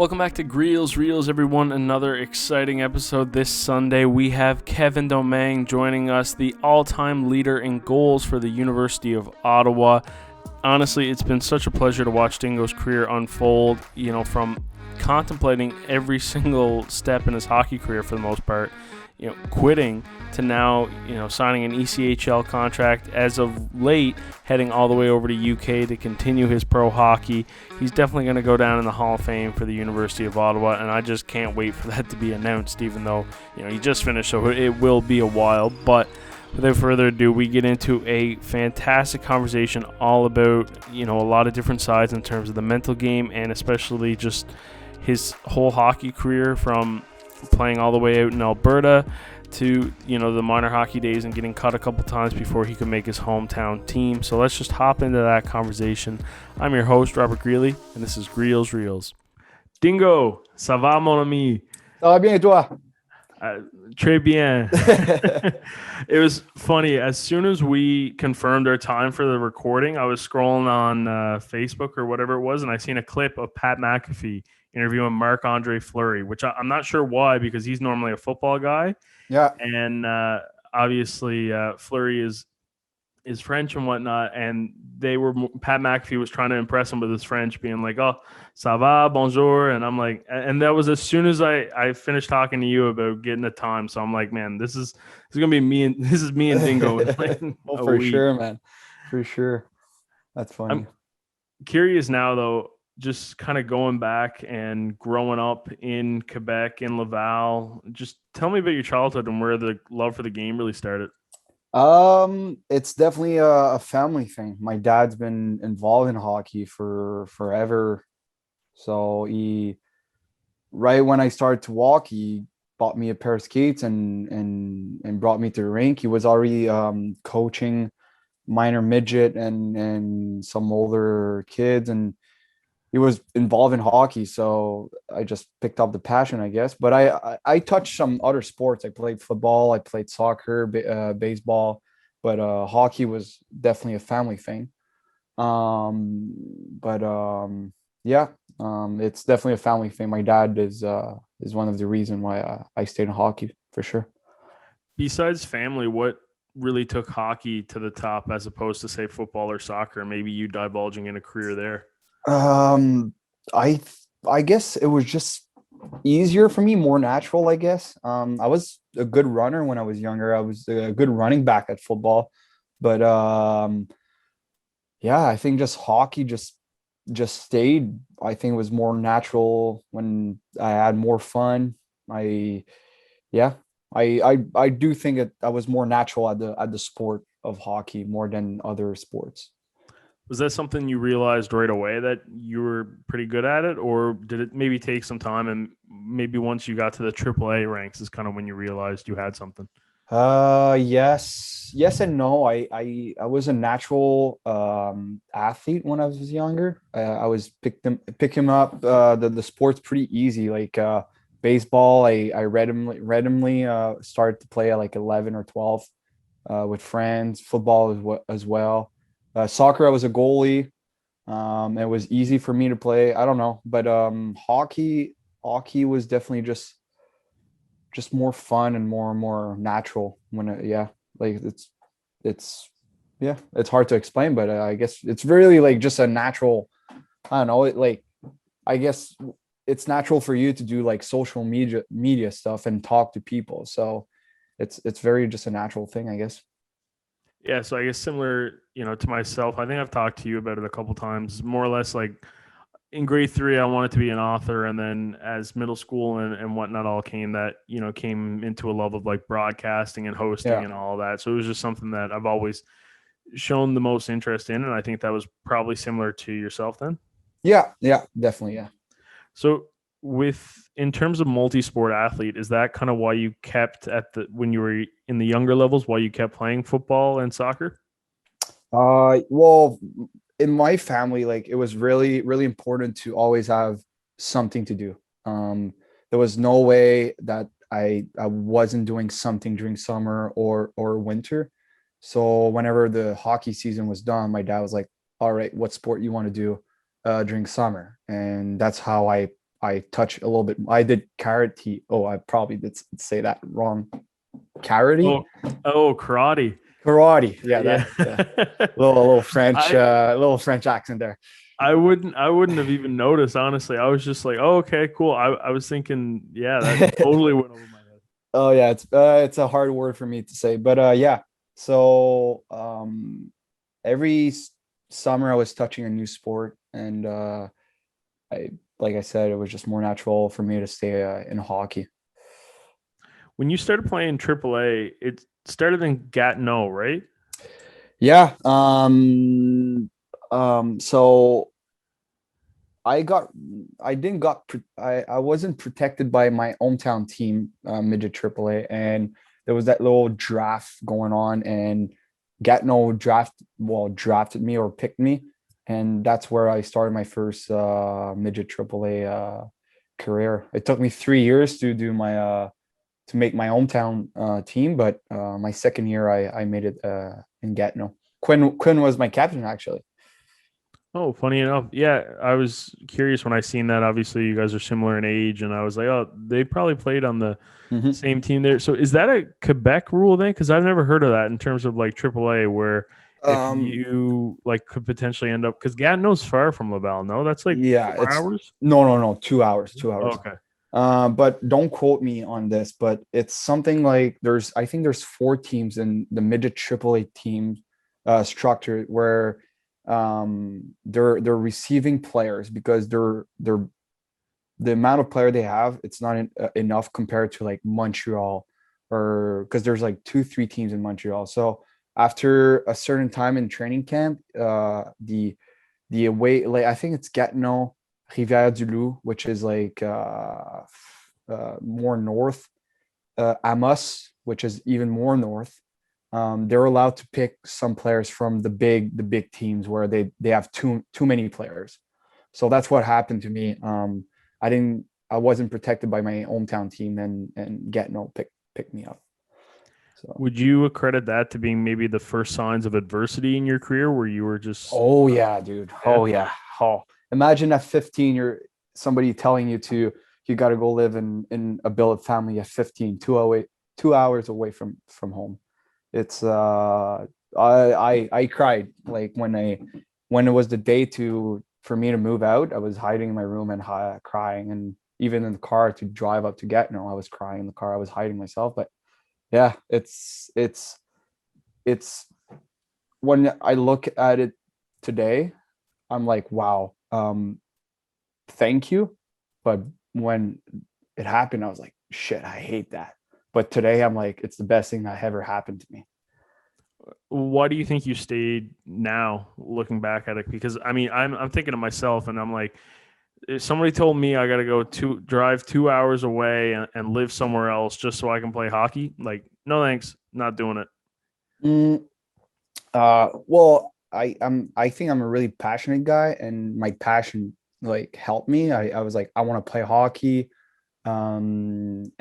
Welcome back to Greels, Reels, everyone. Another exciting episode this Sunday. We have Kevin Domingue joining us, the all-time leader in goals for the University of Ottawa. Honestly, it's been such a pleasure to watch Dingo's career unfold, from contemplating every single step in his hockey career for the most part, quitting to now, signing an ECHL contract, as of late, heading all the way over to UK to continue his pro hockey. He's definitely going to go down in the Hall of Fame for the University of Ottawa, and I just can't wait for that to be announced, even though, he just finished, so it will be a while. But without further ado, we get into a fantastic conversation all about, a lot of different sides in terms of the mental game and especially just his whole hockey career, from playing all the way out in Alberta to, the minor hockey days and getting cut a couple times before he could make his hometown team. So let's just hop into that conversation. I'm your host, Robert Greeley, and this is Greels Reels. Dingo, ça va, mon ami? Ça va bien, et toi? Très bien. It was funny. As soon as we confirmed our time for the recording, I was scrolling on Facebook or whatever it was, and I seen a clip of Pat McAfee interviewing Marc-Andre Fleury, which I'm not sure why, because he's normally a football guy. Yeah. And obviously Fleury is French and whatnot, and Pat McAfee was trying to impress him with his French, being like, "Oh, ça va, bonjour," and I'm like, and that was as soon as I finished talking to you about getting the time. So I'm like, man, this is gonna be me and Dingo in like a for week. sure, man, for sure. That's funny. I'm curious now, though, just kind of going back and growing up in Quebec, in Laval. Just tell me about your childhood and where the love for the game really started. It's definitely a family thing. My dad's been involved in hockey for forever. So right when I started to walk, he bought me a pair of skates and brought me to the rink. He was already coaching minor midget and some older kids, and he was involved in hockey, so I just picked up the passion, I guess. But I touched some other sports. I played football, I played soccer, baseball, but hockey was definitely a family thing. But yeah, it's definitely a family thing. My dad is one of the reasons why I stayed in hockey for sure. Besides family, what really took hockey to the top as opposed to, say, football or soccer? Maybe you divulging in a career there. I I guess it was just easier for me, more natural, I guess. I was a good runner when I was younger. I was a good running back at football, but yeah, I think just hockey just stayed. I think it was more natural when I had more fun. I yeah, I do think I was more natural at the sport of hockey more than other sports. Was that something you realized right away that you were pretty good at it, or did it maybe take some time, and maybe once you got to the AAA ranks is kind of when you realized you had something? Yes and no. I was a natural athlete when I was younger. I was pick him up the sports pretty easy. Like baseball, I randomly started to play at like 11 or 12 with friends. Football as well. Soccer, I was a goalie. It was easy for me to play. I don't know, but hockey was definitely just more fun and more natural when yeah, like it's yeah, it's hard to explain, but I guess it's really like just a natural. I don't know, I guess it's natural for you to do like social media stuff and talk to people, so it's very just a natural thing, I guess. Yeah, so I guess similar, to myself. I think I've talked to you about it a couple times. More or less, like in grade 3, I wanted to be an author, and then as middle school and whatnot all came, that came into a love of like broadcasting and hosting Yeah, and all that. So it was just something that I've always shown the most interest in, and I think that was probably similar to yourself then. yeah, definitely, yeah. So in terms of multi-sport athlete, is that kind of why you kept when you were in the younger levels, why you kept playing football and soccer? Well, in my family, like it was really, really important to always have something to do. There was no way that I wasn't doing something during summer or winter. So whenever the hockey season was done, my dad was like, "All right, what sport you want to do during summer?" And that's how I I touch a little bit. I did karate. Oh, I probably did say that wrong. Karate, Karate. karate. Yeah, Yeah. that little French, I little French accent there. I wouldn't have even noticed, honestly. I was just like, oh, okay, cool. I was thinking, yeah, that totally went over my head. Oh yeah, it's a hard word for me to say, but yeah. So every summer I was touching a new sport, and I like I said, it was just more natural for me to stay in hockey. When you started playing AAA, it started in Gatineau, right? Yeah. So I got I didn't got I wasn't protected by my hometown team, midget AAA, and there was that little draft going on, and Gatineau drafted me or picked me, and that's where I started my first midget AAA career. It took me 3 years to do my to make my hometown team, but my second year I made it in Gatineau. Quinn was my captain actually. Oh, funny enough. Yeah, I was curious when I seen that. Obviously, you guys are similar in age, and I was like, oh, they probably played on the Mhm. same team there. So is that a Quebec rule then? Because I've never heard of that in terms of like AAA, where if Um, you like could potentially end up because Gatineau's far from Laval. No, that's like yeah, 4 hours. no, 2 hours, 2 hours. Okay. But don't quote me on this, but it's something like I think there's four teams in the midget AAA team structure where they're receiving players because they're the amount of player they have, it's not enough compared to like Montreal, or because there's like two, three teams in Montreal. So after a certain time in training camp, the away, like I think it's Gatineau, Rivière du Loup, which is like more north, Amos, which is even more north. They're allowed to pick some players from the big teams where they have too many players. So that's what happened to me. I wasn't protected by my hometown team, and Gatineau picked me up. So Would you accredit that to being maybe the first signs of adversity in your career, where you were just oh yeah, dude. yeah? Oh yeah. Oh, imagine at 15, you're somebody telling you got to go live in a billet family at 15, 2 hours away from home. It's I cried like when it was the day to for me to move out. I was hiding in my room and crying, and even in the car to drive up to Gatineau, I was crying in the car. I was hiding myself, but yeah, it's when I look at it today, I'm like, wow, thank you. But when it happened, I was like, shit, I hate that. But today, I'm like, it's the best thing that ever happened to me. Why do you think you stayed now, looking back at it? Because I mean, I'm thinking of myself, and I'm like, if somebody told me I got to drive 2 hours away and live somewhere else just so I can play hockey, like, no thanks, not doing it. Mm, well, I think I'm a really passionate guy, and my passion like helped me. I was like, I want to play hockey. And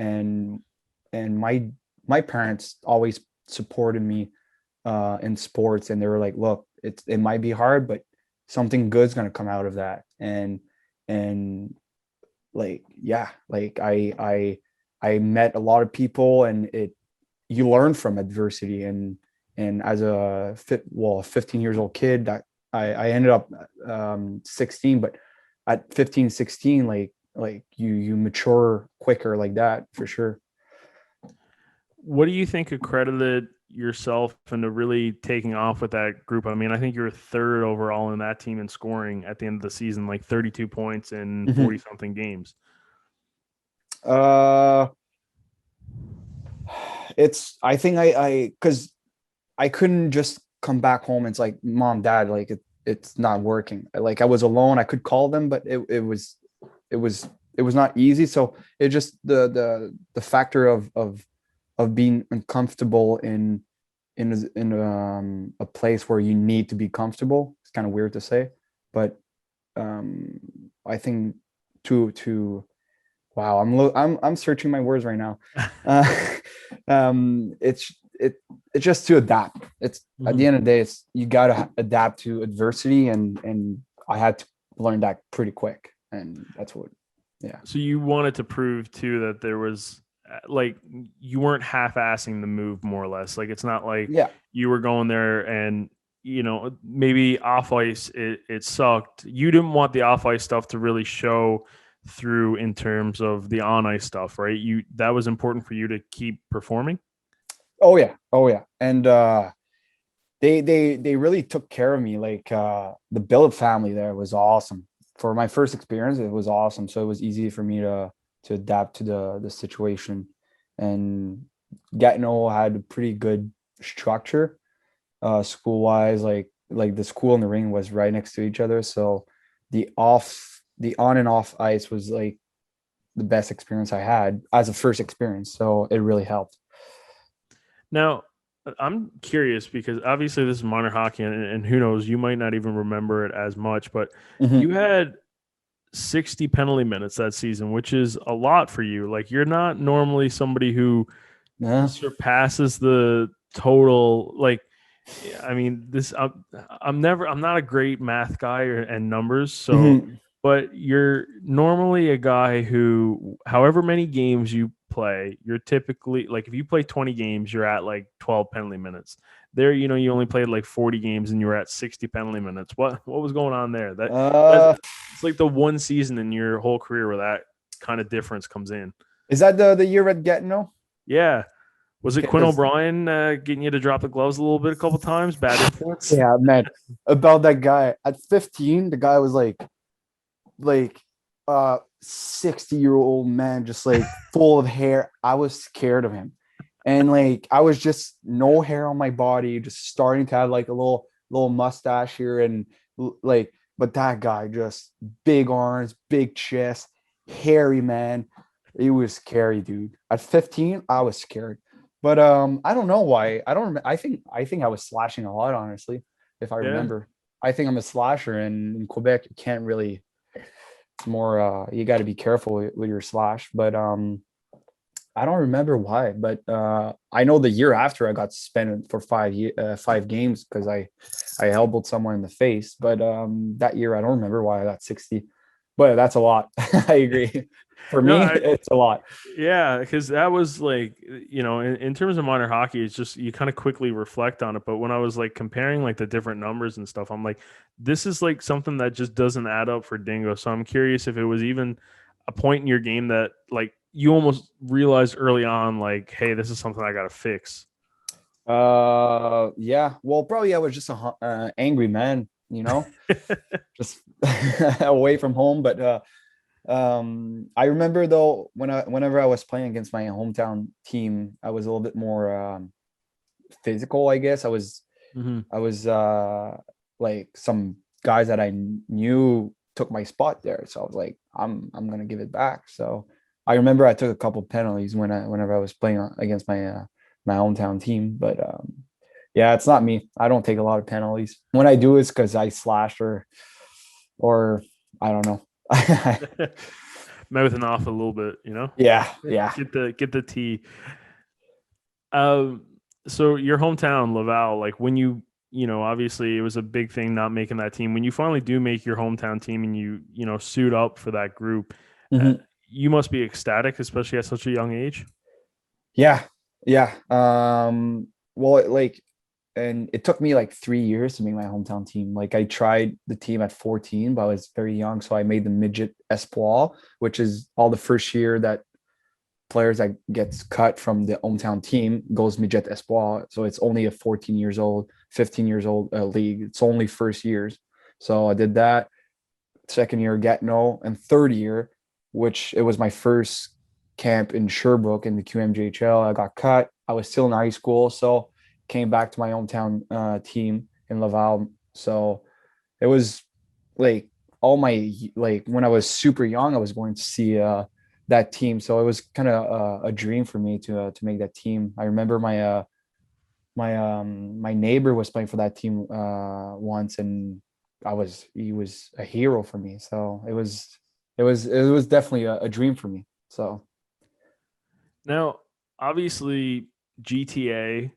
my parents always supported me in sports, and they were like, look, it might be hard, but something good's gonna come out of that. And like, yeah, like I met a lot of people, and it you learn from adversity. And as a 15 years old kid, that I ended up 16, but at 15, 16, like you mature quicker like that for sure. What do you think accredited yourself into really taking off with that group? I mean, I think you're third overall in that team in scoring at the end of the season, like 32 points in Mhm. 40 something games. uh it's I think I because I couldn't just come back home and it's like, mom, dad, like it's not working. Like I was alone, I could call them, but it was it was not easy. So it just the factor of being uncomfortable in a place where you need to be comfortable. It's kind of weird to say, but um I think to wow, I'm searching my words right now. Uh, it's just to adapt. It's at the Mhm. end of the day, it's you gotta adapt to adversity, and I had to learn that pretty quick, and that's what. Yeah. So you wanted to prove too that there was like you weren't half-assing the move more or less. Like it's not like Yeah. you were going there and maybe off ice it sucked. You didn't want the off ice stuff to really show through in terms of the on ice stuff, right? You that was important for you to keep performing. Oh yeah. Oh yeah. And they really took care of me. Like the Billup family there was awesome. For my first experience, it was awesome. So it was easy for me to adapt to the situation. And Gatineau had a pretty good structure, school wise. Like the school and the ring was right next to each other. So the on and off ice was like the best experience I had as a first experience. So it really helped. Now, I'm curious because obviously this is minor hockey, and who knows, you might not even remember it as much, but you Mhm. had 60 penalty minutes that season, which is a lot for you. Like, you're not normally somebody who Yeah. surpasses the total. Like, I mean, I'm not a great math guy and numbers. So, Mhm. but you're normally a guy who, however many games you play, you're typically like, if you play 20 games, you're at like 12 penalty minutes. There, you only played like 40 games and you were at 60 penalty minutes. What was going on there? That's Uh, it's like the one season in your whole career where that kind of difference comes in. is that the year at Gatineau? Yeah. Was it Quinn Because O'Brien getting you to drop the gloves a little bit a couple times? Bad influence. yeah, man, about that guy at 15, the guy was like 60-year-old man, just like full of hair. I was scared of him. And like I was just no hair on my body, just starting to have like a little mustache here and like, but that guy just big arms, big chest, hairy man. It was scary, dude. At 15, I was scared. But I don't know why. I don't I think I was slashing a lot, honestly, if I Yeah. remember. I think I'm a slasher, and in Quebec you can't really, it's more you got to be careful with your slash. But I don't remember why, but I know the year after I got suspended for 5 games because I elbowed someone in the face. But that year I don't remember why I got 60, but that's a lot. I agree. For No, me, it's a lot. yeah, because that was like, in terms of minor hockey, it's just you kind of quickly reflect on it. But when I was like comparing like the different numbers and stuff, I'm like, this is like something that just doesn't add up for Dingo. So I'm curious if it was even a point in your game that like you almost realized early on, like, hey, this is something I got to fix. Yeah. Well, probably I was just a angry man, just away from home. But I remember though whenever I was playing against my hometown team, I was a little bit more physical, I guess. Hmm. I was like some guys that I knew took my spot there, so I was like, I'm gonna give it back. So I remember I took a couple penalties whenever I was playing against my hometown team. But yeah, it's not me. I don't take a lot of penalties. When I do, it's because I slash or I don't know. Mouthing off a little bit, Yeah, yeah. get the tea. Um, so your hometown, Laval, like when obviously it was a big thing not making that team. When you finally do make your hometown team and suit up for that group, uh, Mhm. you must be ecstatic, especially at such a young age. Yeah, yeah. Well, and it took me like 3 years to make my hometown team. Like I tried the team at 14, but I was very young, so I made the midget espoir, which is all the first year that players that gets cut from the hometown team goes midget espoir. So it's only a 14 years old, 15 years old league. It's only first years. So I did that. Second year Gatineau, and third year, which it was my first camp in Sherbrooke in the QMJHL. I got cut. I was still in high school, so came back to my hometown team in Laval. So it was like all my, like when I was super young, I was going to see that team. So it was kind of a dream for me to make that team. I remember my neighbor was playing for that team once, and he was a hero for me. So it was definitely a dream for me. So Now, obviously, GTA.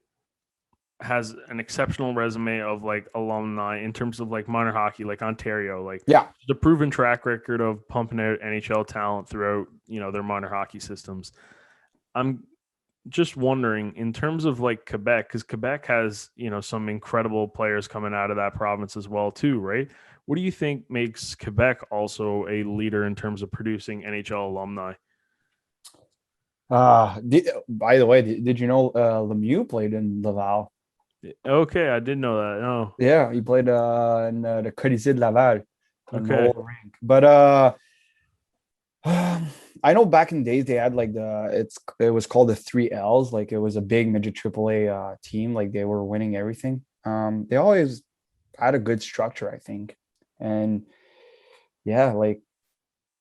has an exceptional resume of like alumni in terms of like minor hockey, like Ontario, like Yeah. the proven track record of pumping out NHL talent throughout, their minor hockey systems. I'm just wondering in terms of like Quebec, because Quebec has, some incredible players coming out of that province as well, too, right? What do you think makes Quebec also a leader in terms of producing NHL alumni? By the way, did you know Lemieux played in Laval? Okay, I didn't know that. No. Yeah, he played in the Colisée de Laval, an Okay. old rink. But I know back in the days they had like it was called the three L's. Like it was a big midget AAA team. Like they were winning everything. They always had a good structure, I think. And yeah, like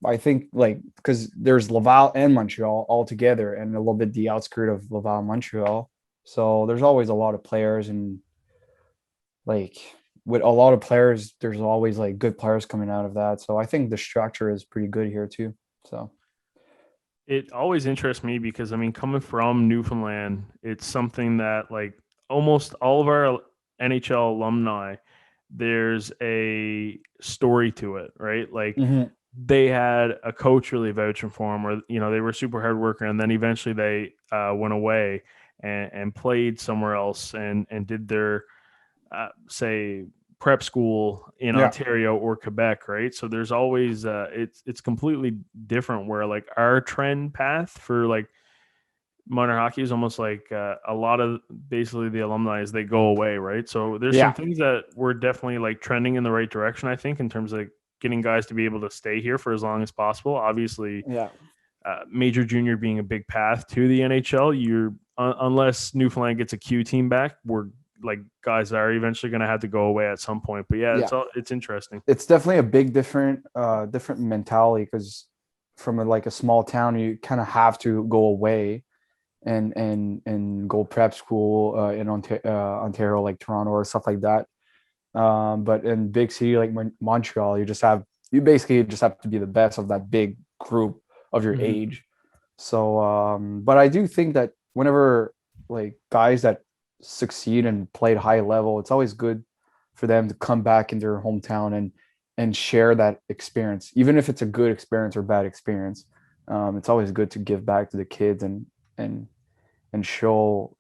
I think like because there's Laval and Montreal all together, and a little bit the outskirt of Laval, Montreal. So there's always a lot of players, and like with a lot of players, there's always like good players coming out of that. So I think the structure is pretty good here too. So It always interests me because I mean, coming from Newfoundland, it's something that like almost all of our NHL alumni, there's a story to it, right? Like mhm. they had a coach really vouching for them, or they were super hard worker, and then eventually they went away and played somewhere else and did their say prep school in Yeah, Ontario or Quebec, right? So there's always it's completely different. Where like our trend path for like minor hockey is almost like a lot of basically the alumni as they go away, right? So there's some yeah, things that we're definitely like trending in the right direction, I think, in terms of getting guys to be able to stay here for as long as possible. Obviously, yeah, major junior being a big path to the NHL. You're unless Newfoundland gets a Q team back, we're like guys that are eventually going to have to go away at some point. But yeah, yeah. it's interesting. It's definitely a big different mentality because from like a small town, you kind of have to go away and go prep school in Ontario, like Toronto or stuff like that. But in big city like Montreal, you basically just have to be the best of that big group of your Mm-hmm. age. So, but I do think that whenever like guys that succeed and played high level, it's always good for them to come back in their hometown and share that experience, even if it's a good experience or bad experience. It's always good to give back to the kids and and show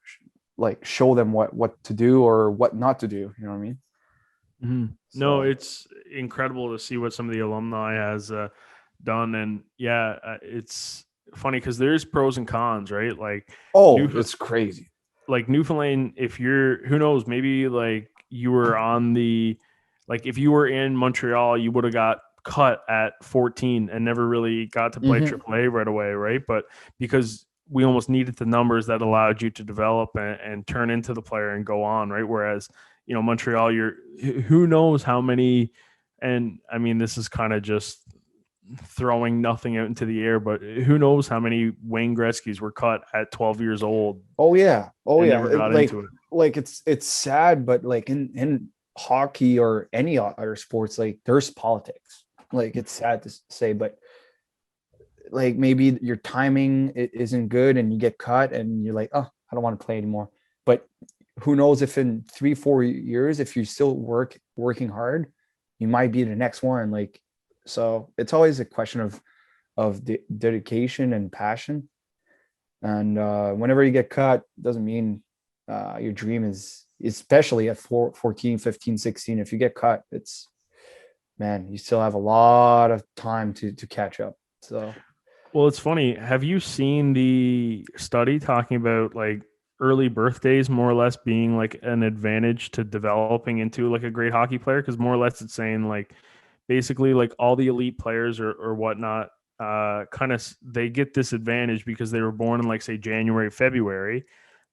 them what to do or what not to do. You know what I mean? Mm-hmm. No, So, it's incredible to see what some of the alumni has done, and yeah, it's funny because there's pros and cons, right? oh, New it's crazy. like Newfoundland, if you're who knows, maybe like you were on the like if you were in Montreal, you would have got cut at 14 and never really got to play Hmm. AAA right away, right? But because we almost needed the numbers that allowed you to develop and turn into the player and go on, right? Whereas, Montreal, you're who knows how many, and I mean, this is kind of just throwing nothing out into the air, but who knows how many Wayne Gretzky's were cut at 12 years old Oh yeah, oh and yeah. never got into it. Like it's sad, but like in hockey or any other sports, like there's politics. Like it's sad to say, but like maybe your timing isn't good and you get cut and you're like, oh, I don't want to play anymore. But who knows if in 3 4 years, if you still working hard, you might be the next one. Like so, it's always a question of dedication and passion. And whenever you get cut, doesn't mean your dream is, especially at 14, 15, 16. If you get cut, it's, man, you still have a lot of time to catch up. So, Well, it's funny. Have you seen the study talking about like early birthdays more or less being like an advantage to developing into like a great hockey player? Because more or less it's saying like basically like all the elite players or whatnot kind of they get this advantage because they were born in like say January, February.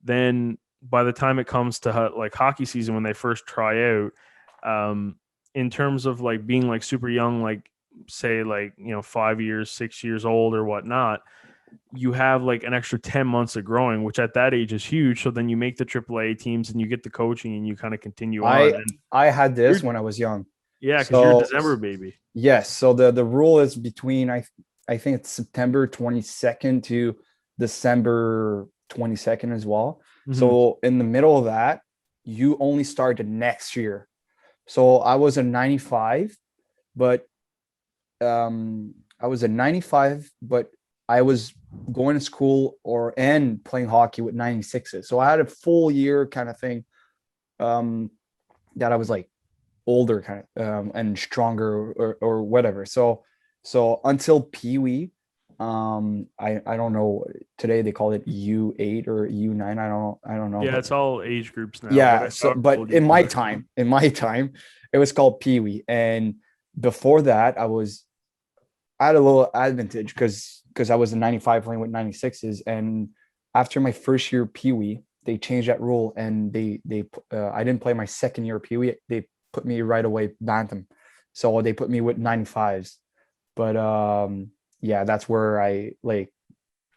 Then by the time it comes to like hockey season when they first try out, um, in terms of like being like super young, like say like 5 years 6 years old or whatnot, you have like an extra 10 months of growing, which at that age is huge. So then you make the AAA teams and you get the coaching and you kind of continue on, I and I had you're this when I was young. yeah, because you're a So December baby. yes, so the rule is between I think it's September 22nd to December 22nd as well. Hmm. So in the middle of that, you only start the next year. So I was a 95, but I was a 95, but I was going to school and playing hockey with 96s. So I had a full year kind of thing, um, that I was like older kind of, and stronger, or whatever. So until Pee Wee, I don't know. Today they call it U8 or U9. I don't know, Yeah, but it's all age groups now. yeah. So, but Old you in my are. time, it was called Pee Wee, and before that, I had a little advantage because I was a 95 playing with 96s, and after my first year Pee Wee, they changed that rule, and they I didn't play my second year Pee Wee. They put me right away bantam, so they put me with 95s. But yeah, that's where I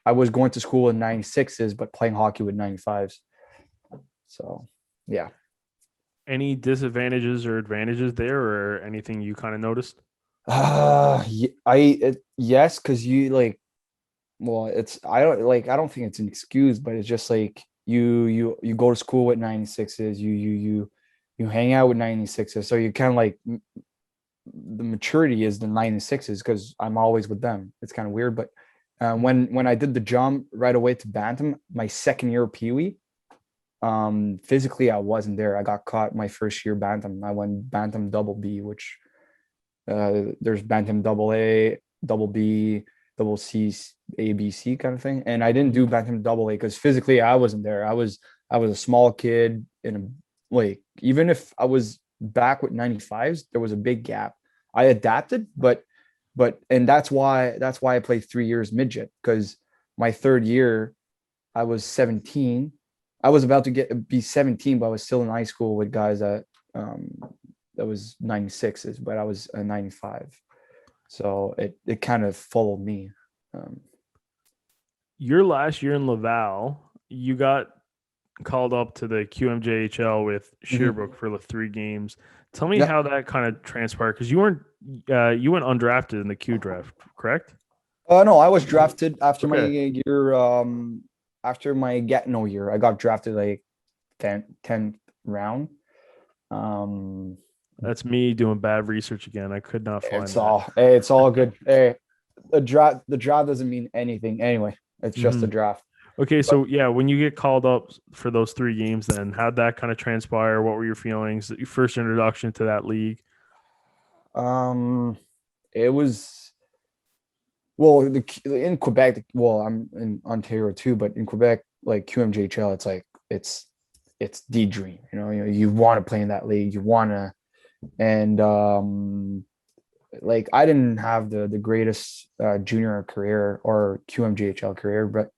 was going to school in 96s, but playing hockey with 95s. So yeah. Any disadvantages or advantages there, or anything you kind of noticed? Yes, because you like, well, it's I don't think it's an excuse, but it's just like you go to school with 96s, you hang out with 96s, so you kind of like, the maturity is the 96s because I'm always with them. It's kind of weird, but when I did the jump right away to bantam, my second year of Pee Wee, physically I wasn't there. I got caught my first year bantam. I went bantam double B, which there's bantam double A, double B, double C, A, B, C kind of thing. And I didn't do bantam double A because physically I wasn't there. I was a small kid in a, like, even if I was back with 95s, there was a big gap. I adapted, and that's why I played 3 years midget, because my third year I was 17. I was about to be 17, but I was still in high school with guys um, that was 96s, but I was a 95. So it kind of followed me. Um, Your last year in Laval, you got called up to the QMJHL with mhm. Sherbrooke for the 3 games. Tell me Yeah. how that kind of transpired because you went undrafted in the Q draft, correct? No, I was drafted after my Okay, year. After my Gatineau year, I got drafted like 10th round. Um, that's me doing bad research again. I could not find that. it's all good. Hey, the draft doesn't mean anything anyway. It's just Hmm. a draft. Okay, But so yeah, when you get called up for those 3 games, then how'd that kind of transpire? What were your feelings? Your first introduction to that league? um, it was, well, in Quebec. Well, I'm in Ontario too, but in Quebec, like QMJHL, it's like it's the dream. You want to play in that league. You want to, and like, I didn't have the greatest junior career or QMJHL career, but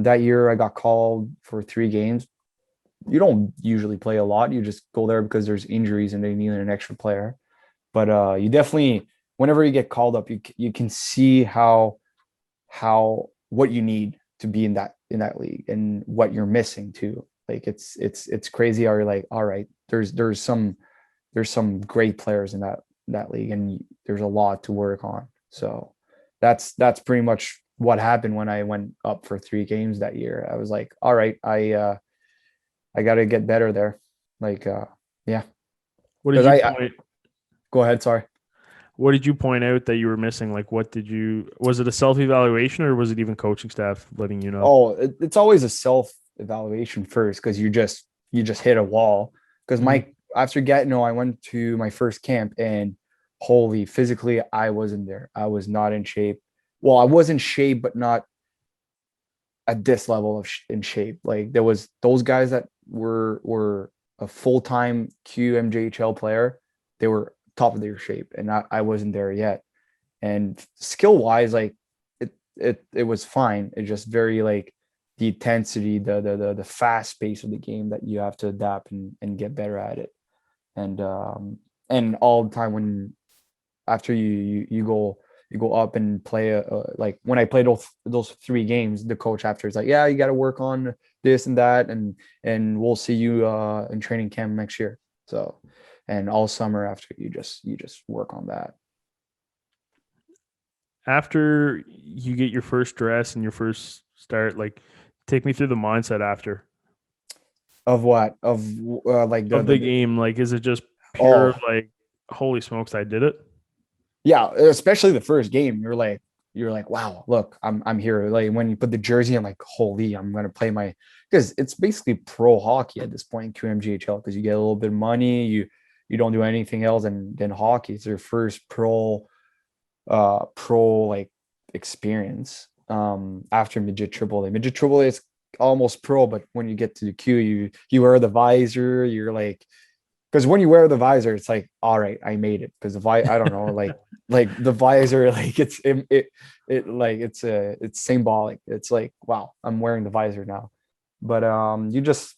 that year I got called for 3 games. You don't usually play a lot. You just go there because there's injuries and they need an extra player. But you definitely, whenever you get called up, you can see how what you need to be in that league and what you're missing too. Like, it's crazy how you're like, all right, there's some great players in that league, and there's a lot to work on. So that's pretty much what happened when I went up for 3 games that year. I was like, all right, I got to get better there. Like, yeah, What did because you I point? go ahead. Sorry. What did you point out that you were missing? Like, what did you? Was it a self evaluation or was it even coaching staff letting you know? Oh, it's always a self evaluation first, because you just hit a wall. Because Mhm. my after Gatineau, I went to my first camp, and holy, physically I wasn't there. I was not in shape. Well, I was in shape, but not at this level in shape. Like, there was those guys that were a full time QMJHL player. They were top of their shape, and I wasn't there yet. And skill wise, like, it was fine. It's just very, like, the intensity, the fast pace of the game that you have to adapt and get better at it. And all the time, when after you go up and play, like, when I played those 3 games, the coach after is like, yeah, you got to work on this and that, and we'll see you in training camp next year. So, and all summer after, you just work on that. After you get your first dress and your first start, like, take me through the mindset after. Of what? Of like of the game? Like, is it just pure oh like, holy smokes, I did it? yeah, especially the first game. You're like, wow, look, I'm here. Like when you put the jersey, I'm like, holy, I'm gonna play my because it's basically pro hockey at this point in QMGHL because you get a little bit of money, you don't do anything else and then hockey. It's your first pro like experience after midget triple A. Midget triple A is almost pro, but when you get to the Q, you wear the visor, you're like because when you wear the visor, it's like, all right, I made it. Because I don't know, like the visor, like it like it's symbolic. It's like, wow, I'm wearing the visor now. But you just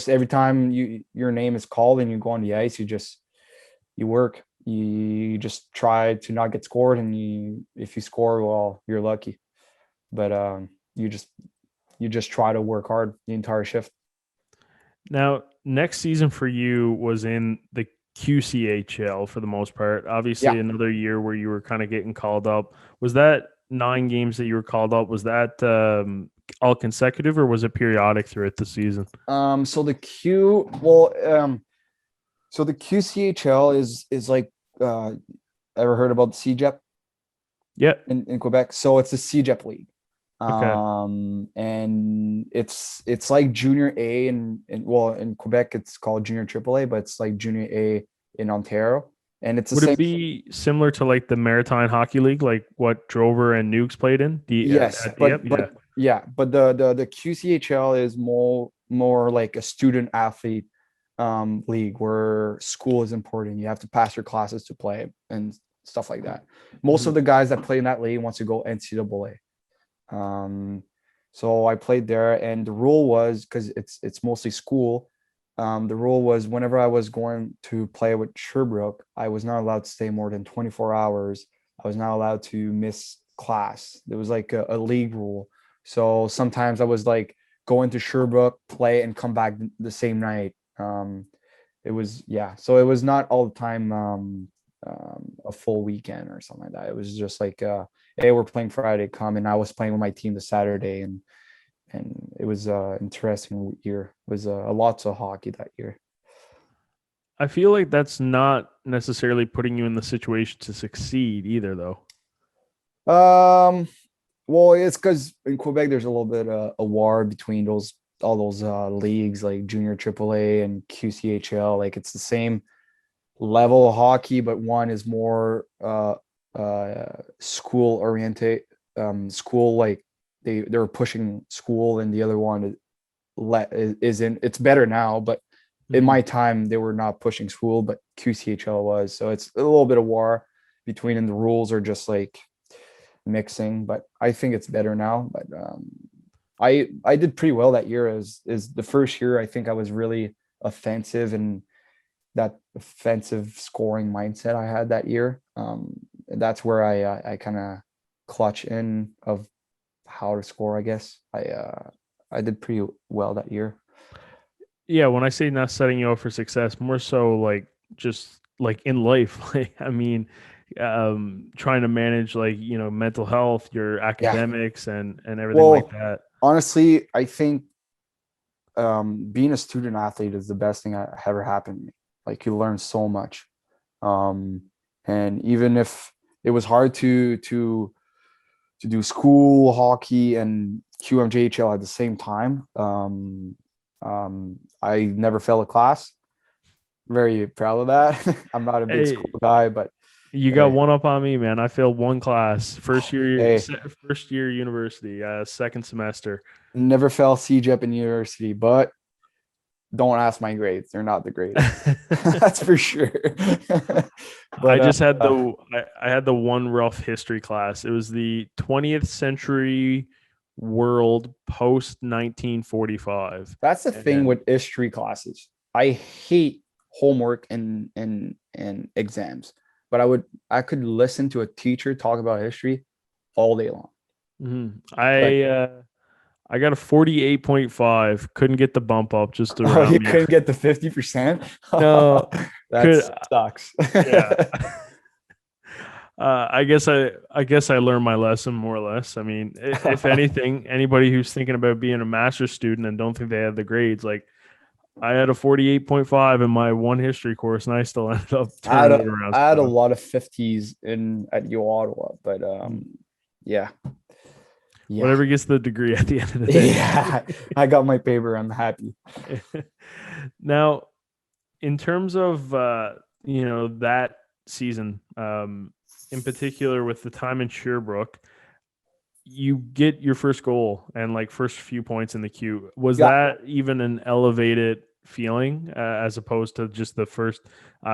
every time your name is called and you go on the ice, you work. You just try to not get scored, and if you score, well, you're lucky. But you just try to work hard the entire shift. Now, next season for you was in the QCHL for the most part. Yeah. Obviously, another year where you were kind of getting called up. Was that 9 games that you were called up? Was that all consecutive or was it periodic throughout the season? So the Q, well, so the QCHL is like ever heard about the CJEP Yeah. in Quebec? So it's the CJEP league. Okay. And it's like junior A and well in Quebec it's called junior triple A, but it's like junior A in Ontario. And it's the Would it same. be similar to like the Maritime Hockey League, like what Drover and Nukes played in? The Yes, at the Ep? Yeah. yeah, but the QCHL is more like a student athlete league where school is important. You have to pass your classes to play and stuff like that. Most Mhm. of the guys that play in that league wants to go NCAA. So I played there, and the rule was because it's mostly school. The rule was whenever I was going to play with Sherbrooke, I was not allowed to stay more than 24 hours. I was not allowed to miss class. There was like a league rule. So sometimes I was like going to Sherbrooke, play, and come back the same night. It was yeah. So it was not all the time a full weekend or something like that. It was just like hey, we're playing Friday, come, and I was playing with my team the Saturday, and it was interesting year. It was a lots of hockey that year. I feel like that's not necessarily putting you in the situation to succeed either, though. Um, well, it's because in Quebec there's a little bit a war between those all those leagues like Junior AAA and QCHL. Like it's the same level of hockey, but one is more school oriented, school like they're pushing school, and the other one isn't. It's better now, but in Mhm. my time they were not pushing school, but QCHL was. So it's a little bit of war between, and the rules are just like mixing. But I think it's better now. But I did pretty well that year. Is the first year I think I was really offensive, and that offensive scoring mindset I had that year. That's where I kind of clutch in of how to score. I guess I did pretty well that year. Yeah, when I say not setting you up for success, more so like just like in life. Like, I mean, trying to manage like, mental health, your Yeah. academics and everything like Well, that. honestly, I think being a student athlete is the best thing that ever happened to me. Like you learn so much, um, and even if it was hard to do school hockey and QMJHL at the same time, I never failed a class. Very proud of that. I'm not a big Hey, school guy, but you got hey, one up on me, man. I failed one class, hey, first year university, second semester. never failed CJEP in university, but don't ask my grades. They're not the greatest. That's for sure. I but just had I had the one rough history class. It was the 20th century world post 1945. that's the thing And with history classes. I hate homework and exams, but I could listen to a teacher talk about history all day long. mhm, But I got a 48.5. Couldn't get the bump up just to oh, round you me. couldn't get the 50%? No, That could sucks. yeah. I guess I learned my lesson more or less. I mean, if anything, anybody who's thinking about being a master's student and don't think they have the grades, like I had a 48.5 in my one history course, and I still ended up I had turning a, it around. I had a So, lot of 50s in at U Ottawa, but mm, yeah, yeah, whatever gets the degree at the end of the day. yeah. I got my paper. I'm happy. Now, in terms of that season, in particular with the time in Sherbrooke, you get your first goal and like first few points in the queue. Was Yeah. that even an elevated feeling as opposed to just the first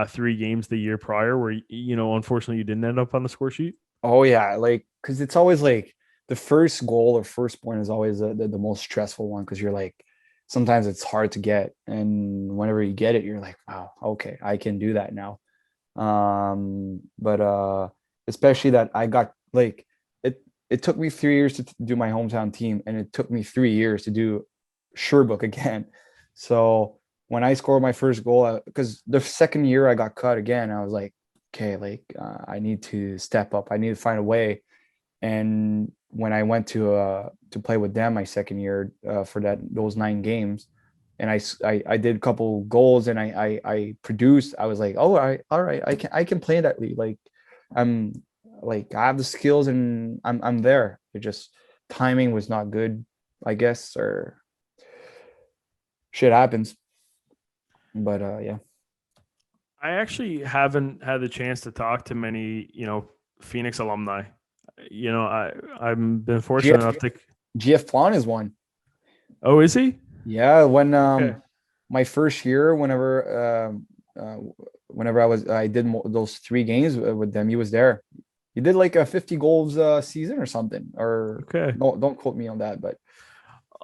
three games the year prior, where unfortunately you didn't end up on the score sheet? Oh yeah, like because it's always like the first goal or first point is always the most stressful one because you're like sometimes it's hard to get, and whenever you get it, you're like, wow, okay, I can do that now. But especially that I got like it took me 3 years to do my hometown team, and it took me 3 years to do Sherbrooke again. So when I scored my first goal, because the second year I got cut again, I was like, okay, like I need to step up. I need to find a way. And when I went to play with them my second year for those 9 games, and I did a couple goals and I produced. I was like, oh, all right, I can play that league. Like I'm like I have the skills and I'm there. It just timing was not good, I guess, or shit happens. But yeah, I actually haven't had the chance to talk to many, Phoenix alumni. I've been fortunate GF enough to. GF Plan is one. Oh, is he? Yeah, when Okay. my first year, whenever I did those 3 games with them, he was there. He did like a 50 goals season or something. Or Okay. don't quote me on that, but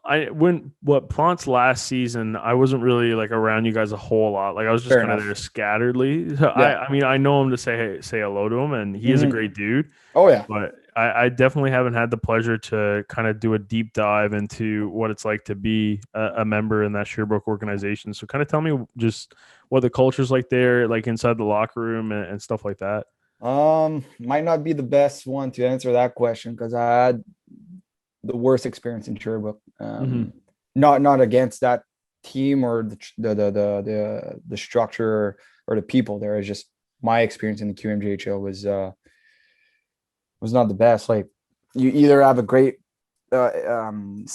I when what Plant's last season, I wasn't really like around you guys a whole lot. Like I was just fair kind of enough. there scatteredly. So Yeah. I mean, I know him to say hello to him, and he is a Hmm. great dude. Oh yeah. But I definitely haven't had the pleasure to kind of do a deep dive into what it's like to be a member in that Sherbrooke organization. So kind of tell me just what the culture's like there, like inside the locker room and stuff like that. Might not be the best one to answer that question because I had the worst experience in Sherbrooke. Hmm. Not against that team or the structure or the people there. It's just my experience in the QMJHL was not the best. Like you either have a great uh, um,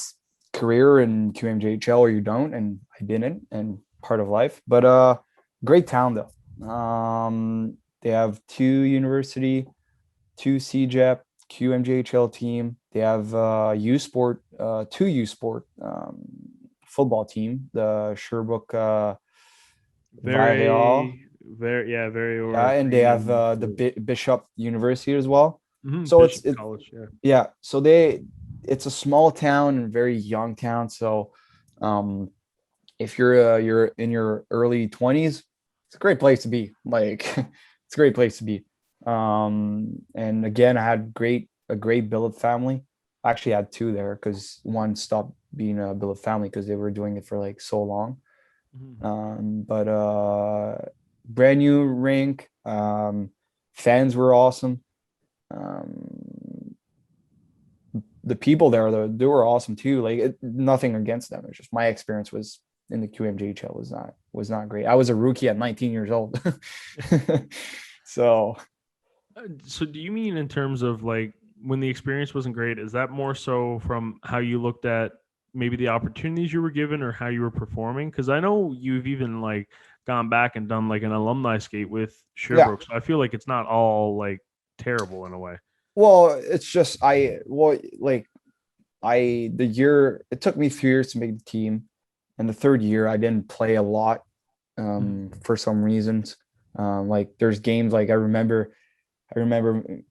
career in QMJHL or you don't, and I didn't, and part of life. But great town though. They have two university, two CJEP, QMJHL team. They have U Sport, two U Sport football team, the Sherbrooke Valley. Very Yeah, and they have European. the Bishop University as well. So Bishop College, yeah. yeah. So it's a small town and very young town. So um, if you're in your early 20s, it's a great place to be. Like it's a great place to be. And again, I had a great billet family. I actually had two there because one stopped being a billet family because they were doing it for like so long. Mhm. But brand new rink. Fans were awesome. Um, the people there, they were awesome too. Like nothing against them. It's just my experience was in the QMJHL was not great. I was a rookie at 19 years old. So So do you mean in terms of like when the experience wasn't great, is that more so from how you looked at maybe the opportunities you were given or how you were performing? Because I know you've even like gone back and done like an alumni skate with yeah. Sherbrooke. So I feel like it's not all like terrible in a way. Well, it's just like the year it took me 3 years to make the team, and the third year I didn't play a lot Mhm. for some reasons. Like there's games like I remember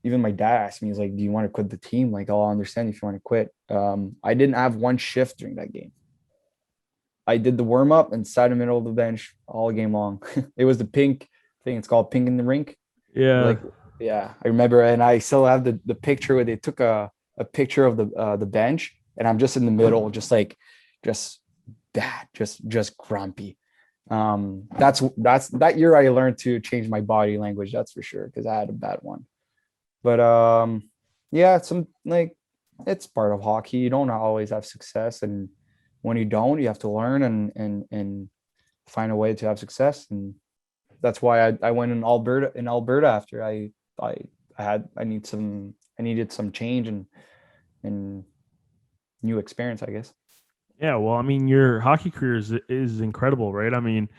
even my dad asked me, he's like, "Do you want to quit the team?" Like, I'll understand if you want to quit. I didn't have one shift during that game. I did the warm up and sat in the middle of the bench all game long. It was the pink thing. It's called pink in the rink. Yeah. Like, yeah, I remember, and I still have the picture where they took a picture of the bench, and I'm just in the middle, just bad, just grumpy. That's that year I learned to change my body language. That's for sure because I had a bad one. But yeah, some like it's part of hockey. You don't always have success, and when you don't, you have to learn and find a way to have success. And that's why I went in Alberta after I I needed some change and new experience, I guess. Yeah, well, I mean, your hockey career is incredible, right? I mean,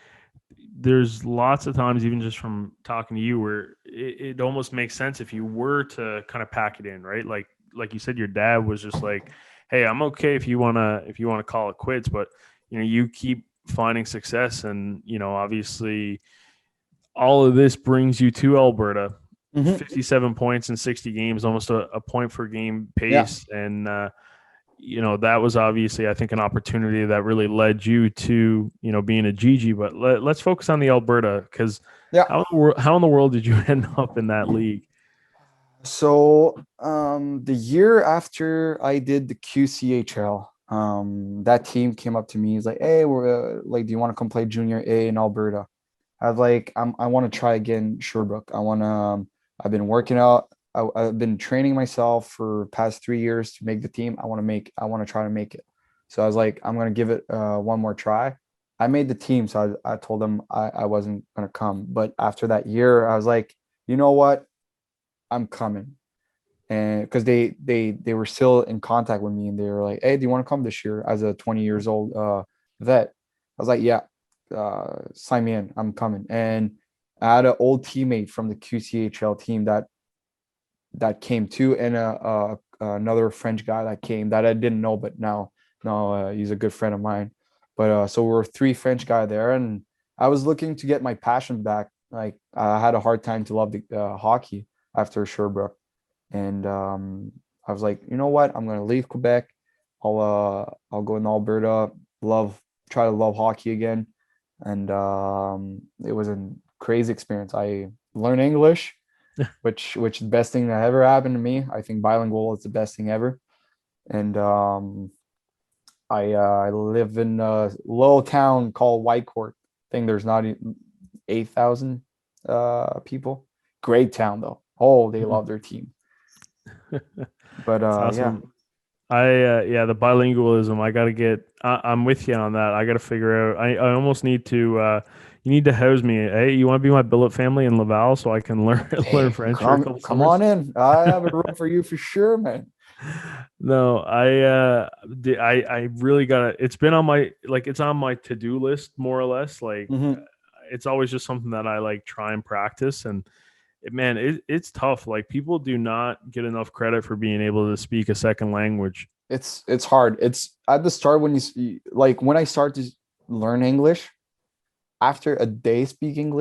there's lots of times, even just from talking to you, where it almost makes sense if you were to kind of pack it in, right? Like you said, your dad was just like, "Hey, I'm okay if you wanna call it quits," but you keep finding success, and obviously, all of this brings you to Alberta. Hmm. 57 points in 60 games, almost a point per game Yeah. pace, and that was obviously, I think, an opportunity that really led you to, being a GG. But let's focus on the Alberta, because Yeah. how in the world did you end up in that league? So the year after I did the QCHL, that team came up to me. He's like, "Hey, we're like, do you want to come play Junior A in Alberta?" I was like, I want to try again Sherbrooke. I want to. I've been working out. I've been training myself for past 3 years to make the team. I want to try to make it. So I was like, I'm gonna give it one more try. I made the team, so I told them I wasn't gonna come. But after that year, I was like, you know what? I'm coming. And because they were still in contact with me, and they were like, "Hey, do you want to come this year?" As a 20 years old vet, I was like, "Yeah, sign me in. I'm coming." And I had an old teammate from the QCHL team that came too, and another French guy that came that I didn't know, but now he's a good friend of mine. But so we were three French guy there, and I was looking to get my passion back. Like I had a hard time to love the hockey after Sherbrooke, and I was like, you know what? I'm gonna leave Quebec. I'll go in Alberta. Love Try to love hockey again, and it was a crazy experience. I learned English, which is the best thing that ever happened to me. I think bilingual is the best thing ever. And I live in a little town called Whitecourt. I think there's not 8,000 people. Great town though. Oh, they love their team. But It's yeah. awesome. Yeah, the bilingualism. I gotta get. I'm with you on that. I gotta figure out. I almost need to. You need to house me. Hey, you want to be my billet family in Laval so I can learn learn Hey, French for a come couple come on summers? in. I have a room for you for sure, man. No, I really gotta. It's been on my it's on my to do list, more or less. Hmm. It's always just something that I try and practice, and man, it's tough. Like, people do not get enough credit for being able to speak a second language. It's hard. It's at the start when like when I start to learn English after a day speaking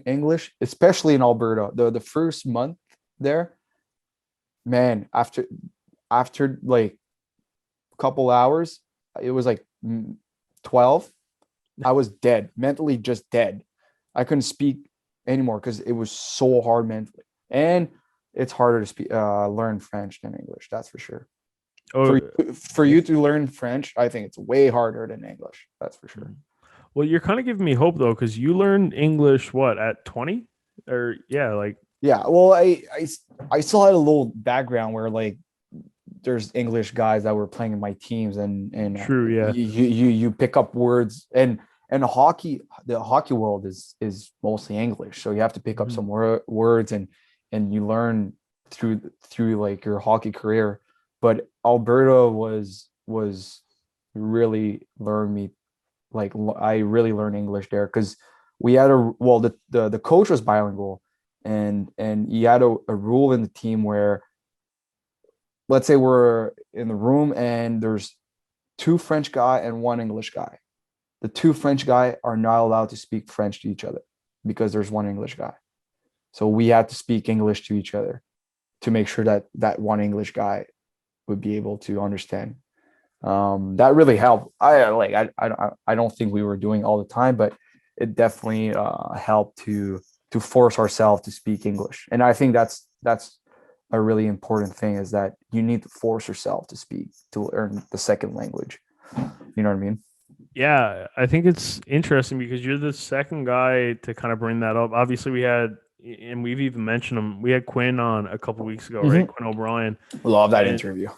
English, especially in Alberta, the first month there, man, after like a couple hours, it was like 12. I was dead, mentally just dead. I couldn't speak anymore because it was so hard mentally. And it's harder to learn French than English, that's for sure. Oh, For yeah. you to learn French, I think it's way harder than English. That's for sure. Mhm. Well, you're kind of giving me hope though, because you learned English what, at 20? Or yeah, Yeah. Well, I still had a little background where like there's English guys that were playing in my teams, and true, yeah. you pick up words, and the hockey world is mostly English, so you have to pick up Mhm. some words, and you learn through like your hockey career. But Alberta was really learned me like I really learned English there because we had a well the coach was bilingual, and he had a rule in the team where, let's say we're in the room and there's two French guy and one English guy. The two French guy are not allowed to speak French to each other because there's one English guy. So we had to speak English to each other to make sure that that one English guy would be able to understand. That really helped. I don't think we were doing all the time, but it definitely helped to force ourselves to speak English. And I think that's a really important thing, is that you need to force yourself to learn the second language. You know what I mean? Yeah, I think it's interesting because you're the second guy to kind of bring that up. Obviously, and we've even mentioned him. We had Quinn on a couple weeks ago, right? Mm-hmm. Quinn O'Brien, Love that and interview.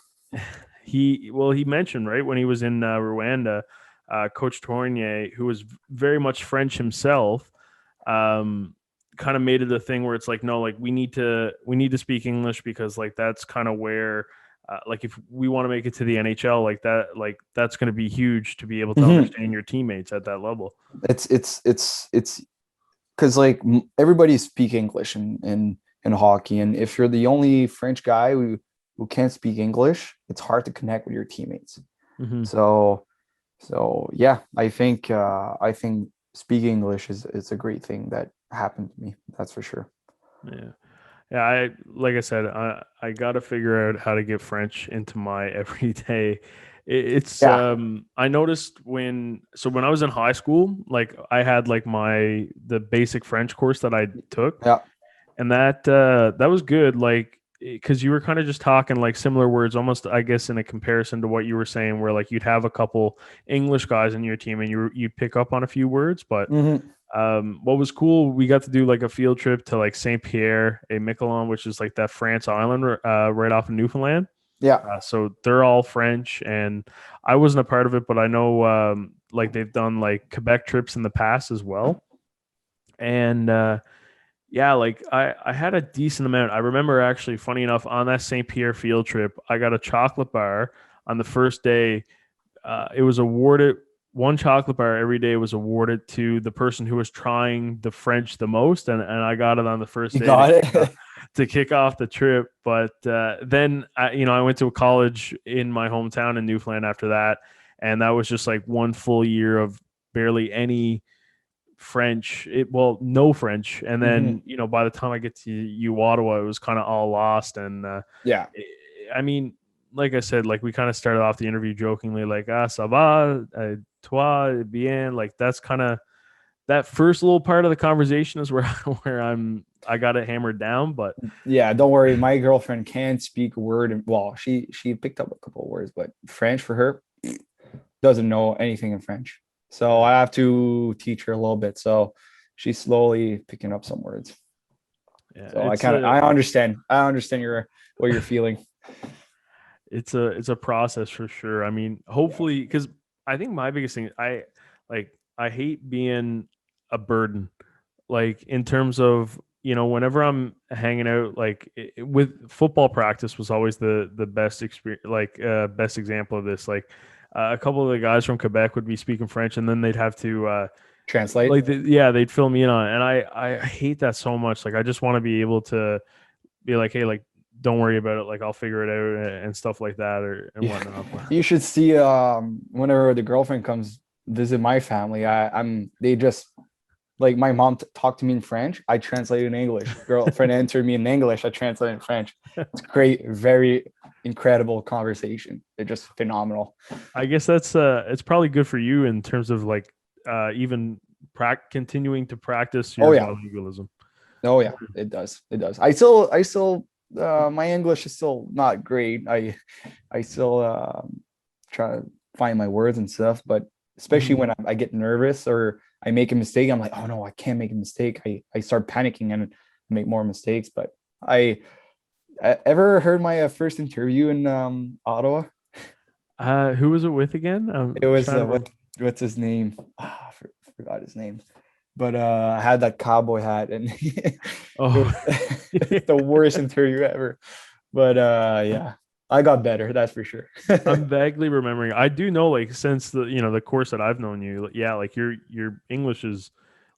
he mentioned, right, when he was in Rwanda. Coach Tournier, who was very much French himself, um, kind of made it a thing where it's like, no, like we need to speak English because like that's kind of where like if we want to make it to the NHL, like that's going to be huge to be able to Mhm. understand your teammates at that level. It's because like everybody speak English in hockey, and if you're the only French guy who can't speak English, it's hard to connect with your teammates. Hmm. So yeah, I think speaking English is a great thing that happened to me. That's for sure. Yeah. Yeah, I like I said, I got to figure out how to get French into my everyday. It's Yeah, I noticed when I was in high school, like I had like the basic French course that I took, yeah. and that was good, like because you were kind of just talking like similar words, almost I guess in a comparison to what you were saying, where like you'd have a couple English guys in your team and you pick up on a few words, but Hmm. what was cool, we got to do like a field trip to like Saint Pierre et Miquelon, which is like that France island right off of Newfoundland. Yeah, So they're all French, and I wasn't a part of it, but I know like they've done like Quebec trips in the past as well. And yeah, like I had a decent amount. I remember actually, funny enough, on that Saint Pierre field trip, I got a chocolate bar on the first day. It was awarded, one chocolate bar every day was awarded to the person who was trying the French the most, and I got it on the first you day got it. to kick off the trip. But then I went to a college in my hometown in Newfoundland after that, and that was just like one full year of barely any French. No French, and Hmm. then by the time I get to Ottawa, it was kind of all lost, and Yeah. I mean, like I said, like we kind of started off the interview jokingly, like ça va, toi, bien. Like that's kind of that first little part of the conversation is where where I got it hammered down. But Yeah, don't worry. My girlfriend can speak a word, and well, she picked up a couple of words, but French for her doesn't know anything in French. So I have to teach her a little bit. So she's slowly picking up some words. yeah, So I understand. I understand what you're feeling. it's a process for sure. I mean, Yeah. hopefully, because I think my biggest thing, I hate being a burden, like in terms of whenever I'm hanging out, like with football practice was always the best experience, like best example of this. Like a couple of the guys from Quebec would be speaking French, and then they'd have to Translate. yeah, they'd fill me in on it, and I hate that so much. Like I just want to be able to be like, hey, like don't worry about it, like I'll figure it out and stuff like that or and Yeah. whatnot. But You should see whenever the girlfriend comes visit my family, I'm they just like my mom talked to me in French. I translated in English. Girlfriend answered me in English. I translated in French. It's great, very incredible conversation. They're just phenomenal. I guess that's it's probably good for you in terms of like even continuing to practice Oh your yeah, bilingualism. oh yeah, it does. It does. I still, my English is still not great. I still try to find my words and stuff, but especially Mhm. when I get nervous or I make a mistake, I'm like, oh no, I can't make a mistake. I start panicking and make more mistakes. But I ever heard my first interview in Ottawa? Who was it with again? It I'm was trying to what's his name? Forgot his name. But I had that cowboy hat, and it Oh, was the worst interview ever. But yeah, I got better, that's for sure. I'm vaguely remembering. I do know, like, since the course that I've known you, yeah, like your English is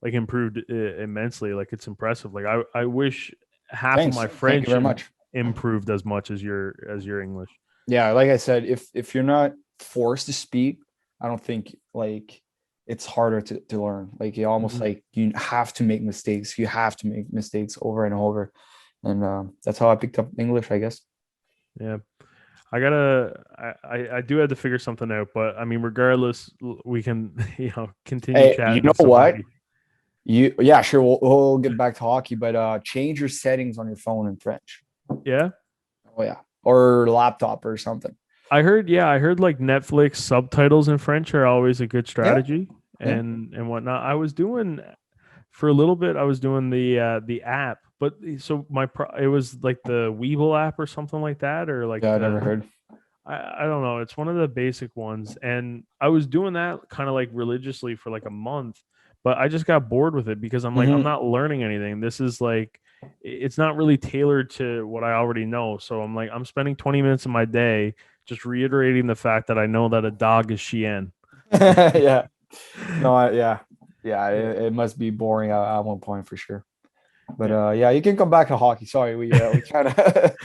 like improved immensely. Like it's impressive. Like I wish half of Thanks. my Thank you French very much. improved as much as your English. Yeah, like I said, if you're not forced to speak, I don't think like it's harder to learn. Like you almost Mhm. like you have to make mistakes. You have to make mistakes over and over. And that's how I picked up English, I guess. Yeah. I do have to figure something out, but I mean, regardless, we can continue Hey, you chatting know and stuff what? hockey. You yeah, sure. We'll get back to hockey, but change your settings on your phone in French. Yeah, Oh yeah, or laptop or something. I heard. Yeah, I heard like Netflix subtitles in French are always a good Yeah, strategy yeah. and whatnot. I was doing for a little bit. I was doing the app, but so it was like the Weeble app or something like that, or like Yeah, I never the heard. I don't know. It's one of the basic ones. And I was doing that kind of like religiously for like a month, but I just got bored with it because I'm like, I'm Hmm. not learning anything. This is like, it's not really tailored to what I already know. So I'm like, I'm spending 20 minutes of my day just reiterating the fact that I know that a dog is Chien. Yeah. No, yeah. Yeah, it must be boring at one point for sure. But Yeah. yeah, you can come back to hockey. Sorry, we kind of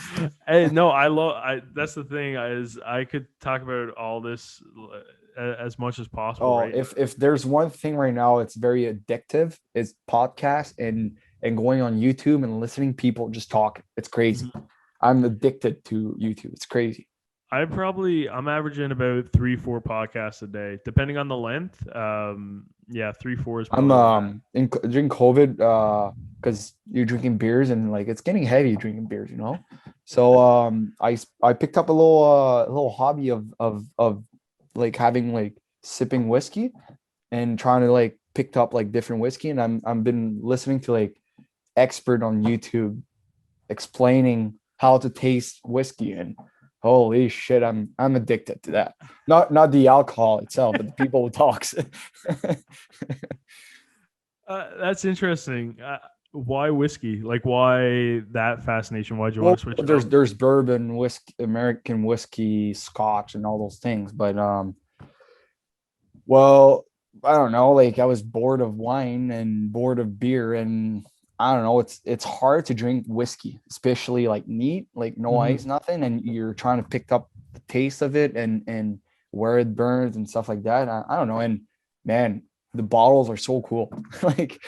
Hey, no, I love. I That's the thing is I could talk about all this as much as possible, oh, right? if there's one thing right now it's very addictive, it's podcast and going on YouTube and listening people just talk. It's crazy. Mhm. I'm addicted to YouTube. It's crazy. I'm averaging about 3, 4 podcasts a day, depending on the length. Yeah, 3, 4 is I'm probably the max. during COVID because you're drinking beers and like it's getting heavy drinking beers, you know. So I picked up a little hobby of like having like sipping whiskey and trying to like pick up like different whiskey and I'm been listening to like expert on YouTube explaining how to taste whiskey and holy shit I'm addicted to that. Not the alcohol itself but the people who talks. That's interesting. Why whiskey? Like, why that fascination? Why'd you want Well, to switch it there's up? there's bourbon, whiskey, American whiskey, Scotch, and all those things. But well, I don't know. Like I was bored of wine and bored of beer, and I don't know. It's hard to drink whiskey, especially like neat, like no ice, Mhm. nothing, and you're trying to pick up the taste of it and where it burns and stuff like that. I don't know. And man, the bottles are so cool. Like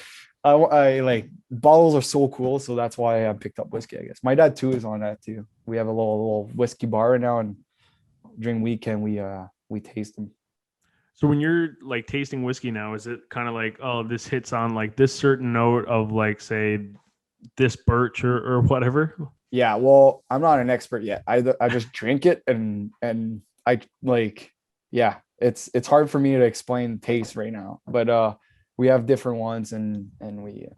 I like bottles are so cool, so that's why I picked up whiskey. I guess my dad too is on that too. We have a little whiskey bar right now, and during weekend we taste them. So when you're like tasting whiskey now, is it kind of like, oh, this hits on like this certain note of like, say, this birch or whatever? Yeah, well, I'm not an expert yet. I just drink it and I like yeah, it's hard for me to explain taste right now. But we have different ones and we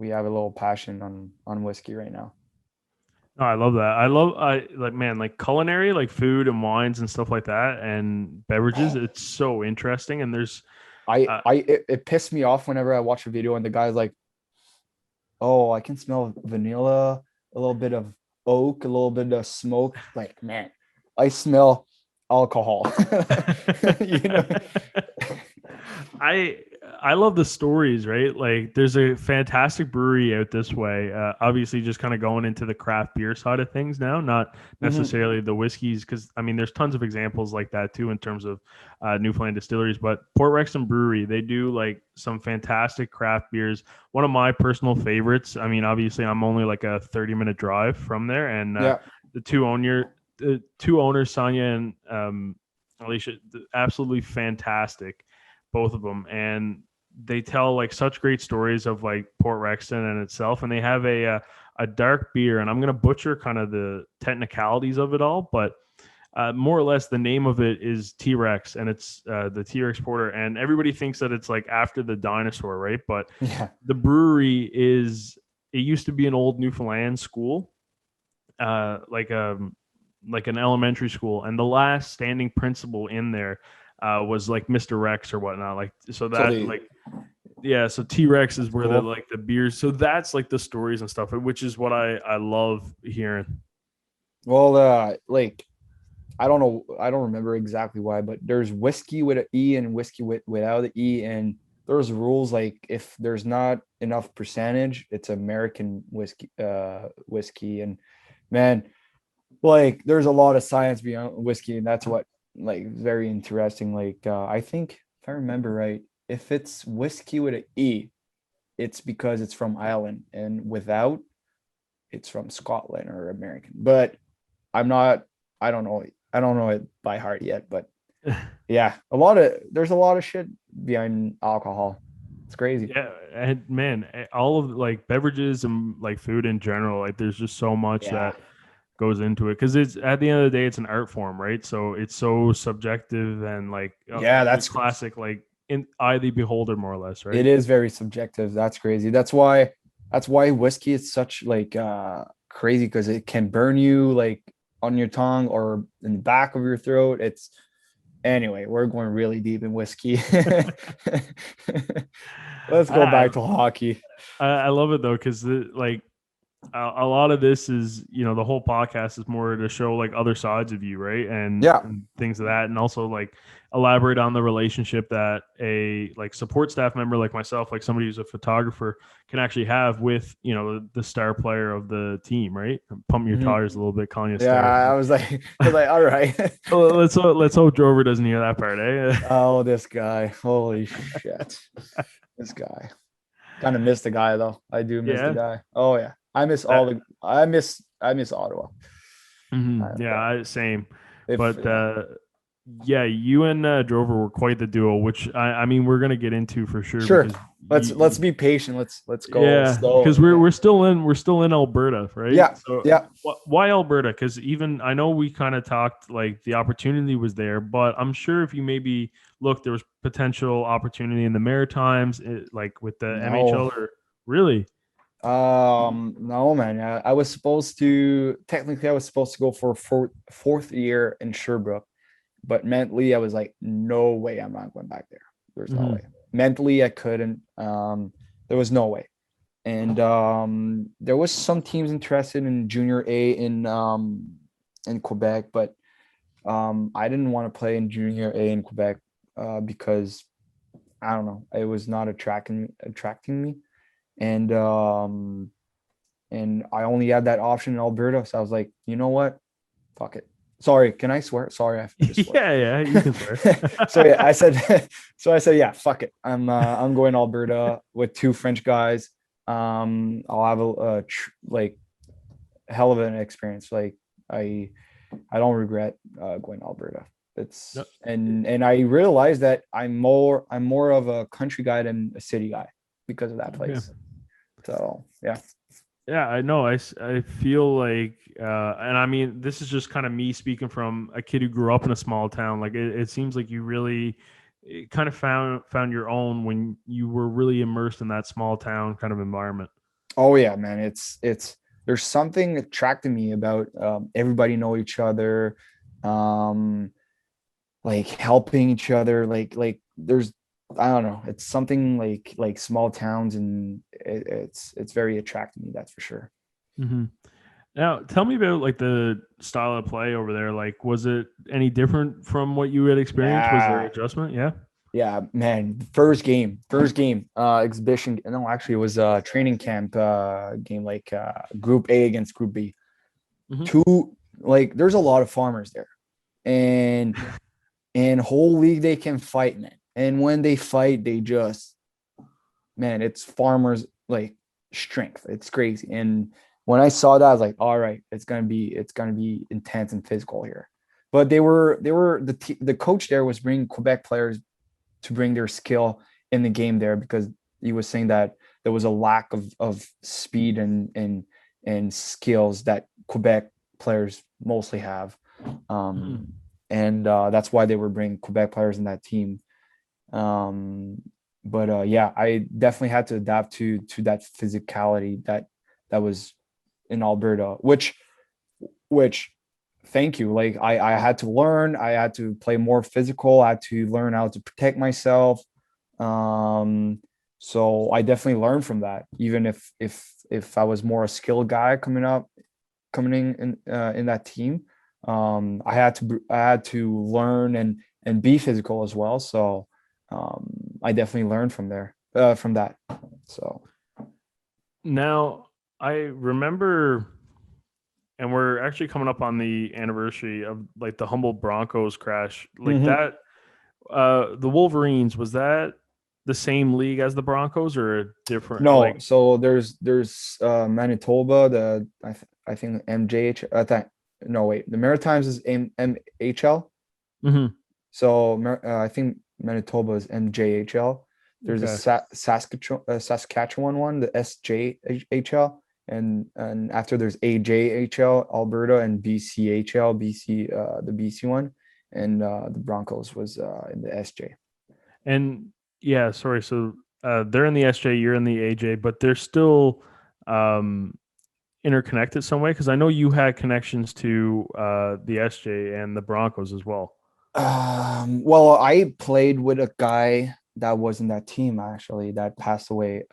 have a little passion on whiskey right now. No, I love that. I like, man, like culinary, like food and wines and stuff like that, and beverages. It's so interesting. And there's, It pissed me off whenever I watch a video and the guy's like, "Oh, I can smell vanilla, a little bit of oak, a little bit of smoke." Like, man, I smell alcohol. You know? I I love the stories, right? Like there's a fantastic brewery out this way. Obviously, just kind of going into the craft beer side of things now, not Mhm. necessarily the whiskeys, because I mean, there's tons of examples like that too in terms of Newfoundland distilleries. But Port Rexton Brewery, they do like some fantastic craft beers. One of my personal favorites. I mean, obviously, I'm only like a 30-minute drive from there, and Yeah. the two owners, Sonia and Alicia, absolutely fantastic, both of them, and they tell like such great stories of like Port Rexton and itself, and they have a dark beer, and I'm gonna butcher kind of the technicalities of it all, but more or less the name of it is T-Rex, and it's the T-Rex Porter, and everybody thinks that it's like after the dinosaur, right? But Yeah. the brewery is, it used to be an old Newfoundland school, uh, like a like an elementary school, and the last standing principal in there was like Mr. Rex or whatnot. Like so So that they like yeah, so T Rex is that's where the cool. like the beers. So that's like the stories and stuff, which is what I love hearing. Well, like I don't know, I don't remember exactly why, but there's whiskey with an E and whiskey without the E, and there's rules like if there's not enough percentage, it's American whiskey, and man, like there's a lot of science behind whiskey, and that's what like very interesting. Like I think if I remember right, if it's whiskey with an E, it's because it's from Ireland, and without, it's from Scotland or American. But I'm not. I don't know. I don't know it by heart yet, but yeah, there's a lot of shit behind alcohol. It's crazy. Yeah, and man, all of like beverages and like food in general, like there's just so much Yeah, that goes into it because it's at the end of the day, it's an art form, right? So it's so subjective and like yeah, the that's classic, like in eye the beholder, more or less, right? it is very subjective. That's crazy. That's why whiskey is such like crazy because it can burn you like on your tongue or in the back of your throat. It's anyway, we're going really deep in whiskey. Let's go I back to hockey. I love it though because like a lot of this is the whole podcast is more to show like other sides of you, right, Yeah. and things of that, and also like elaborate on the relationship that a like support staff member like myself, like somebody who's a photographer, can actually have with the star player of the team, right? Pump your Mhm. tires a little bit, calling you a Yeah, star. I was like, all right. Well, let's hope Drover doesn't hear that part, eh? Oh, this guy. Holy shit. This guy. Kind of miss the guy though. I do miss the Yeah. guy. Oh yeah. I miss Ottawa. Yeah, But same. if But yeah, you and Drover were quite the duo, which I mean we're gonna get into for sure sure. because Let's be patient. Let's go yeah, slow. because we're still in Alberta, right? Yeah. So Yeah. why Alberta? Because even I know we kind of talked like the opportunity was there, but I'm sure if you maybe look, there was potential opportunity in the Maritimes, like with the No. MHL, or really. No, man. I was supposed to technically I was supposed to go for a fourth year in Sherbrooke, but mentally I was like, no way, I'm not going back there. There's no Hmm. way. Mentally, I couldn't. There was no way. And there was some teams interested in junior A in Quebec, but I didn't want to play in junior A in Quebec because I don't know, it was not attracting me, and I only had that option in Alberta, so I was like, you know what, fuck it. Sorry, can I swear? Sorry, I just swore. Yeah, you can swear. So yeah, I said, so I said, yeah, fuck it. I'm going to Alberta with two French guys. I'll have like hell of an experience. Like I, I don't regret going to Alberta. No, It's and I realized that I'm more of a country guy than a city guy because of that okay. place. So yeah. Yeah, I know. I feel like, and I mean, this is just kind of me speaking from a kid who grew up in a small town. Like, it seems like you really kind of found your own when you were really immersed in that small town kind of environment. Oh yeah, man. It's there's something attracting me about everybody know each other, um, like helping each other. Like there's I don't know. It's something like small towns, and it's very attracting me. That's for sure. Hmm. Now, tell me about like the style of play over there. Like, was it any different from what you had experienced? Was there Yeah, adjustment? Yeah. yeah, man. First game, exhibition. No, actually, it was a training camp game, like Group A against Group B. Hmm. Two, like, there's a lot of farmers there, and whole league they can fight, man. And when they fight, they just, man, it's farmers like strength. It's crazy. And when I saw that, I was like, all right, it's gonna be intense and physical here. But they were the coach there was bringing Quebec players to bring their skill in the game there, because he was saying that there was a lack of speed and skills that Quebec players mostly have. Hmm. Um, and that's why they were bringing Quebec players in that team. Um, but yeah, I definitely had to adapt to that physicality that was in Alberta, which thank you. Like I had to learn, I had to play more physical, I had to learn how to protect myself. Um, so I definitely learned from that, even if I was more a skilled guy coming in that team. I had to learn and be physical as well. So I definitely learned from that. So Now, I remember, and we're actually coming up on the anniversary of like the Humboldt Broncos crash. Like Mhm. that, the Wolverines, was that the same league as the Broncos or a different? No, Like, so there's Manitoba, I think MJH. I think no, wait, the Maritimes is MHL. mhm, So I think Manitoba is MJHL. There's a okay, Saskatchewan one, the SJHL, and after there's AJHL, Alberta, and BCHL, the BC one, and the Broncos was in the SJ. and yeah, sorry. So they're in the SJ, you're in the AJ, but they're still um interconnected some way? Because I know you had connections to the SJ and the Broncos as well. Well, I played with a guy that was in that team actually that passed away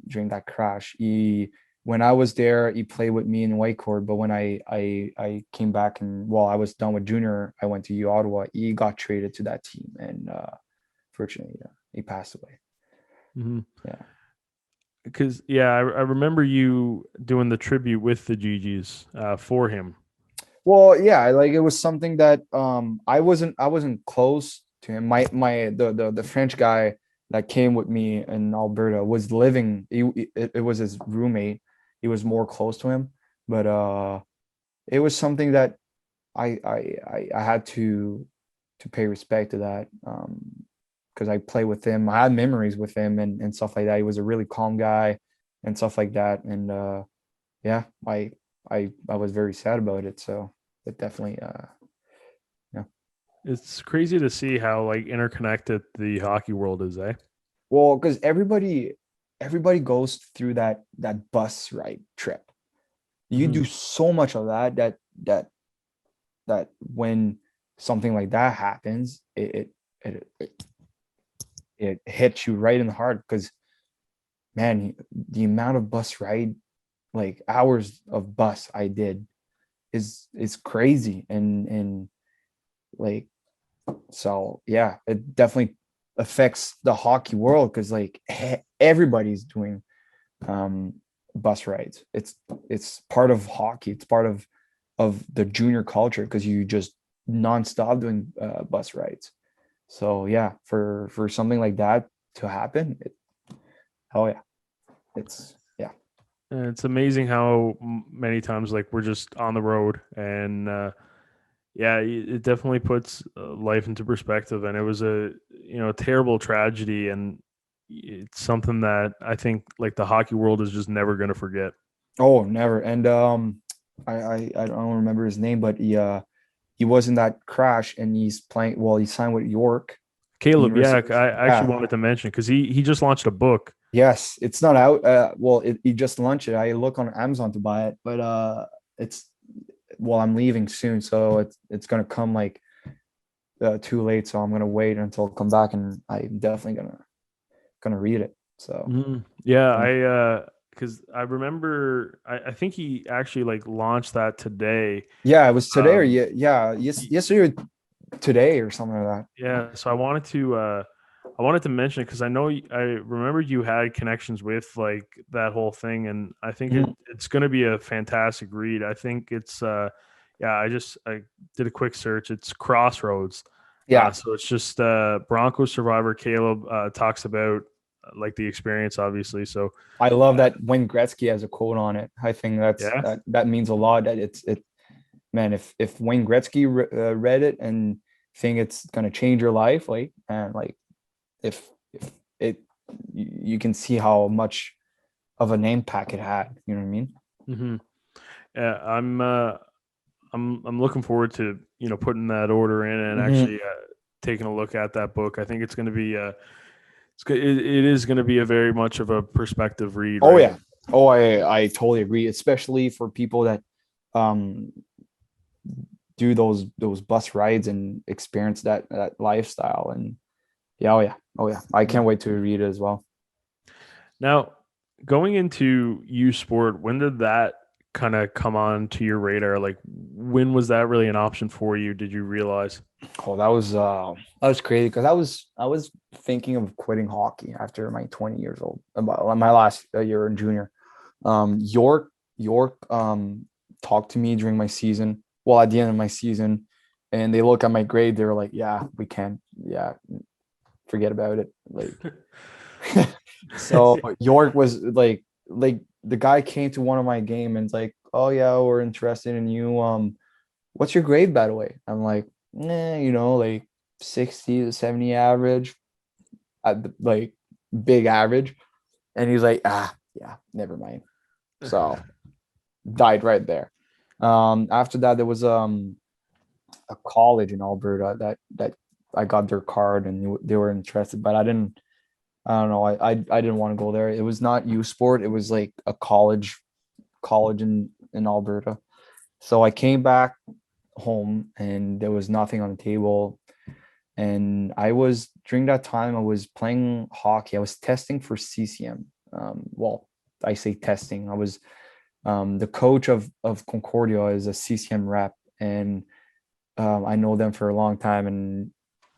during that crash. When I was there, he played with me in Whitecourt, but when I came back and while I was done with junior, I went to U Ottawa. He got traded to that team, and fortunately, he passed away. Mm-hmm. Yeah. Because yeah, I remember you doing the tribute with the GGs for him. Well, yeah, like it was something that I wasn't close to him. The French guy that came with me in Alberta was living. It was his roommate. He was more close to him, but it was something that I had to pay respect to that because I play with him. I had memories with him and stuff like that. He was a really calm guy and stuff like that. And yeah, I was very sad about it. So it definitely yeah. It's crazy to see how like interconnected the hockey world is, eh? Well, because everybody goes through that bus ride trip. You Mm-hmm. do so much of that that when something like that happens, it hits you right in the heart because man, the amount of bus ride like hours of bus I did is crazy and like so yeah, it definitely affects the hockey world because like everybody's doing um bus rides. It's part of hockey. It's part of the junior culture because you just nonstop doing bus rides. So yeah, for something like that to happen, oh yeah, it's yeah. And it's amazing how many times like we're just on the road and yeah, it definitely puts life into perspective. And it was a terrible tragedy, and it's something that I think like the hockey world is just never going to forget. Oh, never. And I don't remember his name, but he was in that crash and he's playing. Well, he signed with York Caleb, yeah, University. I actually Yeah. wanted to mention because he just launched a book. Yes, it's not out. Well, he just launched it. I look on Amazon to buy it, but it's well, I'm leaving soon, so it's gonna come like too late. So I'm gonna wait until I come back, and I'm definitely gonna read it. So Yeah, yeah, I because I remember I think he actually like launched that today. yeah, it was today or Um, yeah, yeah, yes, yesterday, or today or something like that. Yeah, so I wanted to mention it because I know I remember you had connections with like that whole thing, and I think Mhm. it's going to be a fantastic read. I think it's yeah, I did a quick search. It's Crossroads. Yeah, So it's just Bronco survivor Caleb talks about like the experience obviously. So I love that Wayne Gretzky has a quote on it. I think yeah. that means a lot. That it man, if Wayne Gretzky read it and think it's gonna change your life, like and like if it you can see how much of an impact it had. You know what I mean? hmm Yeah, I'm looking forward to putting that order in and Mm-hmm. actually taking a look at that book. I think it's going to be it is going to be a very much of a perspective read, Oh right? yeah. Oh, I totally agree, especially for people that um do those bus rides and experience that lifestyle. And yeah, oh yeah, oh yeah. I Mhm. can't wait to read it as well. Now, going into U Sport, when did that kind of come on to your radar? Like, when was that really an option for you? Did you realize? Oh, that was crazy because I was thinking of quitting hockey after my 20 years old, about my last year in junior. York talked to me during my season. Well, at the end of my season, and they look at my grade. They were like, "Yeah, we can't. Yeah, forget about it." Like, so York was like the guy came to one of my game and it's like, "Oh yeah, we're interested in you. What's your grade by the way?" I'm like, like 60 to 70 average, like big average. And he's like, yeah, never mind. So died right there. After that, there was a college in Alberta that I got their card and they were interested, but I don't know. I didn't want to go there. It was not U Sport. It was like a college college in Alberta. So I came back home and there was nothing on the table. And during that time, I was playing hockey. I was testing for CCM. Well, I say testing. I was the coach of Concordia is a CCM rep, and I know them for a long time. And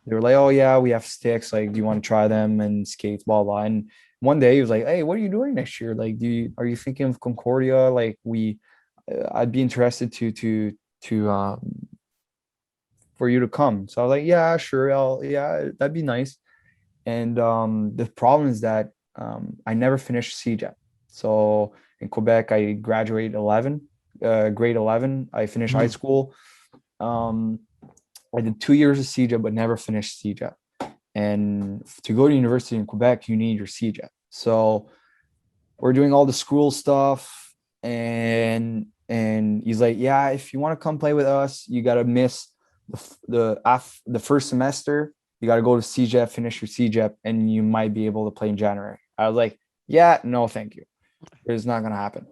they were like, "Oh yeah, we have sticks. Like, do you want to try them and skates, blah blah." And one day he was like, "Hey, what are you doing next year? Like, are you thinking of Concordia? Like, I'd be interested to for you to come." So I was like, "Yeah, sure. Yeah, that'd be nice." And the problem is that I never finished CJEP. So in Quebec, I graduated grade 11. I finished high Mhm. school. Um, I did 2 years of CJEP, but never finished CJEP. And to go to university in Quebec, you need your CJEP. So we're doing all the school stuff, and he's like, "Yeah, if you want to come play with us, you got to miss the first semester. You got to go to CJEP, finish your CJEP, and you might be able to play in January." I was like, "Yeah, no, thank you. It's not gonna happen."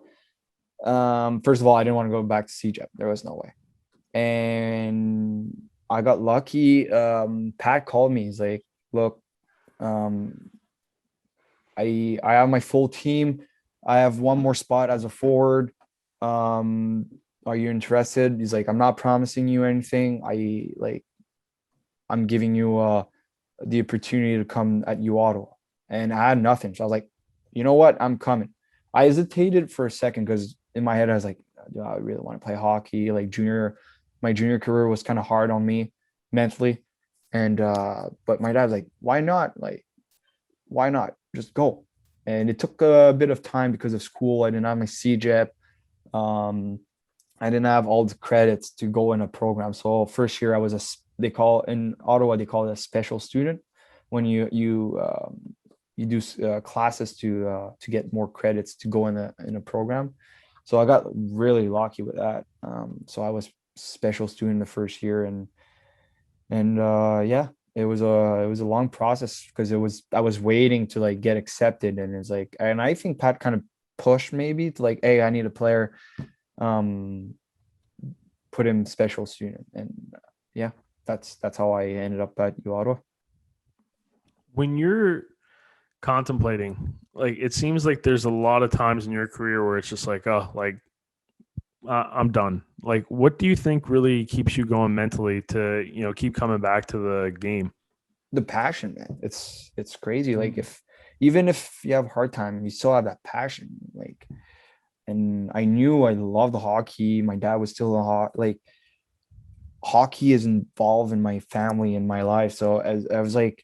First of all, I didn't want to go back to CJEP. There was no way. And I got lucky. Pat called me. He's like, "Look, um, I have my full team. I have one more spot as a forward. Um, are you interested?" He's like, "I'm not promising you anything. I'm giving you the opportunity to come at U Ottawa." And I had nothing. So I was like, "You know what? I'm coming." I hesitated for a second because in my head I was like, "Do I really want to play hockey?" Like my junior career was kind of hard on me mentally. And but my dad's like, "Why not? Like, why not? Just go." And it took a bit of time because of school. I didn't have my CJEP. Um, I didn't have all the credits to go in a program. So first year I was they call in Ottawa, they call it a special student when you do classes to get more credits to go in a program. So I got really lucky with that. So I was special student the first year, and yeah, it was a long process because I was waiting to like get accepted, and it's like, and I think Pat kind of pushed maybe to like, "Hey, I need a player." um put him special student, and yeah, that's how I ended up at U Ottawa. When you're contemplating, like it seems like there's a lot of times in your career where it's just like, oh, like I'm done. Like, what do you think really keeps you going mentally to keep coming back to the game? The passion, man, it's crazy. Like, if even if you have a hard time, you still have that passion. Like, and I knew I loved the hockey. My dad was still like hockey is involved in my family and my life. So as I was like,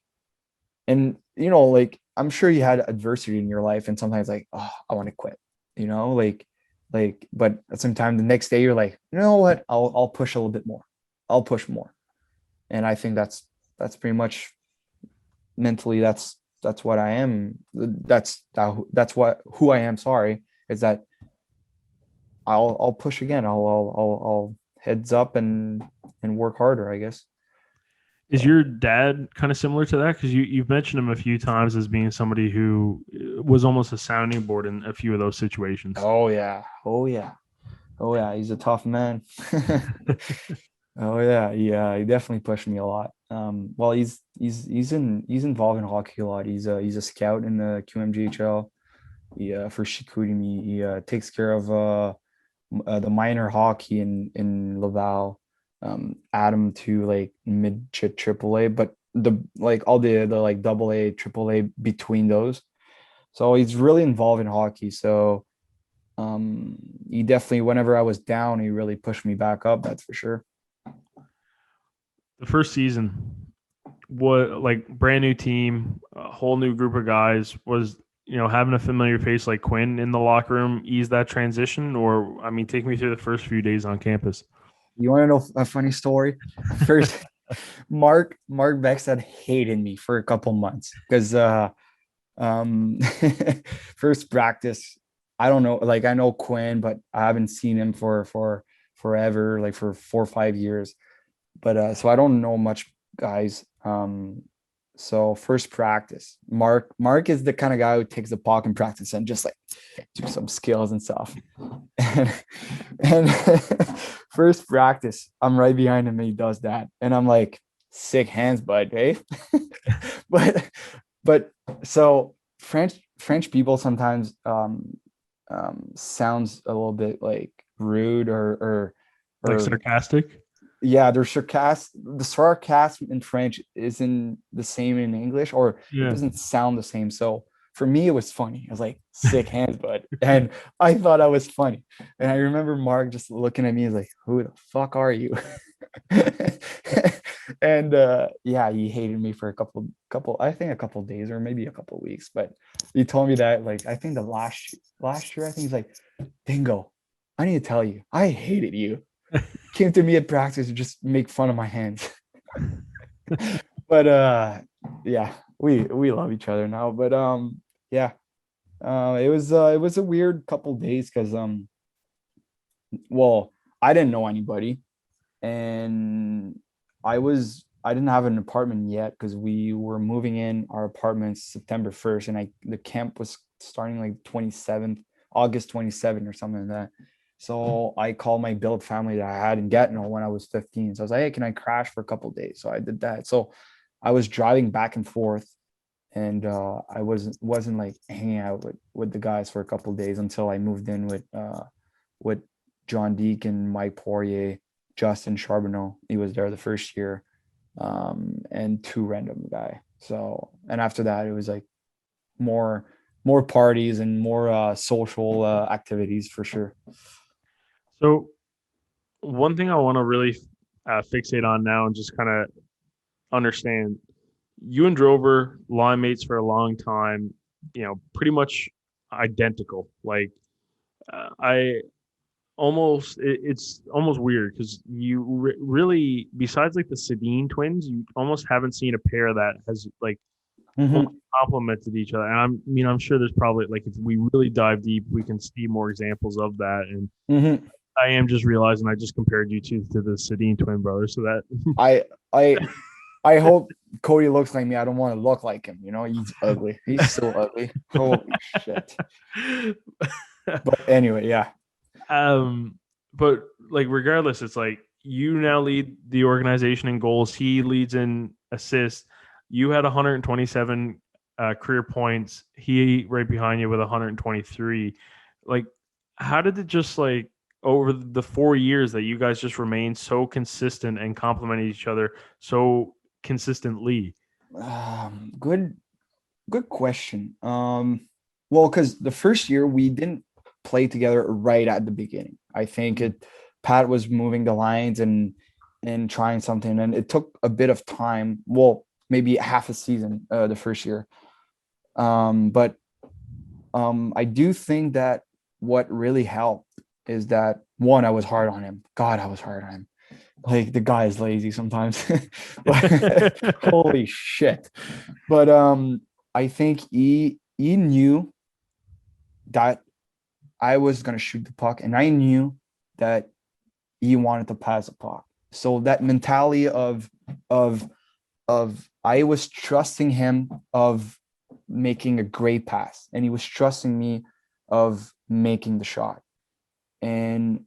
and like I'm sure you had adversity in your life, and sometimes like, "Oh, I want to quit," but at some time the next day you're like, "You know what? I'll push a little bit more. I'll push more." And I think that's pretty much mentally that's what I am. That's what who I am. Sorry, is that I'll push again. I'll heads up and work harder, I guess. Is So. your dad kind of similar to that? Because you've mentioned him a few times as being somebody who was almost a sounding board in a few of those situations. Oh yeah. Oh yeah. Oh yeah. He's a tough man. Oh yeah, yeah, he definitely pushed me a lot. Well, he's involved in hockey a lot. He's a scout in the QMJHL. For Chicoutimi, he takes care of the minor hockey in Laval. Adam to like mid triple A, but the like all the like double A, triple A between those. So he's really involved in hockey. So he definitely, whenever I was down, he really pushed me back up. That's for sure. The first season, what like brand new team, a whole new group of guys, was having a familiar face like Quinn in the locker room ease that transition? Or I mean, take me through the first few days on campus. You want to know a funny story? First, Mark Beckstead hated me for a couple months because um first practice, I don't know, like I know Quinn, but I haven't seen him for forever, like for 4 or 5 years. But so I don't know much guys. So first practice, Mark is the kind of guy who takes the puck in practice and just like do some skills and stuff. And, and first practice, I'm right behind him and he does that. And I'm like, sick hands, bud, eh? but but so French people sometimes sounds a little bit like rude Like or sarcastic. yeah, they're the sarcasm in French isn't the same in English, or it Yeah. doesn't sound the same. So for me, it was funny. I was like, sick hands, bud. And I thought I was funny. And I remember Mark just looking at me like, who the fuck are you? And yeah, he hated me for I think a couple days or maybe a couple weeks. But he told me that like I think the last year, I think he's like, Dingo, I need to tell you, I hated you. Came to me at practice to just make fun of my hands. But yeah, we love each other now. But yeah, it was a weird couple days because well, I didn't know anybody, and I didn't have an apartment yet because we were moving in our apartments September 1st, and the camp was starting like 27th, August 27th or something like that. So I called my build family that I had in Gatineau when I was 15. So I was like, hey, can I crash for a couple of days? So I did that. So I was driving back and forth, and I wasn't like hanging out with the guys for a couple of days until I moved in with John Deacon, Mike Poirier, Justin Charbonneau. He was there the first year, and two random guy. So and after that, it was like more more parties and more social activities for sure. So one thing I want to really fixate on now and just kind of understand, you and Drover, line mates for a long time, pretty much identical. Like, I almost, it's almost weird because you really, besides like the Sedin twins, you almost haven't seen a pair that has like fully Mm-hmm. complemented each other. And I'm sure there's probably like, if we really dive deep, we can see more examples of that. And Mm-hmm. I am just realizing I just compared you two to the Sedin twin brothers. So that I I I hope Cody looks like me. I don't want to look like him. You know, he's ugly. He's so ugly. Holy shit. But anyway, yeah. um, but like regardless, it's like you now lead the organization in goals. He leads in assists. You had 127 career points. He right behind you with 123. Like, how did it just like over the 4 years that you guys just remained so consistent and complemented each other so consistently? Good good question. Well, because the first year we didn't play together right at the beginning. I think it Pat was moving the lines and trying something, and it took a bit of time. Well, maybe half a season the first year. But I do think that what really helped is that one, I was hard on him. God, I was hard on him. Like the guy is lazy sometimes. But holy shit. But I think he knew that I was gonna shoot the puck, and I knew that he wanted to pass the puck. So that mentality of I was trusting him of making a great pass, and he was trusting me of making the shot. And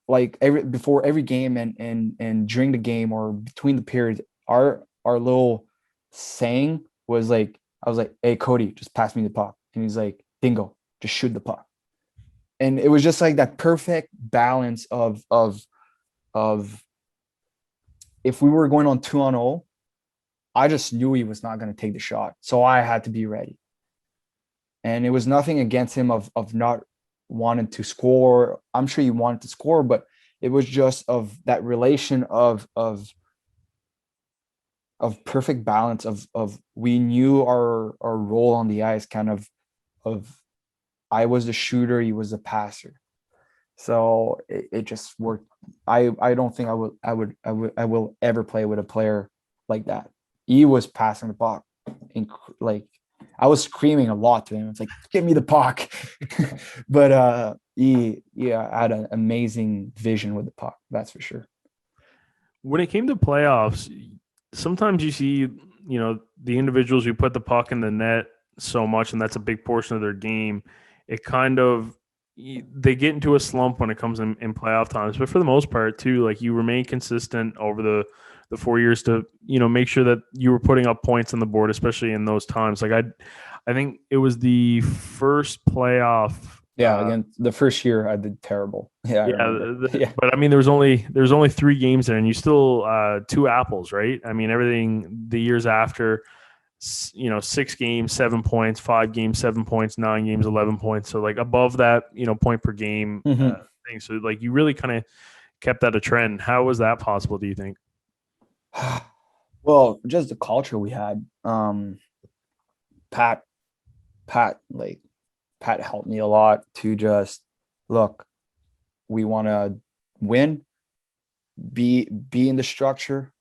like every before every game and during the game or between the periods, our little saying was like, I was like, hey Cody, just pass me the puck. And he's like, Dingo, just shoot the puck. And it was just like that perfect balance of if we were going on 2-0, I just knew he was not going to take the shot. So I had to be ready. And it was nothing against him of not wanting to score. I'm sure he wanted to score, but it was just of that relation of perfect balance of we knew our role on the ice, kind of I was the shooter, he was the passer. So it just worked. I don't think I will ever play with a player like that. He was passing the puck, like I was screaming a lot to him. It's like, give me the puck. But he had an amazing vision with the puck, that's for sure. When it came to playoffs, sometimes you see the individuals who put the puck in the net so much, and that's a big portion of their game. It kind of they get into a slump when it comes in playoff times, but for the most part, too, like you remain consistent over the 4 years to make sure that you were putting up points on the board, especially in those times. Like I think it was the first playoff. Yeah, again, the first year I did terrible. Yeah, I Yeah, remember. Yeah. but I mean, there was only 3 games there, and you still 2 apples, right? I mean, everything the years after, 6 games, 7 points, 5 games, 7 points, 9 games, 11 points. So like above that, point per game Mhm. thing. So like you really kind of kept that a trend. How was that possible? Do you think? Well, just the culture we had. Pat, like Pat helped me a lot to just look. We want to win, be in the structure,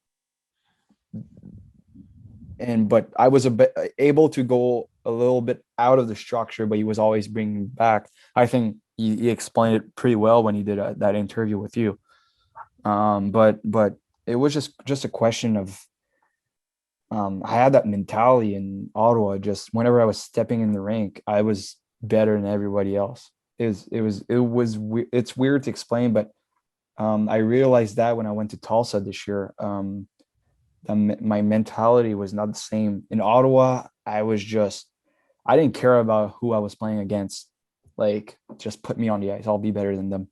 and but I was a bit able to go a little bit out of the structure, but he was always bringing me back. I think he explained it pretty well when he did that interview with you. But it was just a question of I had that mentality in Ottawa. Just whenever I was stepping in the rink, I was better than everybody else. It's weird to explain, but I realized that when I went to Tulsa this year. My mentality was not the same in Ottawa. I didn't care about who I was playing against. Like, just put me on the ice. I'll be better than them.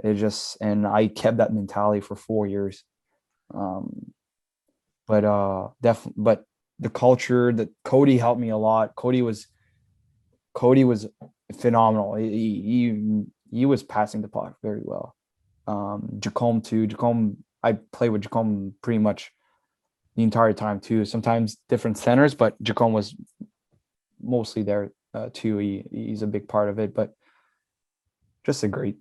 And I kept that mentality for 4 years. Um, but the culture that Cody helped me a lot. Cody was phenomenal. He was passing the puck very well. Jacome too. I played with Jacome pretty much the entire time too. Sometimes different centers, but Jacome was mostly there too. He's a big part of it, but just a great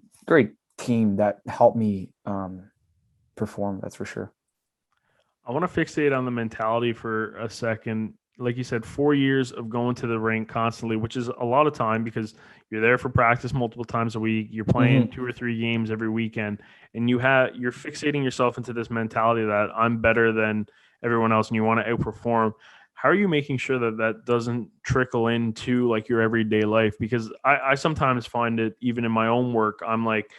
team that helped me perform. That's for sure. I want to fixate on the mentality for a second. Like you said, 4 years of going to the rink constantly, which is a lot of time because you're there for practice multiple times a week. You're playing Mm-hmm. 2 or 3 games every weekend, and you're fixating yourself into this mentality that I'm better than everyone else, and you want to outperform. How are you making sure that that doesn't trickle into like your everyday life? Because I sometimes find it even in my own work. I'm like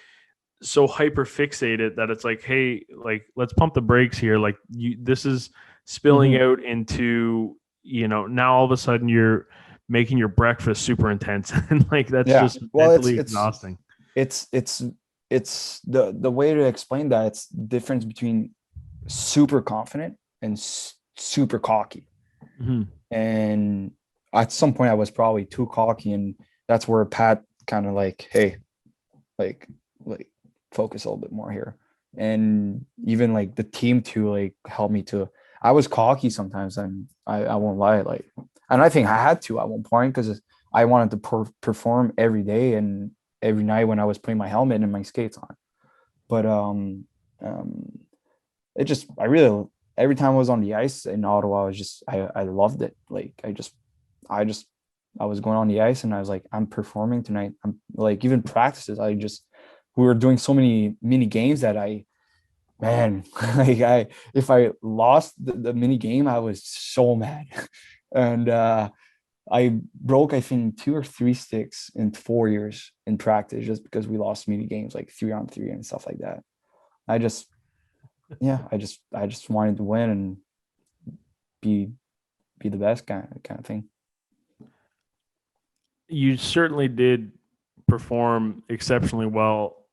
so hyper fixated that it's like, hey, like let's pump the brakes here. Like this is spilling Mm-hmm. out into now all of a sudden you're making your breakfast super intense, and like that's Yeah. just Well, mentally exhausting. it's it's it's the way to explain that. It's the difference between super confident and super cocky. Mhm. And at some point, I was probably too cocky, and that's where Pat kind of like, hey, like like focus a little bit more here. And even like the team too, like helped me to. I was cocky sometimes, and I won't lie, like, and I think I had to at one point because I wanted to perform every day and every night when I was putting my helmet and my skates on. But um, it just I really every time I was on the ice in Ottawa, I loved it. Like I just I was going on the ice and I was like, I'm performing tonight. I'm like even practices. We were doing so many mini games that man, like I if I lost the mini game, I was so mad. And I broke I think 2 or 3 sticks in 4 years in practice just because we lost mini games like 3-on-3 and stuff like that. I just I just wanted to win and be be the best kind of thing. You certainly did perform exceptionally well.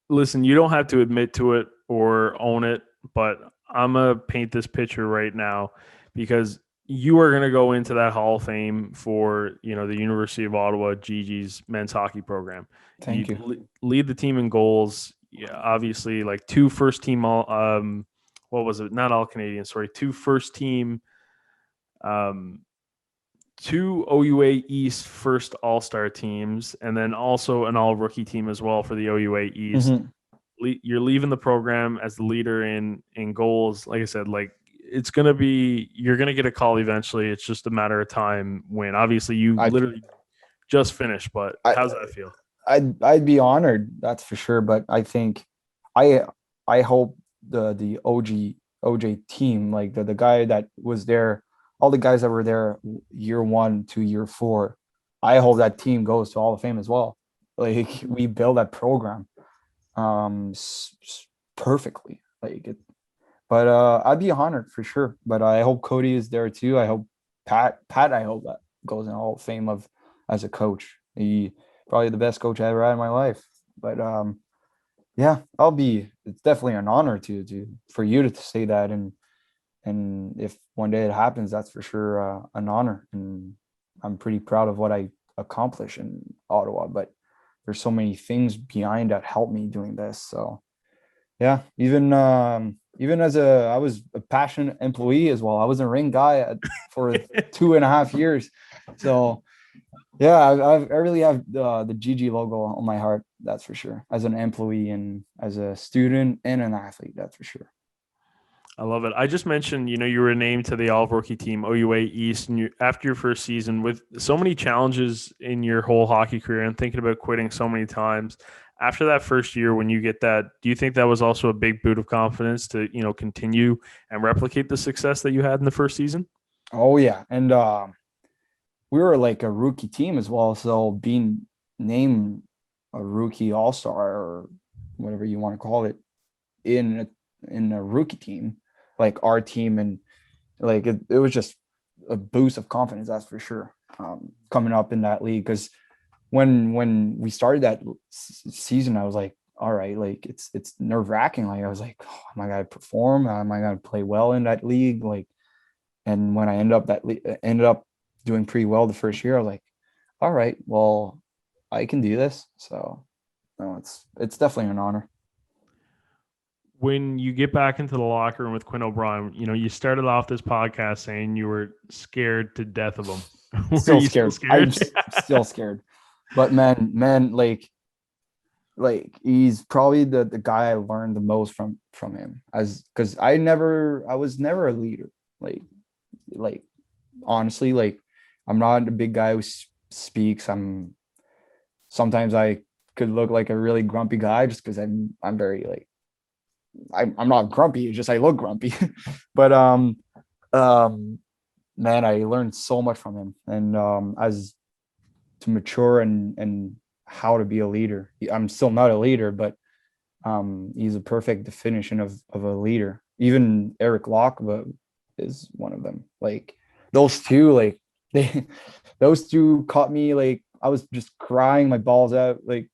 Listen, you don't have to admit to it or own it, but I'm gonna paint this picture right now because you are gonna go into that Hall of Fame for the University of Ottawa Gigi's men's hockey program. You Thank you. lead the team in goals. Yeah, obviously, like two first team all. What was it? Not all Canadian. Sorry, two first team. Um, two OUA East first All Star teams, and then also an All Rookie team as well for the OUA East. Mm-hmm. You're leaving the program as the leader in goals. Like I said, like it's gonna be you're gonna get a call eventually. It's just a matter of time when obviously you I literally just finished. But I how's that feel? I'd be honored, that's for sure. But I think I I hope the OG OJ team, like the guy that was there, all the guys that were there year 1 to year 4. I hope that team goes to Hall of Fame as well. Like we build that program perfectly. But I'd be honored for sure. But I hope Cody is there too. I hope Pat, I hope that goes in Hall of Fame of as a coach. He probably the best coach I ever had in my life. But yeah, it's definitely an honor to for you to say that. And if one day it happens, that's for sure an honor. And I'm pretty proud of what I accomplished in Ottawa. But there's so many things behind that helped me doing this. So yeah, even as I was a passionate employee as well. I was a ring guy for 2.5 years. So yeah, I really have the GG logo on my heart. That's for sure. As an employee and as a student and an athlete, that's for sure. I love it. I just mentioned, you were named to the All-Rookie team, OUA East, and after your first season, with so many challenges in your whole hockey career and thinking about quitting so many times, after that first year, when you get that, do you think that was also a big boot of confidence to, continue and replicate the success that you had in the first season? Oh yeah, and we were like a rookie team as well. So being named a rookie all-star or whatever you want to call it in a rookie team, like our team, and like it was just a boost of confidence, that's for sure. Coming up in that league, because when we started that season, I was like, all right, like it's nerve-wracking. Like I was like, oh, am I gonna perform? Am I gonna play well in that league? Like, and when I ended up doing pretty well the first year, I was like, all right, well, I can do this. So no, it's definitely an honor. When you get back into the locker room with Quinn O'Brien, you started off this podcast saying you were scared to death of him. Were Still you still scared. I'm scared? still scared. But man, like he's probably the guy I learned the most from him, as because I was never a leader. Like honestly, like I'm not a big guy who speaks. Sometimes I could look like a really grumpy guy just because I'm very like I'm not grumpy. It's just I look grumpy. But um man, I learned so much from him, and as to mature and how to be a leader. I'm still not a leader, but he's a perfect definition of a leader. Even Eric Locke is one of them. Like those two, like they those two caught me, like I was just crying my balls out, like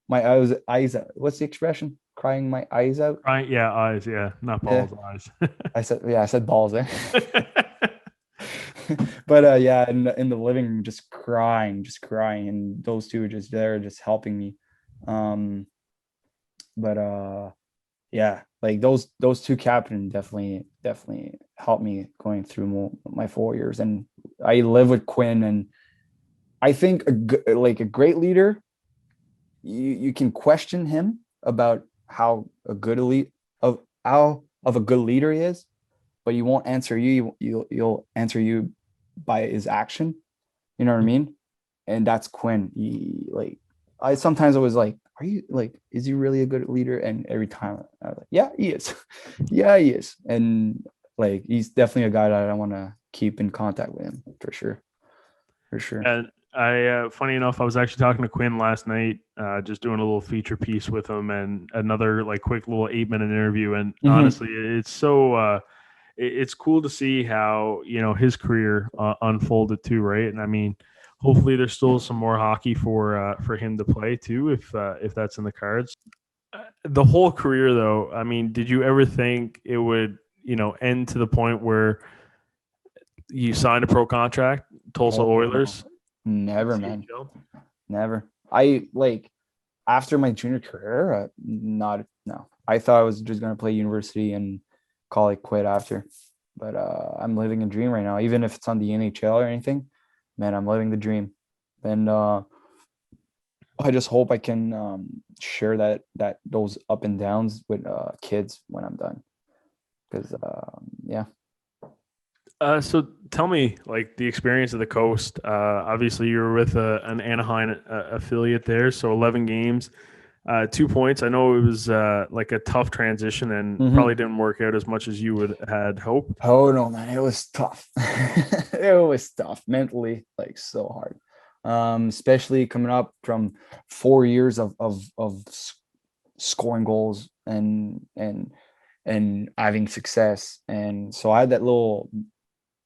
my eyes out. What's the expression? Crying my eyes out. Right, yeah, eyes, yeah, not Yeah, balls, eyes. I said balls there. But yeah, in the living room, just crying, and those two are just there, just helping me. Um, but yeah, like those two captains definitely helped me going through my 4 years, and I live with Quinn, and I think like a great leader, you can question him about how a good elite of how of a good leader he is, but he won't answer you. You'll answer you by his action. You know what I mean? And that's Quinn. I sometimes I was like, are you like, is he really a good leader? And every time I was like, yeah, he is. Yeah, he is. And like, he's definitely a guy that I want to keep in contact with him for sure. For sure. And funny enough, I was actually talking to Quinn last night, just doing a little feature piece with him and another like quick little 8-minute interview. And Mm-hmm. honestly, it's so, it's cool to see how, his career unfolded too. Right. And I mean, hopefully there's still some more hockey for him to play too, if that's in the cards. The whole career though, I mean, did you ever think it would, end to the point where you signed a pro contract, Tulsa Oh no, Oilers, never, man, CHL? never. I like after my junior career, not no. I thought I was just gonna play university and call it quit after. But I'm living a dream right now. Even if it's on the NHL or anything, man, I'm living the dream. And I just hope I can share that those up and downs with kids when I'm done. Because yeah. So tell me, like the experience of the coast. Obviously, you were with an Anaheim affiliate there, so 11 games. 2 points. I know it was like a tough transition and Hmm. probably didn't work out as much as you would had hoped. Oh no, man, it was tough. It was tough mentally, like so hard. Especially coming up from 4 years of scoring goals and having success. And so I had that little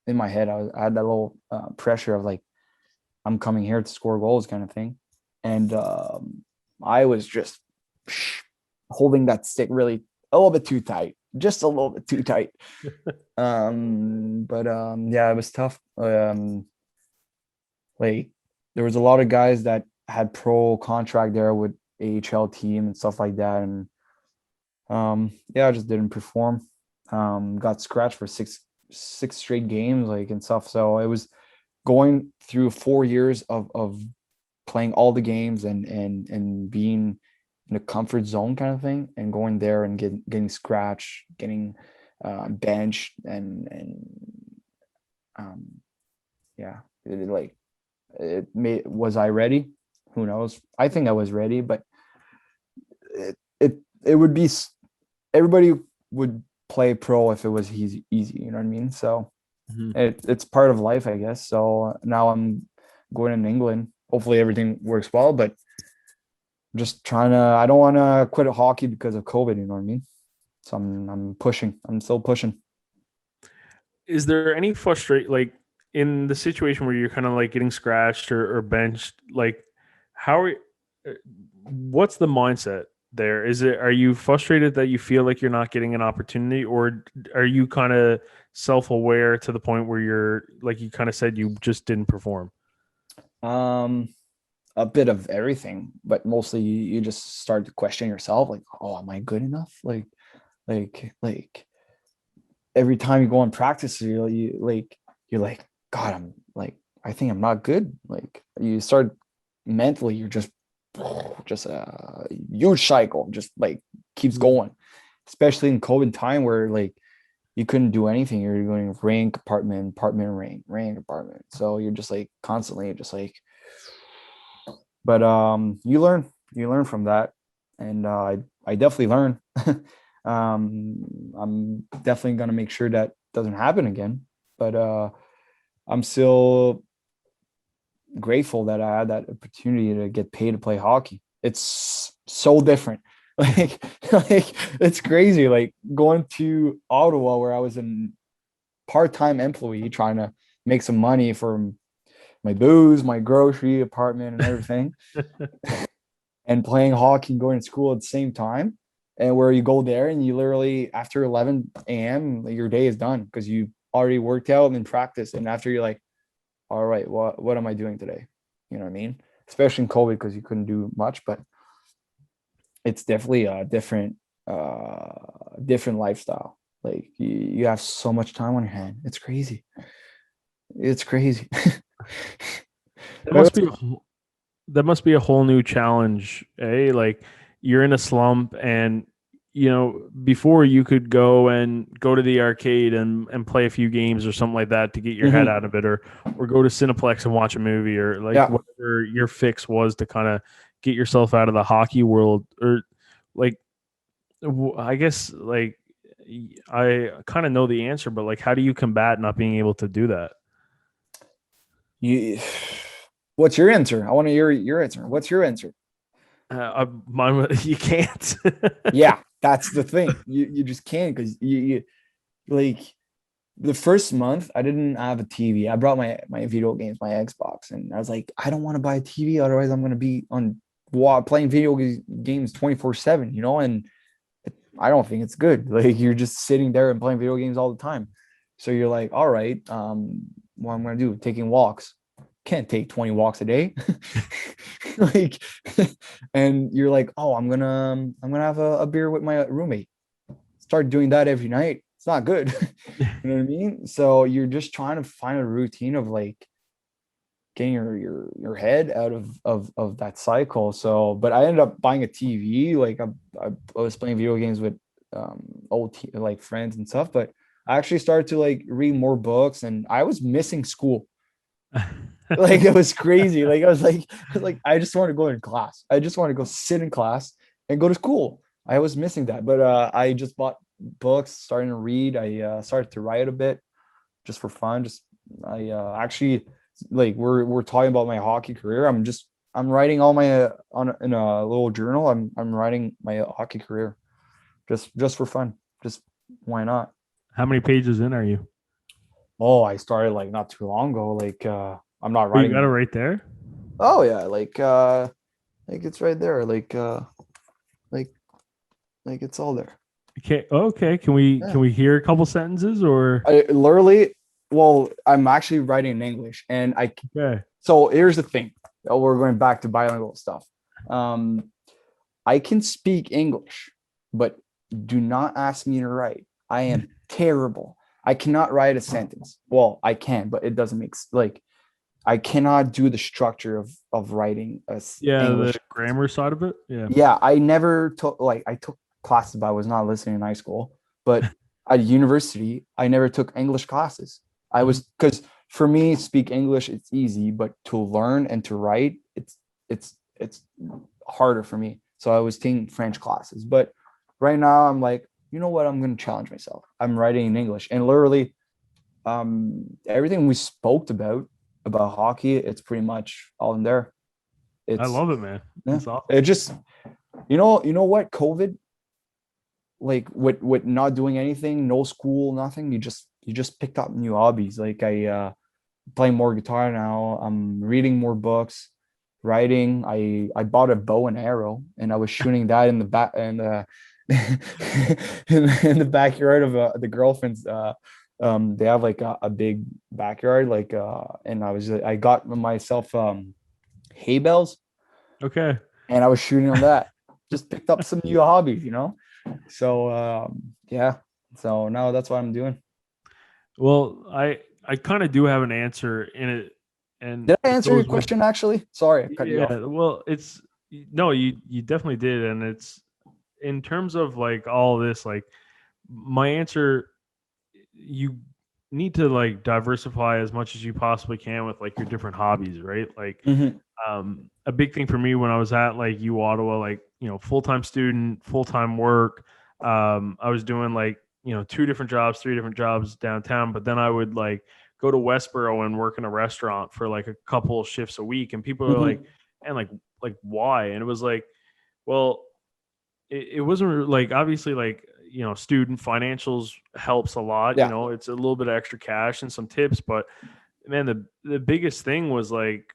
in my head. I had that little pressure of like I'm coming here to score goals kind of thing. And I was just holding that stick really a little bit too tight, just a little bit too tight. But yeah, it was tough. Like there was a lot of guys that had pro contract there with AHL team and stuff like that, and yeah, I just didn't perform. Got scratched for six straight games, like and stuff. So it was going through 4 years of playing all the games and being in a comfort zone kind of thing, and going there and getting scratched, getting benched, and um, yeah, like was I ready? Who knows? I think I was ready, but it would be everybody would play pro if it was easy. You know what I mean? So Mhm. it's part of life, I guess. So now I'm going in England. Hopefully everything works well, but just trying to. I don't want to quit hockey because of COVID. You know what I mean? So I'm pushing. I'm still pushing. Is there any frustrate like in the situation where you're kind of like getting scratched or benched? Like, how are what's the mindset there? Is it are you frustrated that you feel like you're not getting an opportunity, or are you kind of self aware to the point where you're like you kind of said you just didn't perform? Um, a bit of everything, but mostly you just start to question yourself, like, oh, am I good enough? Like every time you go on practice, you're like, God, I'm like, I think I'm not good. Like you start mentally, you're just a huge cycle, just like keeps Mhm. going. Especially in COVID time where like you couldn't do anything. You're going rank, apartment, apartment, rank, apartment. So you're just like constantly just like, but you learn from that, and I definitely learn. I'm definitely gonna make sure that doesn't happen again. But I'm still grateful that I had that opportunity to get paid to play hockey. It's so different. Like, like it's crazy. Like going to Ottawa where I was a part-time employee trying to make some money for my booze, my grocery, apartment, and everything, and playing hockey and going to school at the same time. And where you go there and you literally after 11 a.m. your day is done because you already worked out and practice. And after you're like, all right, what am I doing today? You know what I mean? Especially in COVID because you couldn't do much, but it's definitely a different lifestyle. Like you have so much time on your hand. It's crazy. It's crazy. That must be that must be a whole new challenge, eh? Like you're in a slump and before you could go to the arcade and play a few games or something like that to get your head Mhm. out of it or go to Cineplex and watch a movie or like Yeah. whatever your fix was to kind of get yourself out of the hockey world or like I guess like I kind of know the answer, but like how do you combat not being able to do that? You what's your answer? I want to hear your answer. What's your answer? You can't. Yeah, that's the thing. You just can't because you like the first month I didn't have a TV. I brought my video games, my Xbox, and I was like, I don't want to buy a TV, otherwise I'm gonna be on playing video games 24/7, you know, and I don't think it's good. Like you're just sitting there and playing video games all the time. So you're like, all right, what I'm gonna do? Taking walks. Can't take 20 walks a day. Like, and you're like, oh, I'm gonna have a beer with my roommate. Start doing that every night. It's not good. You know what I mean? So you're just trying to find a routine of like getting your head out of that cycle. So, but I ended up buying a TV. Like I was playing video games with like friends and stuff, but I actually started to like read more books, and I was missing school. Like it was crazy. Like I was like I just want to go in class. I just want to go sit in class and go to school. I was missing that, but I just bought books, starting to read. I started to write a bit just for fun. Just I actually, like, we're talking about my hockey career. I'm writing all my on in a little journal. I'm writing my hockey career just for fun. Just why not? How many pages in are you? Oh, I started like not too long ago. Like I'm not Oh, you got it writing. right there. Oh yeah, like it's right there. Like like it's all there. Okay. Okay. Can we Yeah. can we hear a couple sentences or? I literally, well, I'm actually writing in English, and I. Okay. So here's the thing. Oh, we're going back to bilingual stuff. Um, I can speak English, but do not ask me to write. I am terrible. I cannot write a sentence. Well, I can, but it doesn't make like I cannot do the structure of writing a Yeah, the English. grammar side of it. Yeah. Yeah, I never took, like, I took classes, but I was not listening in high school. But at university, I never took English classes. I Mhm. was, because for me, speak English, it's easy, but to learn and to write, it's harder for me. So I was taking French classes. But right now, I'm like, you know what? I'm going to challenge myself. I'm writing in English, and literally, everything we spoke about hockey, it's pretty much all in there. I It's love it, man. Yeah, It's awesome. it just, you know what, COVID, like, with not doing anything, no school, nothing, you just picked up new hobbies. Like, I play more guitar now. I'm reading more books, writing. I bought a bow and arrow, and I was shooting that in the back, and in the backyard of the girlfriend's. They have like a big backyard, like, and I got myself hay bales, Okay. and I was shooting on that. Just picked up some new hobbies, So yeah. So now that's what I'm doing. Well, I kind of do have an answer in it, and Did I it answer your goes with question actually? Sorry, I cut you off. yeah. Well, it's no, you definitely did, and it's in terms of like all this, like my answer, you need to like diversify as much as you possibly can with like your different hobbies, right? Like Hmm. a big thing for me when I was at like U Ottawa, like, full-time student, full-time work. I was doing like, two different jobs, three different jobs downtown, but then I would like go to Westboro and work in a restaurant for like a couple shifts a week. And people are like, Hmm. and like why? And it was like, well, it wasn't like obviously like student financials helps a lot. Yeah. It's a little bit of extra cash and some tips, but man, the biggest thing was like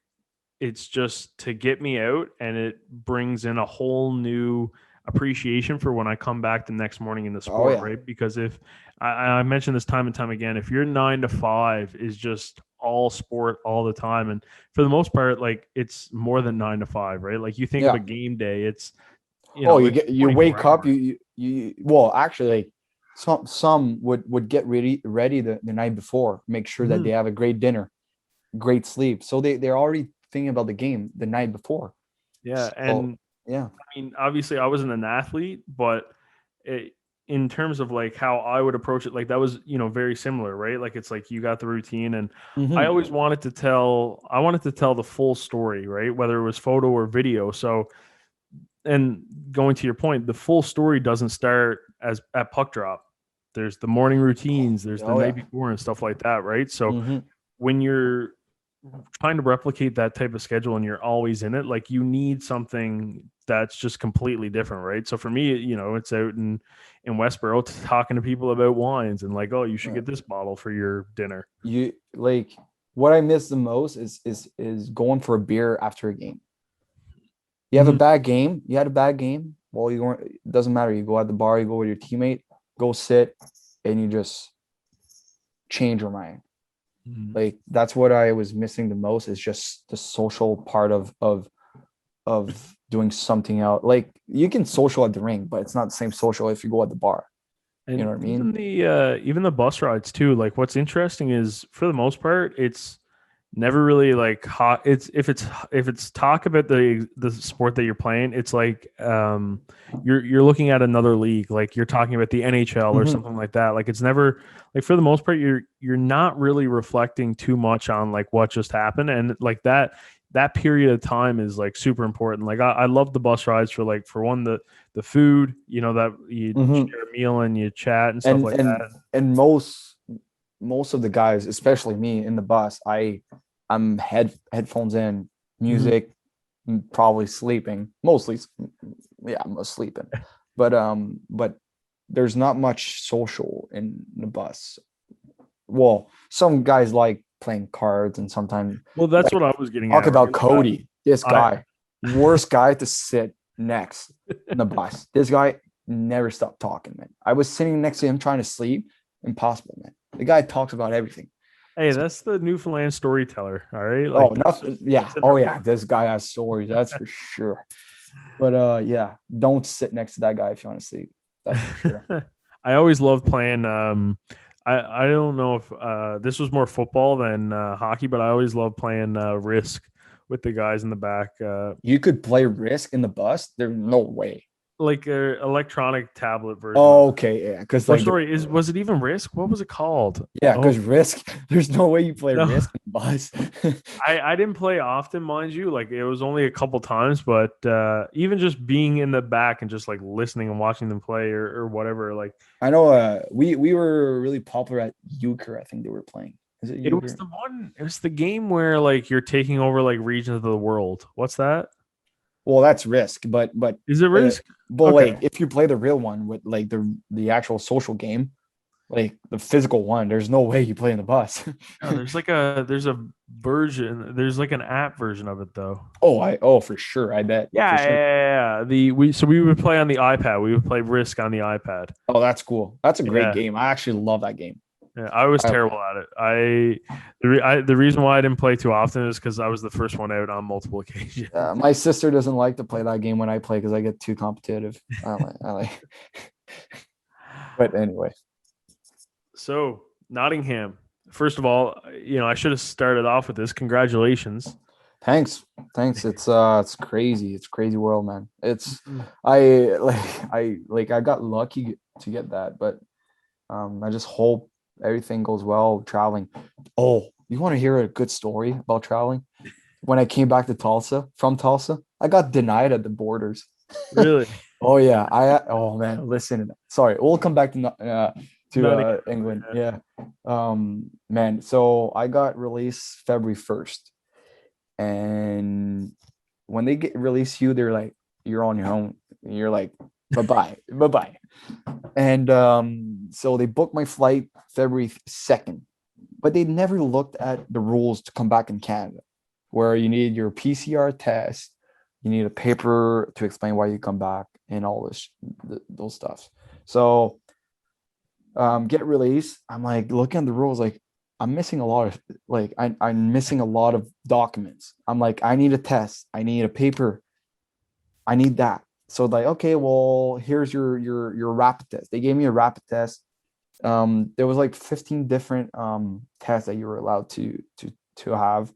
it's just to get me out, and it brings in a whole new appreciation for when I come back the next morning in the Oh sport, yeah. right? Because if I mentioned this time and time again, if your 9 to 5 is just all sport all the time, and for the most part, like it's more than 9 to 5, right? Like you think of Yeah. a game day, it's Oh, it's you 24 wake up, hours. well, actually, like, some would get ready the night before, make sure that they Mhm. have a great dinner, great sleep. So they're already thinking about the game the night before. Yeah, So and yeah. I mean, obviously, I wasn't an athlete, but it, in terms of like how I would approach it, like that was very similar, right? Like it's like you got the routine, and I Hmm. always wanted to tell the full story, right? Whether it was photo or video. So, and going to your point, the full story doesn't start as at puck drop. There's the morning routines, there's the Oh night yeah. before and stuff like that, right? So Hmm. when you're trying to replicate that type of schedule and you're always in it, like you need something that's just completely different, right? So for me, it's out in Westboro talking to people about wines and like, oh, you should get this bottle for your dinner. You, like, what I miss the most is going for a beer after a game. You have a Mhm. bad game. You had a bad game. Well, it doesn't matter. You go at the bar. You go with your teammate. Go sit, and you just change your mind. Mhm. Like, that's what I was missing the most, is just the social part of doing something else. Like, you can social at the ring, but it's not the same social if you go at the bar. You know And what I mean? even the bus rides too. Like what's interesting is for the most part, it's never really like hot. It's if it's talk about the sport that you're playing, it's like you're looking at another league. Like you're talking about the NHL or Hmm. something like that. Like it's never like for the most part, you're not really reflecting too much on like what just happened, and like that that period of time is like super important. Like I love the bus rides for like for one the food, that you Hmm. share a meal and you chat and stuff And like and that. and most of the guys, especially me in the bus, I'm headphones in, Mhm. music, probably sleeping, mostly. Yeah, I'm sleeping, but there's not much social in the bus. Well, some guys like playing cards, and sometimes Well, that's like what I was getting talk at, about right? Cody. This I guy, worst guy to sit next in the bus. This guy never stopped talking, man. I was sitting next to him trying to sleep. Impossible, man. The guy talks about everything. Hey, that's the Newfoundland storyteller. All right, Oh, like nothing. Yeah. that's in Oh, our yeah. blood. This guy has stories. That's for sure. But yeah, don't sit next to that guy if you want to sleep. That's for sure. I always loved playing. I don't know if this was more football than hockey, but I always loved playing Risk with the guys in the back. You could play Risk in the bus. There's no way. Like a electronic tablet version of Oh, it. okay, yeah, because Or like sorry, is was it even Risk? What was it called? yeah, Oh because Risk. There's no way you play no, Risk in the bus. I didn't play often, mind you. Like it was only a couple times, but even just being in the back and just like listening and watching them play or whatever, like I know. We were really popular at Euchre. I think they were playing. Is it it was Euchre? the one. It was the game where like you're taking over like regions of the world. What's that? Well, that's Risk, but Is it uh, Risk? but like Okay. if you play the real one with like the actual social game, like the physical one, there's no way you play in the bus. No, there's a version. There's like an app version of it though. Oh for sure. I bet for Yeah, yeah, sure. yeah, yeah. We would play on the iPad. We would play Risk on the iPad. Oh, that's cool. That's a great Yeah. game. I actually love that game. Yeah, I was I terrible at it. The reason why I didn't play too often is because I was the first one out on multiple occasions. My sister doesn't like to play that game when I play because I get too competitive. I like, but anyway, So Nottingham. First of all, I should have started off with this. Congratulations. thanks. It's crazy. It's crazy world, man. I I got lucky to get that, but I just hope everything goes well traveling. Oh, you want to hear a good story about traveling? When I came back to Tulsa from Tulsa, I got denied at the borders. Really, Oh yeah, oh man, listen. Sorry, we'll come back Nottingham. to England. Yeah, man. So I got released February 1st, and when they get release you, they're like, you're on your own. You're like, bye bye, bye bye. And so they booked my flight February 2nd, but they never looked at the rules to come back in Canada, where you need your PCR test, you need a paper to explain why you come back, and all those stuff. So get released. I'm like looking at the rules, like I'm missing a lot of I'm missing a lot of documents. I'm like, I need a test, I need a paper, I need that. So like, okay, well, here's your rapid test. They gave me a rapid test. There was like 15 different tests that you were allowed to have.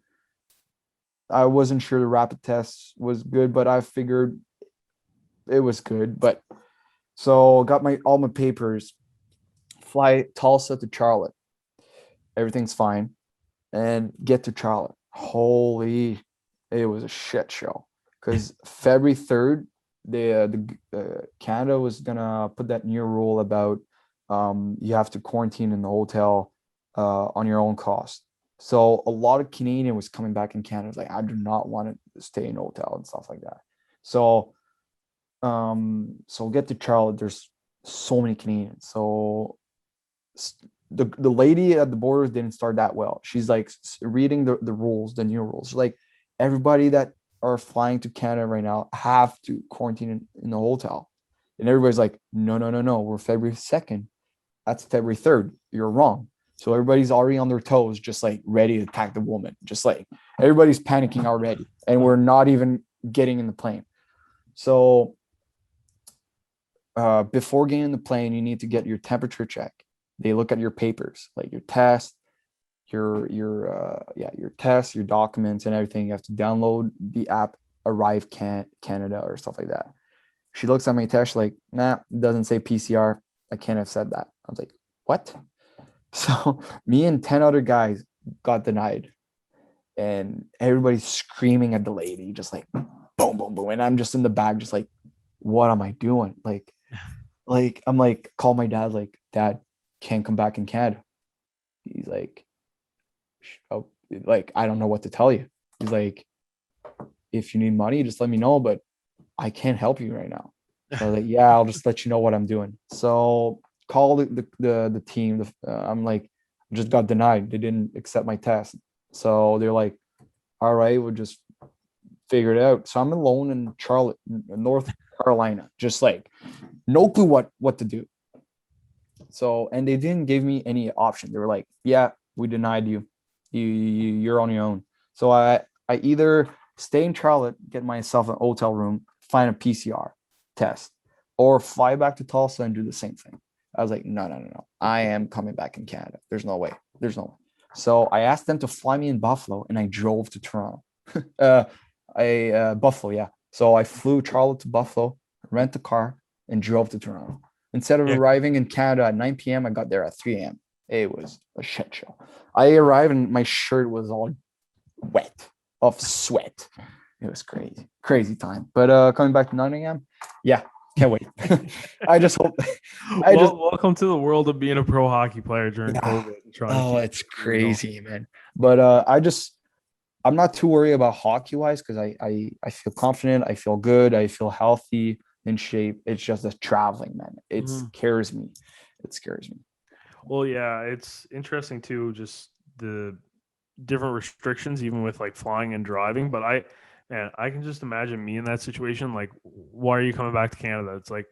I wasn't sure the rapid test was good, but I figured it was good. But so got my all my papers, fly Tulsa to Charlotte. Everything's fine. And get to Charlotte. Holy, it was a shit show. Because February 3rd, Canada was gonna put that new rule about you have to quarantine in the hotel on your own cost. So a lot of Canadian was coming back in Canada like, I do not want to stay in a hotel and stuff like that. So so get to Charlotte. There's so many Canadians. So the lady at the borders didn't start that well. She's like reading the rules, the new rules. She's like, everybody that are flying to Canada right now have to quarantine in the hotel. And everybody's like, no, no, no, no. We're February 2nd. That's February 3rd. You're wrong. So everybody's already on their toes, just like ready to attack the woman. Just like everybody's panicking already. And we're not even getting in the plane. So before getting in the plane, you need to get your temperature check. They look at your papers, like your test, your test, your documents, and everything. You have to download the app Arrive Canada or stuff like that. She looks at my test, like, nah, it doesn't say PCR. I can't have said that. I was like, what? So me and 10 other guys got denied. and everybody's screaming at the lady, just like boom, boom, boom. And I'm just in the back, just like, what am I doing? I'm like, call my dad, like, Dad, can't come back in Canada. He's like, oh, like, I don't know what to tell you. He's like, if you need money, just let me know, but I can't help you right now. So I was like, yeah, I'll just let you know what I'm doing. So call the team. I'm like, just got denied. They didn't accept my test. So they're like, all right, we'll just figure it out. So I'm alone in Charlotte, North Carolina, just like no clue what to do. So, and they didn't give me any option. They were like, yeah, we denied you. You're on your own. So I either stay in Charlotte, get myself an hotel room, find a PCR test, or fly back to Tulsa and do the same thing. I was like, no, no, no, no. I am coming back in Canada. There's no way. There's no way. So I asked them to fly me in Buffalo, and I drove to Toronto. uh, Buffalo, yeah. So I flew Charlotte to Buffalo, rent a car, and drove to Toronto. Instead of Yeah. arriving in Canada at 9 p.m., I got there at 3 a.m. It was a shit show. I arrived and my shirt was all wet of sweat. It was crazy, crazy time. But coming back to Nottingham, yeah, can't wait. I just hope. I just Welcome to the world of being a pro hockey player during yeah. COVID and trying to Oh, keep it's your career going. crazy, man. But I'm not too worried about hockey wise because I feel confident, I feel good, I feel healthy, in shape. It's just the traveling, man. It Mhm. scares me. It scares me. Well, yeah, it's interesting too, just the different restrictions, even with like flying and driving. But man, I can just imagine me in that situation. Like, why are you coming back to Canada? It's like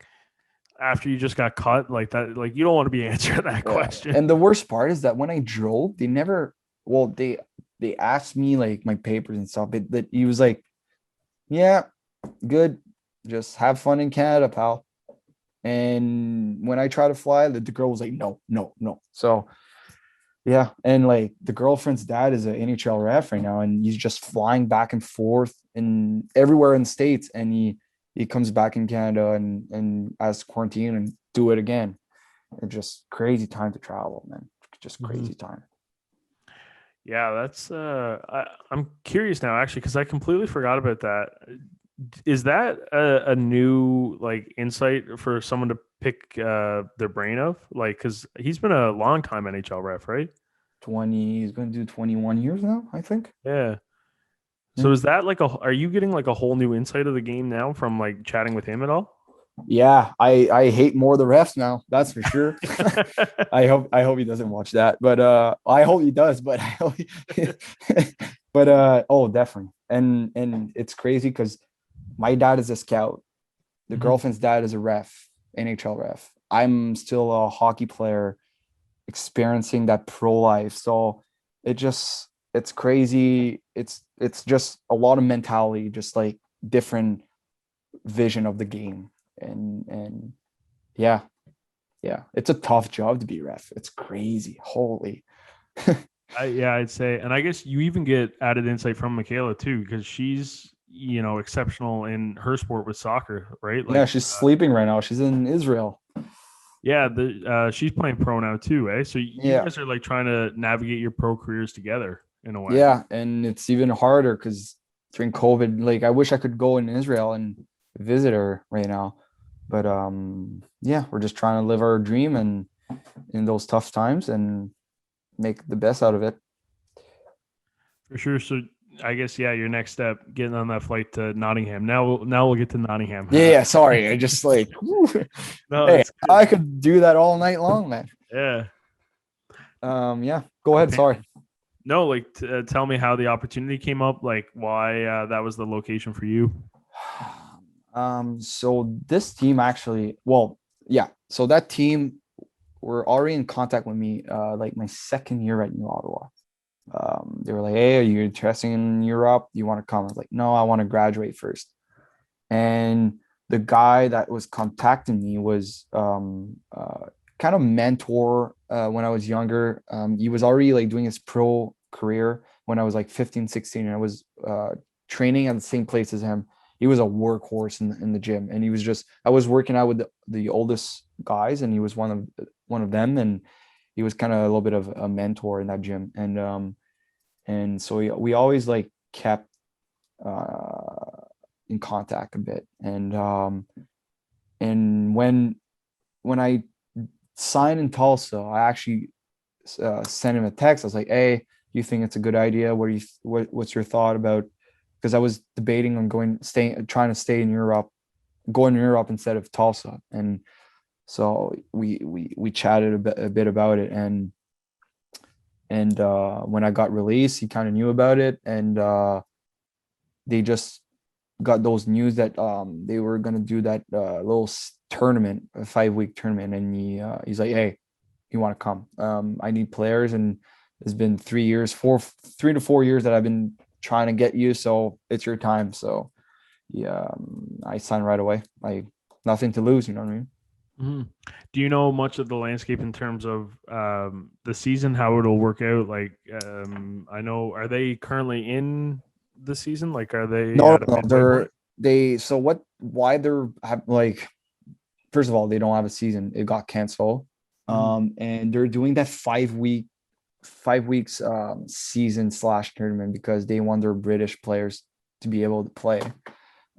after you just got cut, like that, like you don't want to be answering that Yeah. question. And the worst part is that when I drove, they never well, they asked me like my papers and stuff, but that he was like, yeah, good. Just have fun in Canada, pal. And when I try to fly, the girl was like, no, no, no. So yeah, and like the girlfriend's dad is an NHL ref right now, and he's just flying back and forth and everywhere in the states, and he comes back in Canada and has to quarantine and do it again. It's just crazy time to travel, man. Just Mhm. crazy time. Yeah, that's I'm curious now actually because I completely forgot about that. Is that a new like insight for someone to pick their brain of? Like, because he's been a long time NHL ref, right? 20, he's going to do 21 years now, I think. Yeah. Yeah. So is that like are you getting like a whole new insight of the game now from like chatting with him at all? Yeah, I hate more the refs now. That's for sure. I hope he doesn't watch that, but I hope he does. But I hope but oh, definitely. And it's crazy because my dad is a scout. The Mhm. girlfriend's dad is a ref, NHL ref. I'm still a hockey player experiencing that pro life. So it's crazy. It's just a lot of mentality, just like different vision of the game. And yeah, yeah. It's a tough job to be ref. It's crazy. Holy. Yeah, I'd say, and I guess you even get added insight from Michaela too, because she's exceptional in her sport with soccer, right? Yeah, Like, she's sleeping right now. She's in Israel. yeah, the she's playing pro now too, eh? So you Yeah. guys are like trying to navigate your pro careers together in a way. Yeah. And it's even harder because during COVID, like I wish I could go in Israel and visit her right now. But yeah, we're just trying to live our dream and in those tough times and make the best out of it. For sure. So I guess yeah, your next step, getting on that flight to Nottingham. Now we'll get to Nottingham. Yeah, yeah, sorry. I just like whew. No, Hey, it's good. I could do that all night long, man. Yeah. Yeah, go ahead. Okay. Sorry. No, like tell me how the opportunity came up, like why that was the location for you. So this team actually, well, yeah. So that team were already in contact with me, like my second year at New Ottawa. They were like, "Hey, are you interested in Europe? Do you want to come?" I was like, "No, I want to graduate first." And the guy that was contacting me was kind of mentor when I was younger. He was already like doing his pro career when I was like 15, 16, and I was training at the same place as him. He was a workhorse in the gym, and he was just I was working out with the oldest guys, and he was one of them, and he was kind of a little bit of a mentor in that gym. And and so we always like kept uh, in contact a bit. And when I signed in Tulsa, I actually sent him a text. I was like, "Hey, you think it's a good idea? What's your thought about?" Because I was debating on trying to stay in Europe, going to Europe instead of Tulsa, and so we chatted a bit about it, and when I got released, he kind of knew about it, and they just got those news that they were gonna do that little tournament, a 5 week tournament, and he's like, "Hey, you want to come? I need players, and it's been 3 years, 3 to 4 years that I've been trying to get you, so it's your time." So yeah, I signed right away. Like nothing to lose, you know what I mean? Mhm. Do you know much of the landscape in terms of the season, how it'll work out? Like, I know, are they currently in the season? Like, are they No, at a no, midway point? so what? Why they're like? First of all, they don't have a season. It got canceled, Mhm. and they're doing that 5 weeks season slash tournament because they want their British players to be able to play.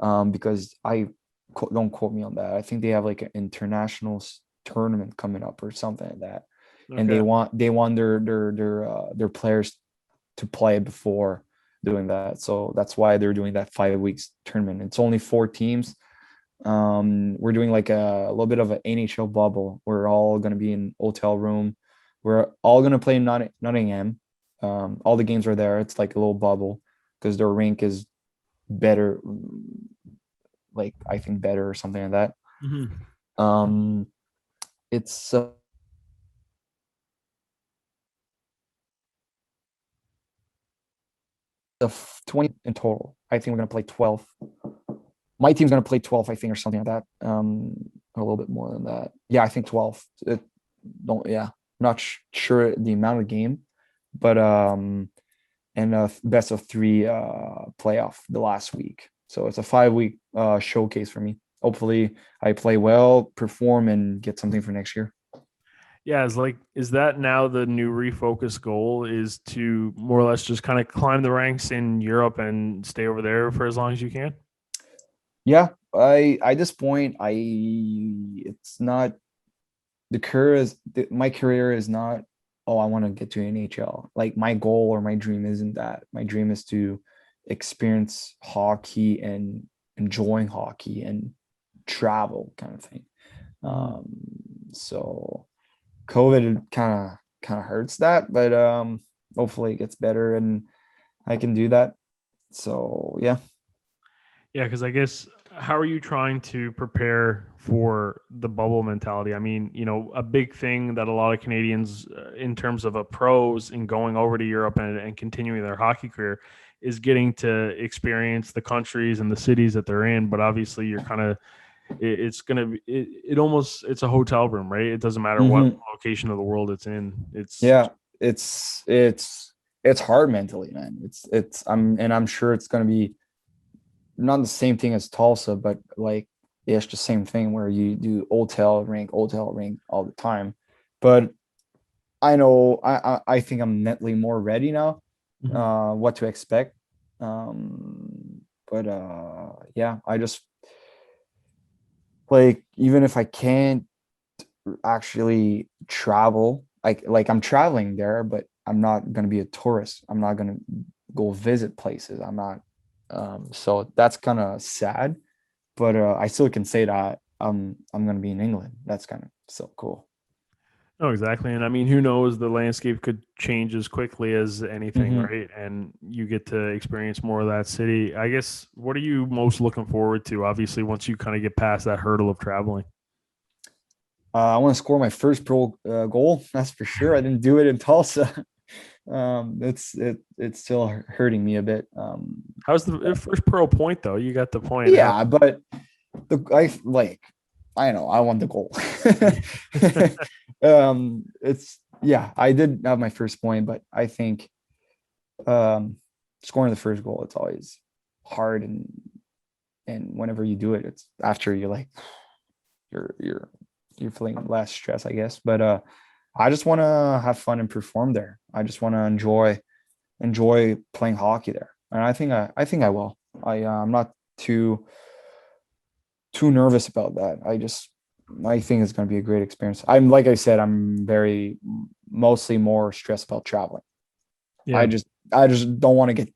Because don't quote me on that. I think they have like an international tournament coming up or something like that, and Okay. they want their players to play before doing that. So that's why they're doing that 5 weeks tournament. It's only 4 teams. We're doing like a little bit of an NHL bubble. We're all going to be in hotel room. We're all going to play in Nottingham. All the games are there. It's like a little bubble because their rink is better, like I think better or something like that. Mhm. Um, it's 20 in total. I think we're gonna play 12. My team's gonna play 12, I think, or something like that. A little bit more than that. Yeah, I think 12. Don't yeah, not sure the amount of game, but and a best of three playoff the last week. So it's a 5 week showcase for me. Hopefully, I play well, perform, and get something for next year. Yeah, it's like, is that now the new refocus goal is to more or less just kind of climb the ranks in Europe and stay over there for as long as you can? Yeah, I at this point, I it's not my career is not, oh, I want to get to NHL. Like my goal or my dream isn't that. My dream is to experience hockey and enjoying hockey and travel kind of thing. Mhm. Um, so COVID kind of hurts that, but hopefully it gets better and I can do that. So yeah. Yeah, because I guess, how are you trying to prepare for the bubble mentality? I mean, a big thing that a lot of Canadians, in terms of a pros in going over to Europe and continuing their hockey career, is getting to experience the countries and the cities that they're in. But obviously, you're kind of, it's gonna be, it almost, it's a hotel room, right? It doesn't matter what Mhm. location of the world it's in. It's Yeah, it's hard mentally, man. I'm sure it's gonna be not the same thing as Tulsa, but like yeah, it's the same thing where you do hotel rink all the time. But I know I think I'm mentally more ready now, Mhm. what to expect. But yeah, I just like even if I can't actually travel, like I'm traveling there, but I'm not gonna be a tourist. I'm not gonna go visit places. I'm not so that's kind of sad, but I still can say that I'm gonna be in England. That's kind of so cool. No, exactly. And I mean, who knows? The landscape could change as quickly as anything, Hmm. right? And you get to experience more of that city. I guess, what are you most looking forward to, obviously, once you kind of get past that hurdle of traveling? I want to score my first pro goal. That's for sure. I didn't do it in Tulsa. It's still hurting me a bit. How's the first pro point, though? You got the point. How? Yeah, but I know I want the goal. It's yeah, I did have my first point, but I think um, scoring the first goal, it's always hard, and whenever you do it, it's after you're like you're you're you're feeling less stress, I guess. But I just want to have fun and perform there. I just want to enjoy enjoy playing hockey there. And I think I will. I'm not too nervous about that. I think it's going to be a great experience. I'm like I said, I'm very mostly more stressed about traveling. I Yeah. just I just don't want to get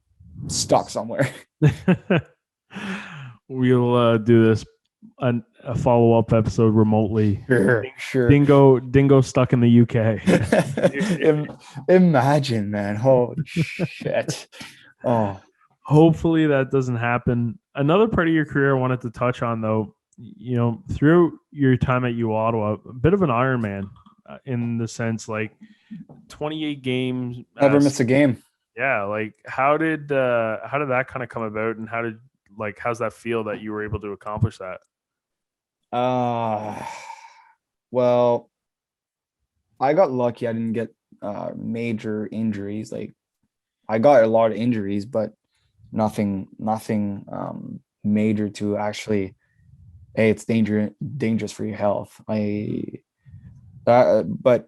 stuck somewhere. We'll do this a follow up episode remotely. Sure, sure. Dingo stuck in the UK. Imagine, man. Holy shit. Oh, Hopefully that doesn't happen. Another part of your career I wanted to touch on, though, through your time at U Ottawa, a bit of an Iron Man in the sense like 28 games. never miss a game. Yeah, like how did that kind of come about, and how's that feel that you were able to accomplish that? Uh well, I got lucky. I didn't get major injuries. Like I got a lot of injuries, but nothing major to actually, hey, it's dangerous for your health. But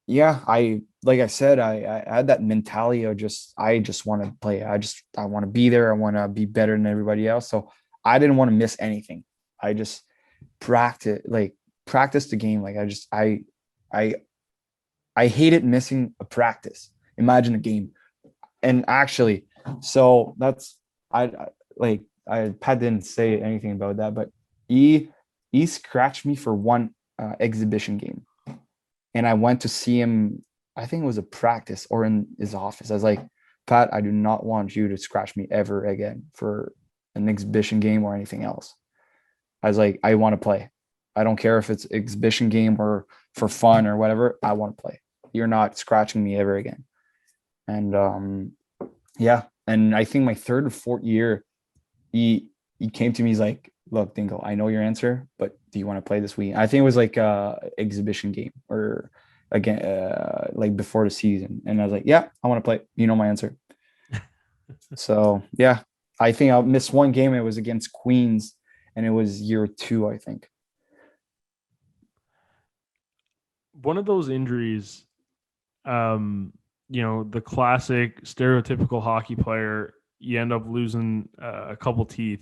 yeah, I like I said, I had that mentality of I just want to play. I want to be there. I want to be better than everybody else. So I didn't want to miss anything. I just practice like practice the game. Like I I hated missing a practice. Imagine a game. And actually, so that's I like I Pat didn't say anything about that, but he he scratched me for one exhibition game, and I went to see him. I think it was a practice or in his office. I was like, Pat, I do not want you to scratch me ever again for an exhibition game or anything else. I was like, I want to play. I don't care if it's exhibition game or for fun or whatever. I want to play. You're not scratching me ever again. And yeah, and I think my third or fourth year, he came to me. He's like, "Look, Dingo, I know your answer, but do you want to play this week?" I think it was like a exhibition game or again, like before the season, and I was like, "Yeah, I want to play." You know my answer. So yeah, I think I missed one game. It was against Queens, and it was year two, I think. One of those injuries, um, the classic stereotypical hockey player, you end up losing a couple teeth.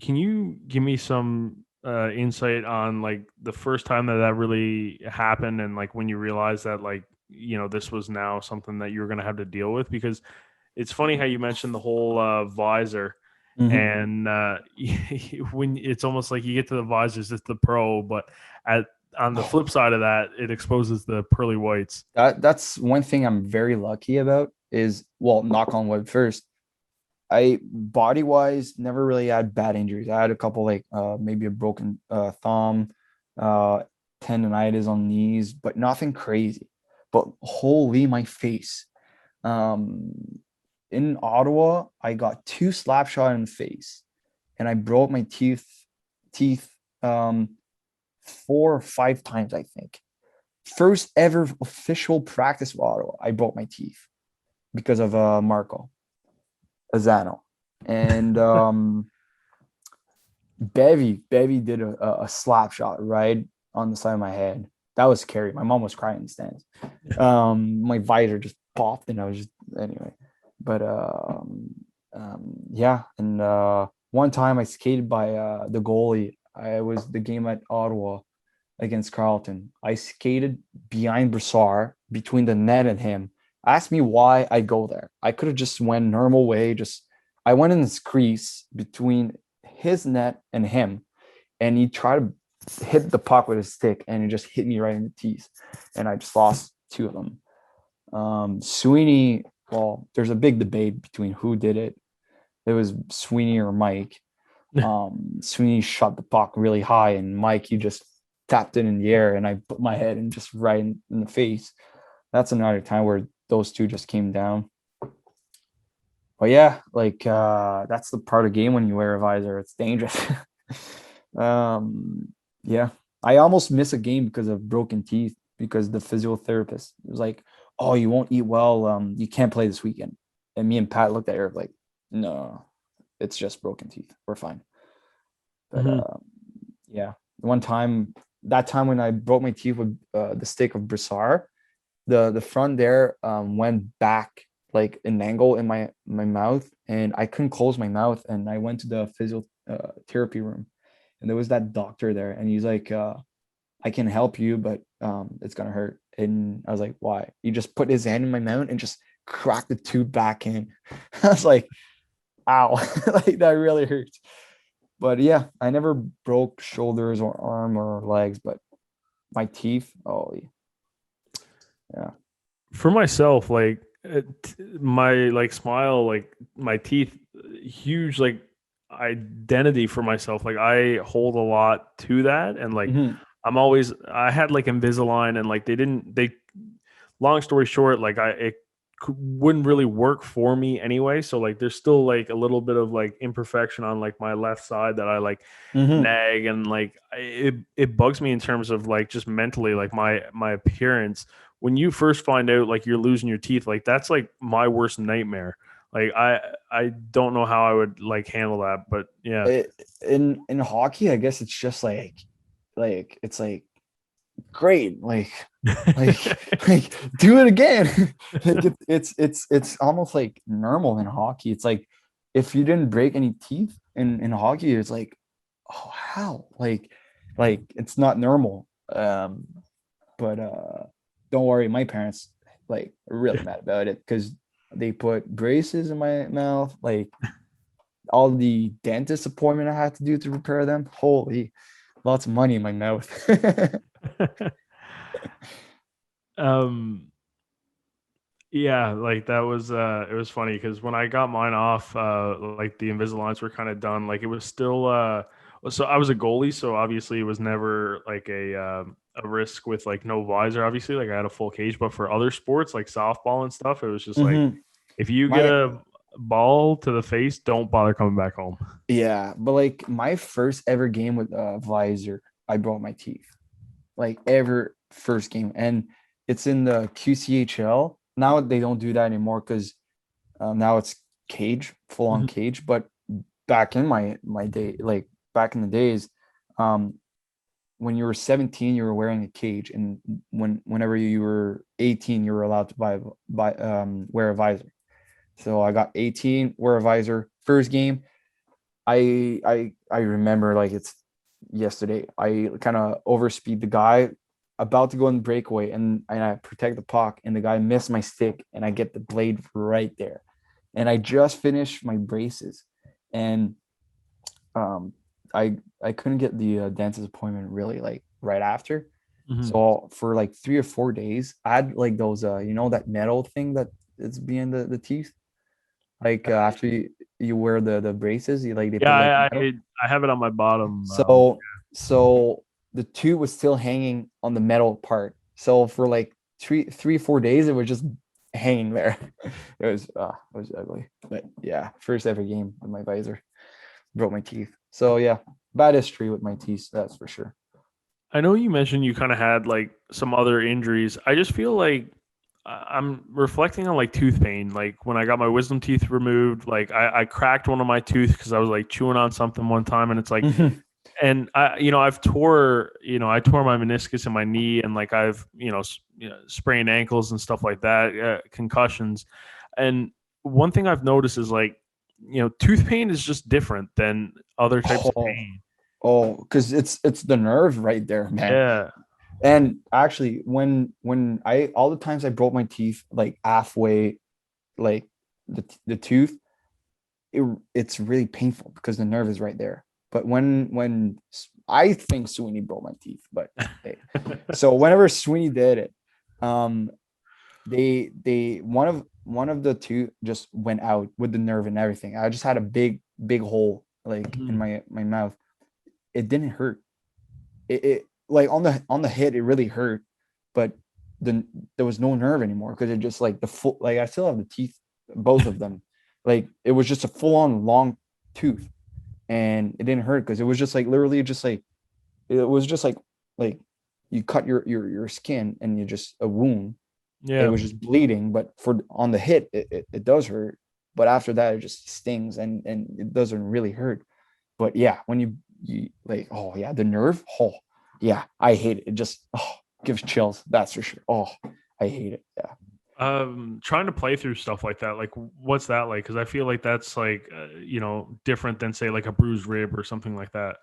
Can you give me some insight on like the first time that really happened, and like when you realized that like this was now something that you were going to have to deal with? Because it's funny how you mentioned the whole visor, Mhm. and when it's almost like you get to the visors, it's the pro, but at on the flip side of that, it exposes the pearly whites. That's one thing I'm very lucky about is, well, knock on wood first. I body wise never really had bad injuries. I had a couple like maybe a broken thumb, uh tendonitis on knees, but nothing crazy. But holy my face. Um in Ottawa, I got two slap shot in the face and I broke my teeth um 4 or 5 times, I think. First ever official practice of Ottawa, I broke my teeth because of Marco Azano. And Bevy did a slap shot right on the side of my head. That was scary. My mom was crying in the stands. My visor just popped, and I was just anyway. But yeah, and one time I skated by the goalie. I was the game at Ottawa against Carleton. I skated behind Brassard between the net and him. Ask me why I go there. I could have just went normal way. Just I went in this crease between his net and him, and he tried to hit the puck with his stick, and it just hit me right in the teeth, and I just lost two of them. Sweeney, well, there's a big debate between who did it. It was Sweeney or Mike. Sweeney shot the puck really high, and Mike, he just tapped it in the air, and I put my head in just right in the face. That's another time where those two just came down. But yeah, like that's the part of the game when you wear a visor. It's dangerous. Yeah, I almost miss a game because of broken teeth because the physiotherapist was like, "Oh, you won't eat well. You can't play this weekend." And me and Pat looked at her like, "No, it's just broken teeth. We're fine." But Mhm. yeah, one time that time when I broke my teeth with the stick of Brassard, the front there went back like an angle in my mouth, and I couldn't close my mouth. And I went to the physiotherapy room, and there was that doctor there, and he's like, I can help you, but it's gonna hurt. And I was like, why? He just put his hand in my mouth and just cracked the tooth back in. I was like, ow, like that really hurts. But yeah, I never broke shoulders or arm or legs, but my teeth, oh yeah. For myself, like my like smile, like my teeth, huge like identity for myself. Like I hold a lot to that, and like Hmm. I had like Invisalign, and like they long story short, like it wouldn't really work for me anyway. So like there's still like a little bit of like imperfection on like my left side that I like Hmm. nag, and like it bugs me in terms of like just mentally like my appearance. When you first find out like you're losing your teeth, like that's like my worst nightmare. Like I don't know how I would like handle that, but yeah. It, in hockey, I guess it's just like it's like great, like do it again. Like it's almost like normal in hockey. It's like if you didn't break any teeth in hockey, it's like, oh, how, like it's not normal. But don't worry, my parents like are really mad about it because they put braces in my mouth, like all the dentist appointment I had to do to repair them. Holy, lots of money in my mouth. um Yeah, like that was it was funny because when I got mine off, like the Invisaligns were kind of done. Like it was still so I was a goalie, so obviously it was never like a risk with like no visor, obviously. Like I had a full cage, but for other sports like softball and stuff, it was just like Hmm. if you get My a ball to the face, don't bother coming back home. Yeah, but like my first ever game with visor, I broke my teeth. Like ever first game, and it's in the QCHL. Now they don't do that anymore because now it's cage, full on Mhm. cage. But back in my day, like back in the days, um, when you were 17, you were wearing a cage, and whenever you were 18, you were allowed to wear a visor. So I got 18, wear a visor. First game, I remember like it's yesterday. I kind of overspeed the guy about to go in breakaway, and I protect the puck, and the guy missed my stick, and I get the blade right there. And I just finished my braces, and um I couldn't get the dentist appointment really like right after. Mhm. So for like 3 or 4 days, I had like those that metal thing that is behind the teeth. Like after you wear the braces, you like they Yeah, put like metal. I have it on my bottom. So so the tube was still hanging on the metal part. So for like 3 4 days, it was just hanging there. It was ugly. But yeah, first ever game with my visor. Broke my teeth. So yeah, bad history with my teeth, that's for sure. I know you mentioned you kind of had like some other injuries. I just feel like I'm reflecting on like tooth pain. Like when I got my wisdom teeth removed, like I cracked one of my tooth because I was like chewing on something one time, and it's like, Mhm. and I tore my meniscus in my knee, and like I've sprained ankles and stuff like that, concussions, and one thing I've noticed is like, tooth pain is just different than other types of Oh, pain. oh, because it's the nerve right there, man. Yeah. And actually, when I all the times I broke my teeth like halfway, like the tooth, it's really painful because the nerve is right there. But I think Sweeney broke my teeth, but hey, so whenever Sweeney did it, um, they one of the two just went out with the nerve and everything. I just had a big hole like in Mhm. my mouth. It didn't hurt. It like on the hit, it really hurt, but then there was no nerve anymore because it just like the full, like I still have the teeth, both of them. Like it was just a full on long tooth, and it didn't hurt because it was just like literally just like it was just like you cut your skin and you just a wound. It Yeah. was just bleeding, but for on the hit, it does hurt. But after that, it just stings and it doesn't really hurt. But yeah, when you like, oh yeah, the nerve, oh yeah, I hate it. It just gives chills. That's for sure. Oh, I hate it. Yeah. Trying to play through stuff like that, like what's that like? Because I feel like that's like different than say like a bruised rib or something like that.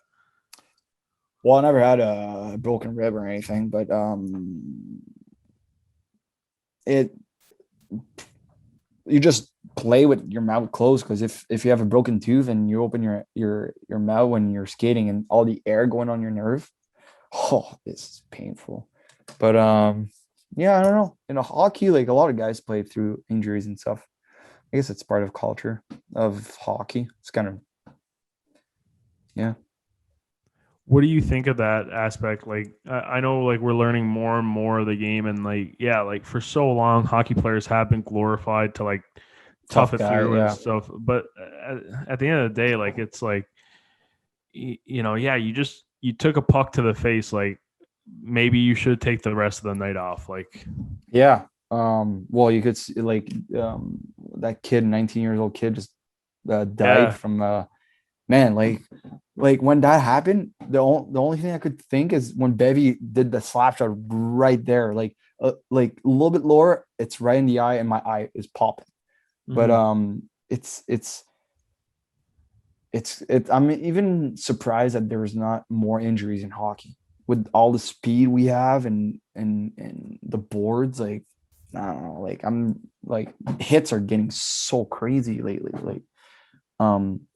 Well, I never had a broken rib or anything, but it you just play with your mouth closed because if you have a broken tooth and you open your mouth when you're skating and all the air going on your nerve, oh, this is painful. But yeah, I don't know. In a hockey, like a lot of guys play through injuries and stuff. I guess it's part of culture of hockey. It's kind of yeah. What do you think of that aspect? Like, I know like we're learning more and more of the game, and like yeah, like for so long, hockey players have been glorified to like tough Tough it guy, through and yeah. stuff. But at the end of the day, like it's like yeah, you took a puck to the face, like maybe you should take the rest of the night off. Like, Yeah. Well, you could see like that kid, 19 years old kid, just died yeah, from man, like when that happened, the only thing I could think is when Bevy did the slap shot right there, like a little bit lower, it's right in the eye, and my eye is popping. But mhm. I'm even surprised that there's not more injuries in hockey with all the speed we have and the boards. Like I don't know, like I'm like hits are getting so crazy lately. Like I'm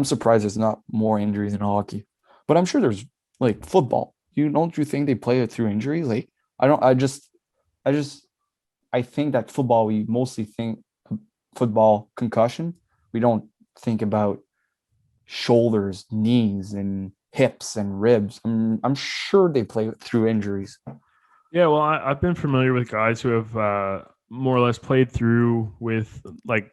surprised there's not more injuries in hockey, but I'm sure there's like football. You don't you think they play it through injuries? Like I don't. I just I think that football we mostly think football concussion. We don't think about shoulders, knees, and hips and ribs. I'm sure they play through injuries. Yeah. Well, I've been familiar with guys who have more or less played through with like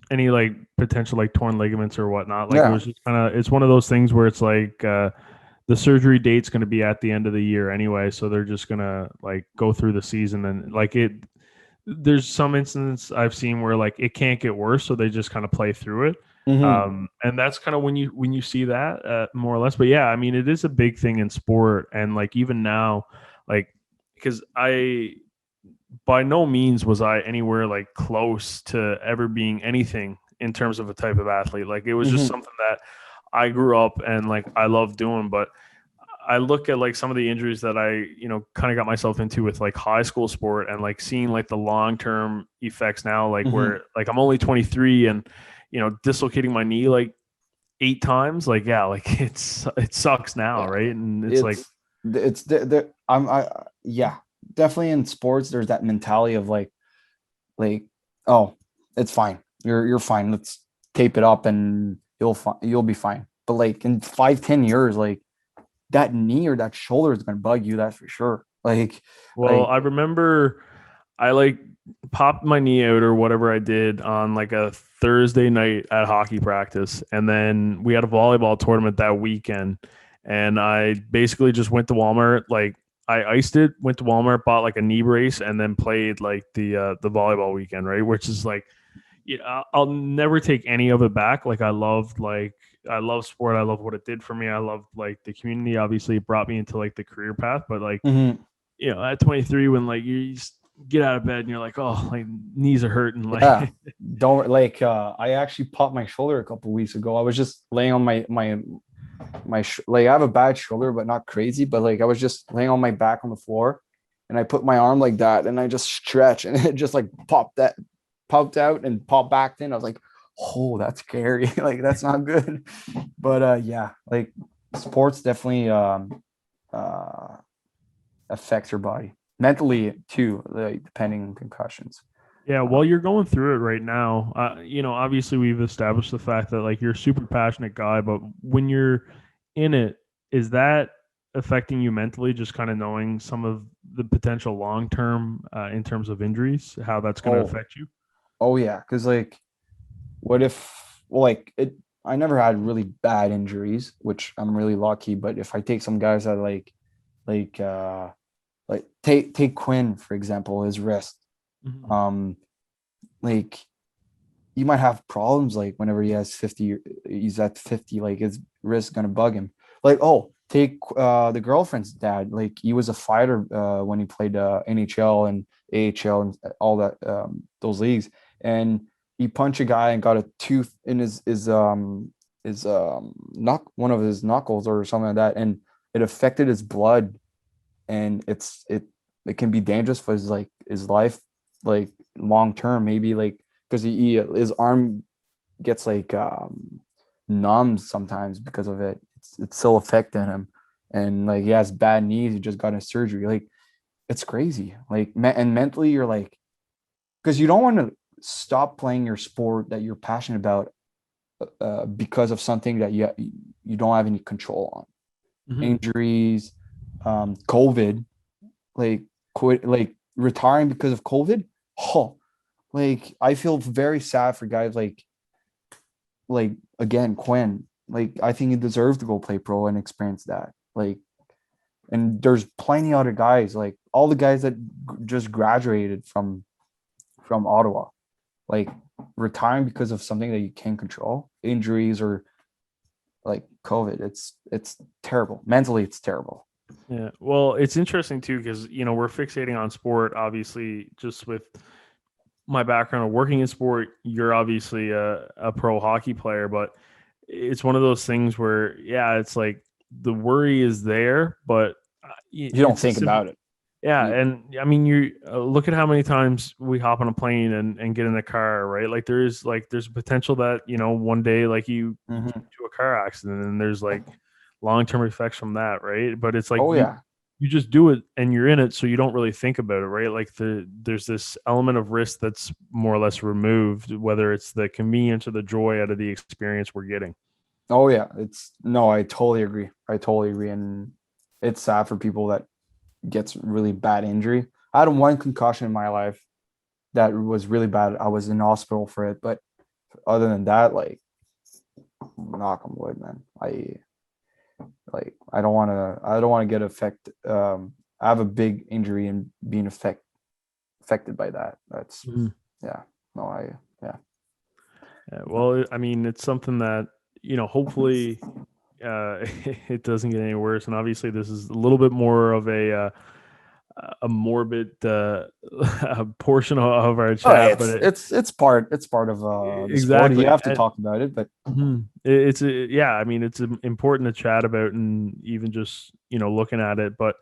any like potential like torn ligaments or whatnot. Like it Yeah. was just kind of it's one of those things where it's like the surgery date's going to be at the end of the year anyway, so they're just going to like go through the season and like it. There's some instances I've seen where like it can't get worse, so they just kind of play through it. Mm-hmm. And that's kind of when you see that more or less. But yeah, I mean, it is a big thing in sport, and like even now, like because I by no means was I anywhere like close to ever being anything in terms of a type of athlete. Like it was just Mm-hmm. something that I grew up and like I love doing. But I look at like some of the injuries that I, kind of got myself into with like high school sport and like seeing like the long term effects now, like Mm-hmm. where like I'm only 23 and, dislocating my knee like 8 times. Like, yeah, like it sucks now. Yeah. Right. And it's like, It's the I yeah, definitely in sports there's that mentality of like oh, it's fine. You're fine. Let's tape it up and you'll be fine. But like in 5-10 years, like that knee or that shoulder is gonna bug you, that's for sure. well, Like I remember I like popped my knee out or whatever I did on like a Thursday night at hockey practice. And then we had a volleyball tournament that weekend. And I basically just went to Walmart, like I iced it, went to Walmart, bought like a knee brace, and then played like the volleyball weekend, right? Which is like yeah, I'll never take any of it back. Like I love sport. I love what it did for me. I love like the community. Obviously, it brought me into like the career path. But like mhm, at 23, when like you just get out of bed and you're like, oh, like knees are hurting. yeah. Like, Don't like I actually popped my shoulder a couple weeks ago. I was just laying on like I have a bad shoulder, but not crazy. But like I was just laying on my back on the floor, and I put my arm like that, and I just stretch, and it just like popped out and popped back in. I was like, oh, that's scary. Like that's not good. But yeah, like sports definitely uh affects your body mentally too, like depending on concussions. yeah, Uh, while you're going through it right now, obviously we've established the fact that like you're a super passionate guy, but when you're in it, is that affecting you mentally? Just kind of knowing some of the potential long term in terms of injuries, how that's going to oh, affect you. oh yeah, because like what if well, like it I never had really bad injuries, which I'm really lucky. But if I take some guys that like uh take Quinn for example, his wrist, Mhm. um like you might have problems like whenever he has 50, he's at 50, like his wrist gonna bug him. Like oh, take the girlfriend's dad. Like he was a fighter when he played NHL and AHL and all that those leagues, and he punched a guy and got a tooth in his knock one of his knuckles or something like that, and it affected his blood, and it can be dangerous for his life, like long term, maybe like because his arm gets like numb sometimes because of it. It's still affecting him, and like he has bad knees. He just got a surgery. Like it's crazy. Like and mentally, you're like because you don't want to stop playing your sport that you're passionate about because of something that you don't have any control on. Hmm. Injuries, COVID, like quit, like retiring because of COVID. Oh, like I feel very sad for guys like again Quinn. Like I think he deserves to go play pro and experience that. Like, and there's plenty other guys, like all the guys that just graduated from Ottawa, like retiring because of something that you can't control, injuries or like COVID. It's terrible. Mentally, it's terrible. Yeah. Well, it's interesting too because we're fixating on sport, obviously, just with my background of working in sport. You're obviously a pro hockey player, but it's one of those things where, yeah, it's like the worry is there, but You don't it's a think simple. about it. Yeah, You, and I mean, you look at how many times we hop on a plane and get in the car, right? Like there's a potential that one day like you get mhm. into a car accident and there's like long term effects from that, right? But it's like Oh yeah. you just do it and you're in it, so you don't really think about it, right? Like there's this element of risk that's more or less removed, whether it's the convenience or the joy out of the experience we're getting. Oh yeah. It's no, I totally agree. I totally agree. And it's sad for people that gets really bad injury. I had one concussion in my life that was really bad. I was in hospital for it, but other than that, like knock on wood, man. I don't want to get affected. I have a big injury and being affected by that. That's Mhm. yeah. No, I yeah. Yeah, well, I mean, it's something that hopefully it doesn't get any worse. And obviously, this is a little bit more of a morbid portion of our Oh, chat, but it's part of the sport. You exactly. have to talk about it, but Yeah. I mean, it's important to chat about, and even just looking at it. But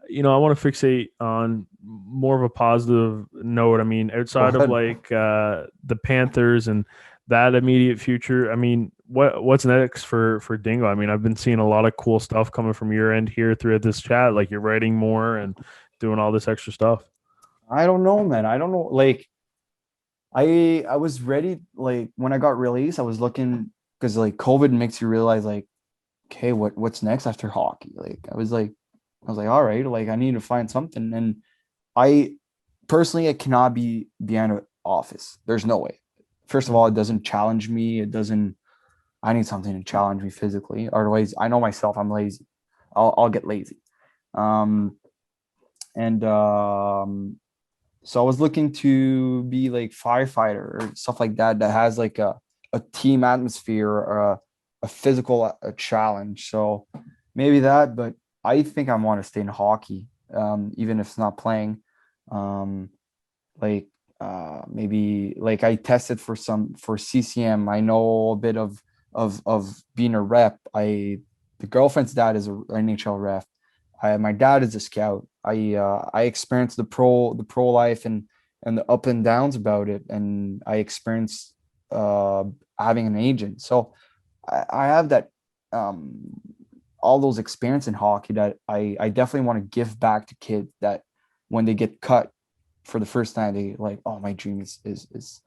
I want to fixate on more of a positive note. I mean, go outside of ahead. like the Panthers and that immediate future, I mean, what's next for Dingo? I mean, I've been seeing a lot of cool stuff coming from your end here throughout this chat. Like you're writing more and doing all this extra stuff. I don't know, man. I don't know. Like I was ready. Like when I got released, I was looking because like COVID makes you realize like, okay, what's next after hockey? Like I was like, all right, like I need to find something. And I personally, it cannot be behind an office. There's no way. First of all, it doesn't challenge me. It doesn't. I need something to challenge me physically. Otherwise, I know myself. I'm lazy. I'll get lazy. Um, and So I was looking to be like firefighter or stuff like that that has like a team atmosphere or a physical challenge. So maybe that, but I think I want to stay in hockey, even if it's not playing. Um, like maybe like I tested for some for CCM. I know a bit of being a rep. The girlfriend's dad is an NHL rep. My dad is a scout. I experienced the pro life and the up and downs about it, and I experienced uh, having an agent. So I have that all those experience in hockey that I definitely want to give back to kids that when they get cut for the first time they like, oh, my dream is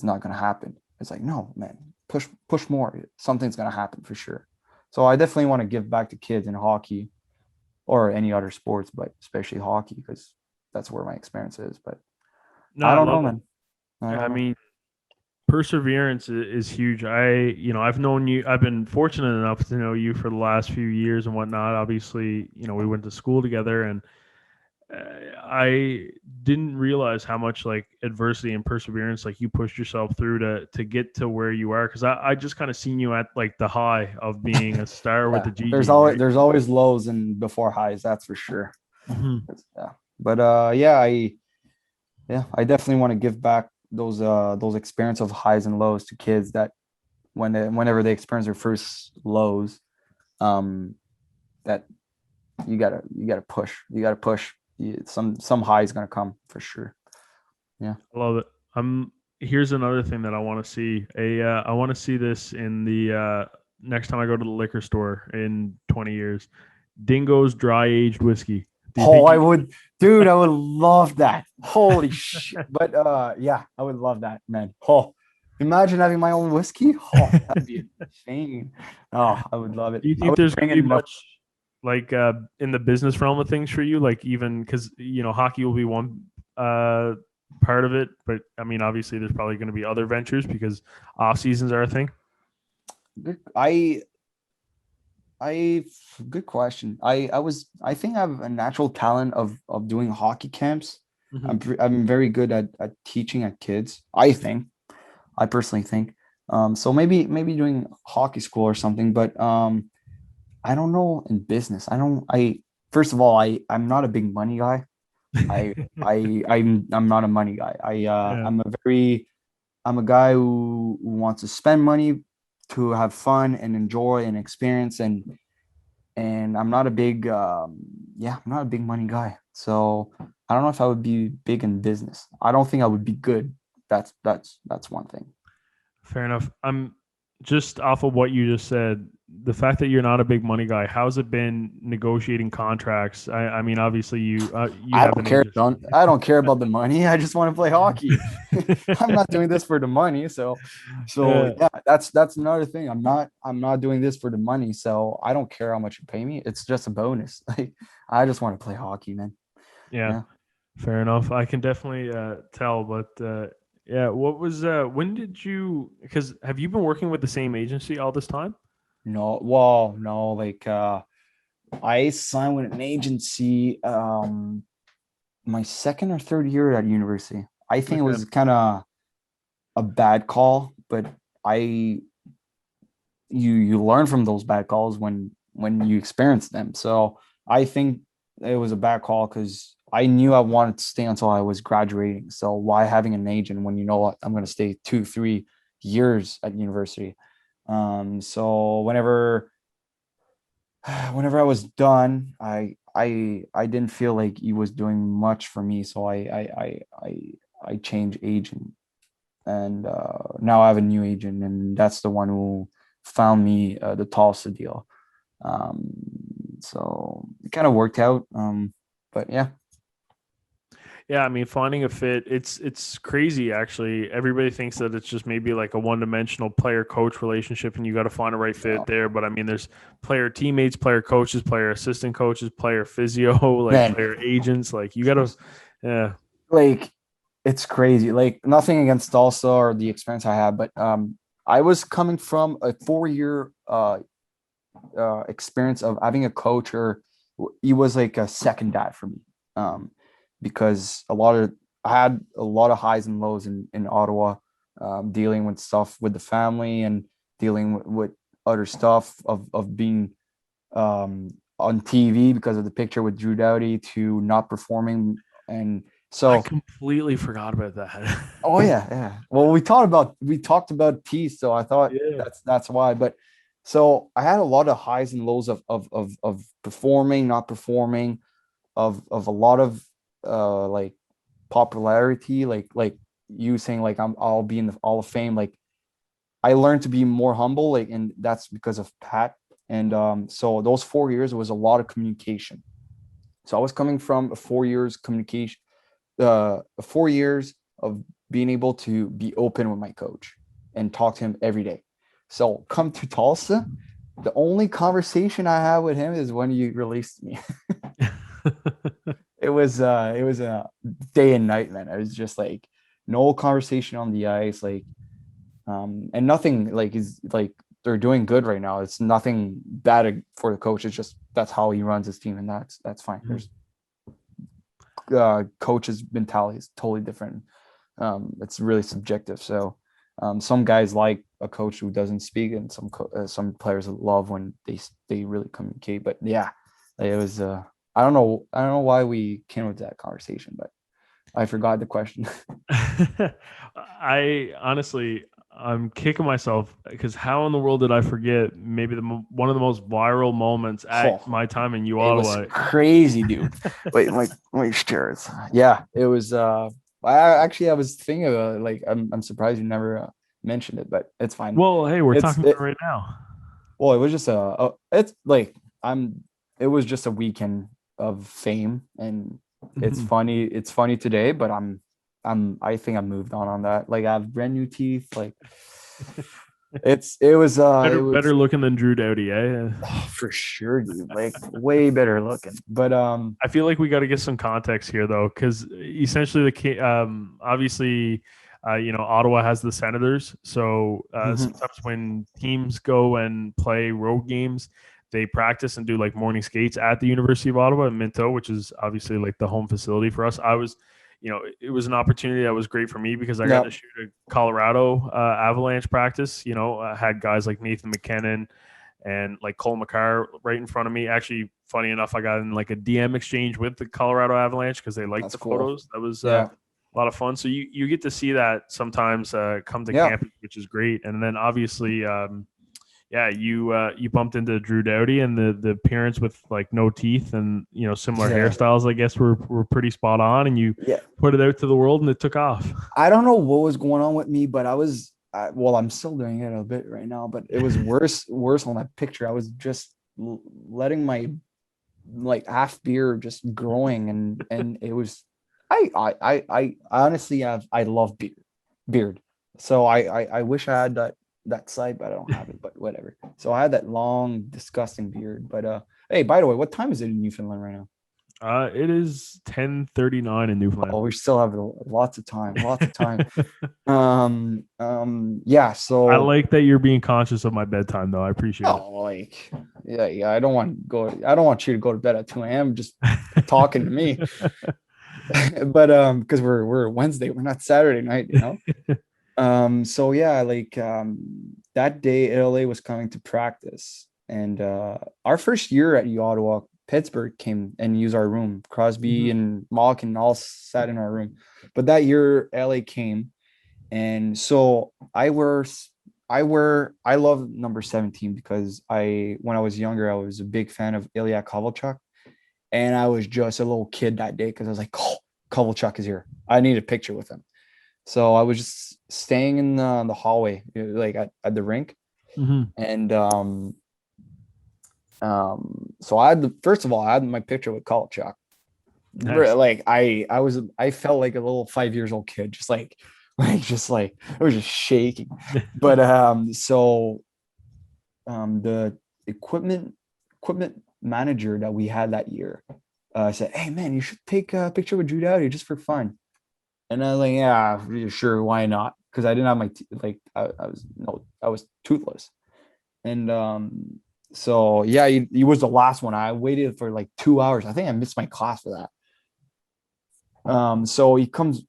not gonna happen. It's like, no, man, push more. Something's gonna happen for sure. So I definitely want to give back to kids in hockey or any other sports, but especially hockey because that's where my experience is. But No, I I don't know, love it. man. I I don't know. mean, perseverance is huge. I've known you. I've been fortunate enough to know you for the last few years and whatnot. Obviously, we went to school together, and I didn't realize how much like adversity and perseverance like you pushed yourself through to get to where you are. Because I just kind of seen you at like the high of being a star with Yeah, the GG, right? there's always lows and before highs, that's for sure. Mhm. Yeah, but I definitely want to give back those experience of highs and lows to kids that whenever they experience their first lows, um, that you gotta push. Some high is gonna come for sure. Yeah. I love it. Here's another thing that I want to see. I want to see this in the next time I go to the liquor store in 20 years. Dingo's dry aged whiskey. Do you Oh, think I you? would, dude, I would love that. Holy shit. But yeah, I would love that, man. Oh, imagine having my own whiskey. Oh, that'd be insane. Oh, I would love it. Do you I think would there's bring going to in be enough. much like in the business realm of things for you? Like even because hockey will be one uh, part of it, but I mean obviously there's probably going to be other ventures because off seasons are a thing. Good. I good question. I think I have a natural talent of doing hockey camps. Hmm. I'm very good at teaching at kids. I personally think. So maybe doing hockey school or something, but I don't know in business. I first of all, I'm not a big money guy. I I'm not a money guy. Yeah. I'm a guy who wants to spend money to have fun and enjoy and experience and I'm not a big I'm not a big money guy. So I don't know if I would be big in business. I don't think I would be good. That's one thing. Fair enough. I'm just off of what you just said. The fact that you're not a big money guy, how's it been negotiating contracts? I mean, obviously you I have don't an care. agent. I don't care about the money. I just want to play hockey. I'm not doing this for the money. So Yeah, yeah, that's another thing. I'm not doing this for the money. So I don't care how much you pay me. It's just a bonus. Like I just want to play hockey, man. yeah, Yeah. fair enough. I can definitely tell, but yeah, what was when did you? Because have you been working with the same agency all this time? No, well, no, like I signed with an agency my second or third year at university. I think it Okay. was kind of a bad call, but I you learn from those bad calls when you experience them. So I think it was a bad call because I knew I wanted to stay until I was graduating. So why having an agent when you know what I'm going to stay 2 3 years at university? So whenever I was done, I didn't feel like he was doing much for me. So I changed agent and now I have a new agent, and that's the one who found me the Tulsa deal. Um, so it kind of worked out. But yeah, Yeah, I mean, finding a fit, it's crazy actually. Everybody thinks that it's just maybe like a one-dimensional player-coach relationship and you got to find a right fit there, but I mean, there's player teammates, player coaches, player assistant coaches, player physio, like man, player agents, like you got to yeah. like it's crazy. Like nothing against Tulsa or the experience I had, but I was coming from a 4 year experience of having a coach, or he was like a second dad for me. Um, because I had a lot of highs and lows in Ottawa, dealing with stuff with the family and dealing with other stuff of being on TV because of the picture with Drew Doughty to not performing. And I so, completely forgot about that. oh yeah, yeah. Well, we talked about peace, so I thought Yeah. that's why. But so I had a lot of highs and lows of performing, not performing, of a lot of like popularity, like you saying like I'll be in the Hall of Fame. Like I learned to be more humble, like, and that's because of Pat. And so those 4 years was a lot of communication. So I was coming from a 4 years communication, 4 years of being able to be open with my coach and talk to him every day. So come to Tulsa, the only conversation I had with him is when you released me. It was a day and night, man. I was just like no conversation on the ice, like and nothing like is like they're doing good right now. It's nothing bad for the coach. It's just that's how he runs his team, and that's fine. There's coach's mentality is totally different. It's really subjective. So some guys like a coach who doesn't speak, and some players love when they really communicate. But yeah, it was. I don't know why we came with that conversation, but I forgot the question. I honestly, I'm kicking myself because how in the world did I forget maybe one of the most viral moments at Oh, my time in U it was Ottawa? crazy, dude. Wait, my shares. Yeah, it was. I was thinking of like I'm surprised you never mentioned it, but it's fine. Well, hey, we're It's talking it. about it right now. Well, it was just it's like I'm. It was just a weekend of fame, and it's Mhm. funny. It's funny today, but I think I moved on that. Like I have brand new teeth. Like it was Better looking than Drew Doughty, eh? oh, for sure, dude. Like way better looking. But I feel like we got to get some context here, though, because essentially obviously, Ottawa has the Senators. So mhm, sometimes when teams go and play road games, they practice and do like morning skates at the University of Ottawa in Minto, which is obviously like the home facility for us. It was an opportunity that was great for me because I got yeah, to shoot a Colorado Avalanche practice. I had guys like Nathan McKinnon and like Cole McCarr right in front of me. Actually, funny enough, I got in like a DM exchange with the Colorado Avalanche because they liked that's the cool. photos. That was Yeah, a lot of fun. So you get to see that sometimes come to yeah, campus, which is great. And then obviously, yeah, you bumped into Drew Doughty and the appearance with like no teeth and similar yeah, hairstyles. I guess were pretty spot on, and you yeah. put it out to the world and it took off. I don't know what was going on with me, but well, I'm still doing it a bit right now, but it was worse on that picture. I was just letting my like half beard just growing, and it was, I honestly I love beard. So I wish I had that side, but I don't have it, but whatever. So I had that long, disgusting beard. But hey, by the way, what time is it in Newfoundland right now? It is 10:39 in Newfoundland. Oh, we still have lots of time, lots of time. Yeah, I so like that you're being conscious of my bedtime, though. I appreciate it. oh, like, yeah, I don't want you to go to bed at 2 a.m. just talking to me. But because we're Wednesday, we're not Saturday night, you know. So yeah, like that day LA was coming to practice, and our first year at U Ottawa, Pittsburgh came and used our room. Crosby Mhm. and Malkin all sat in our room, but that year LA came, and so I love number 17 because when I was younger I was a big fan of Ilya Kovalchuk, and I was just a little kid that day because I was like, oh, Kovalchuk is here. I need a picture with him. So I was just staying in the hallway, like at the rink, Mhm. and so I had first of all I had my picture with Kovalchuk. Nice. Like I felt like a little 5 years old kid, just like I was just shaking. But so the equipment manager that we had that year said, "Hey man, you should take a picture with Drew Doughty just for fun." And I was like, "Yeah, sure, why not?" Because I didn't have my like I was toothless, and so yeah, he was the last one. I waited for like 2 hours. I think I missed my class for that. So he comes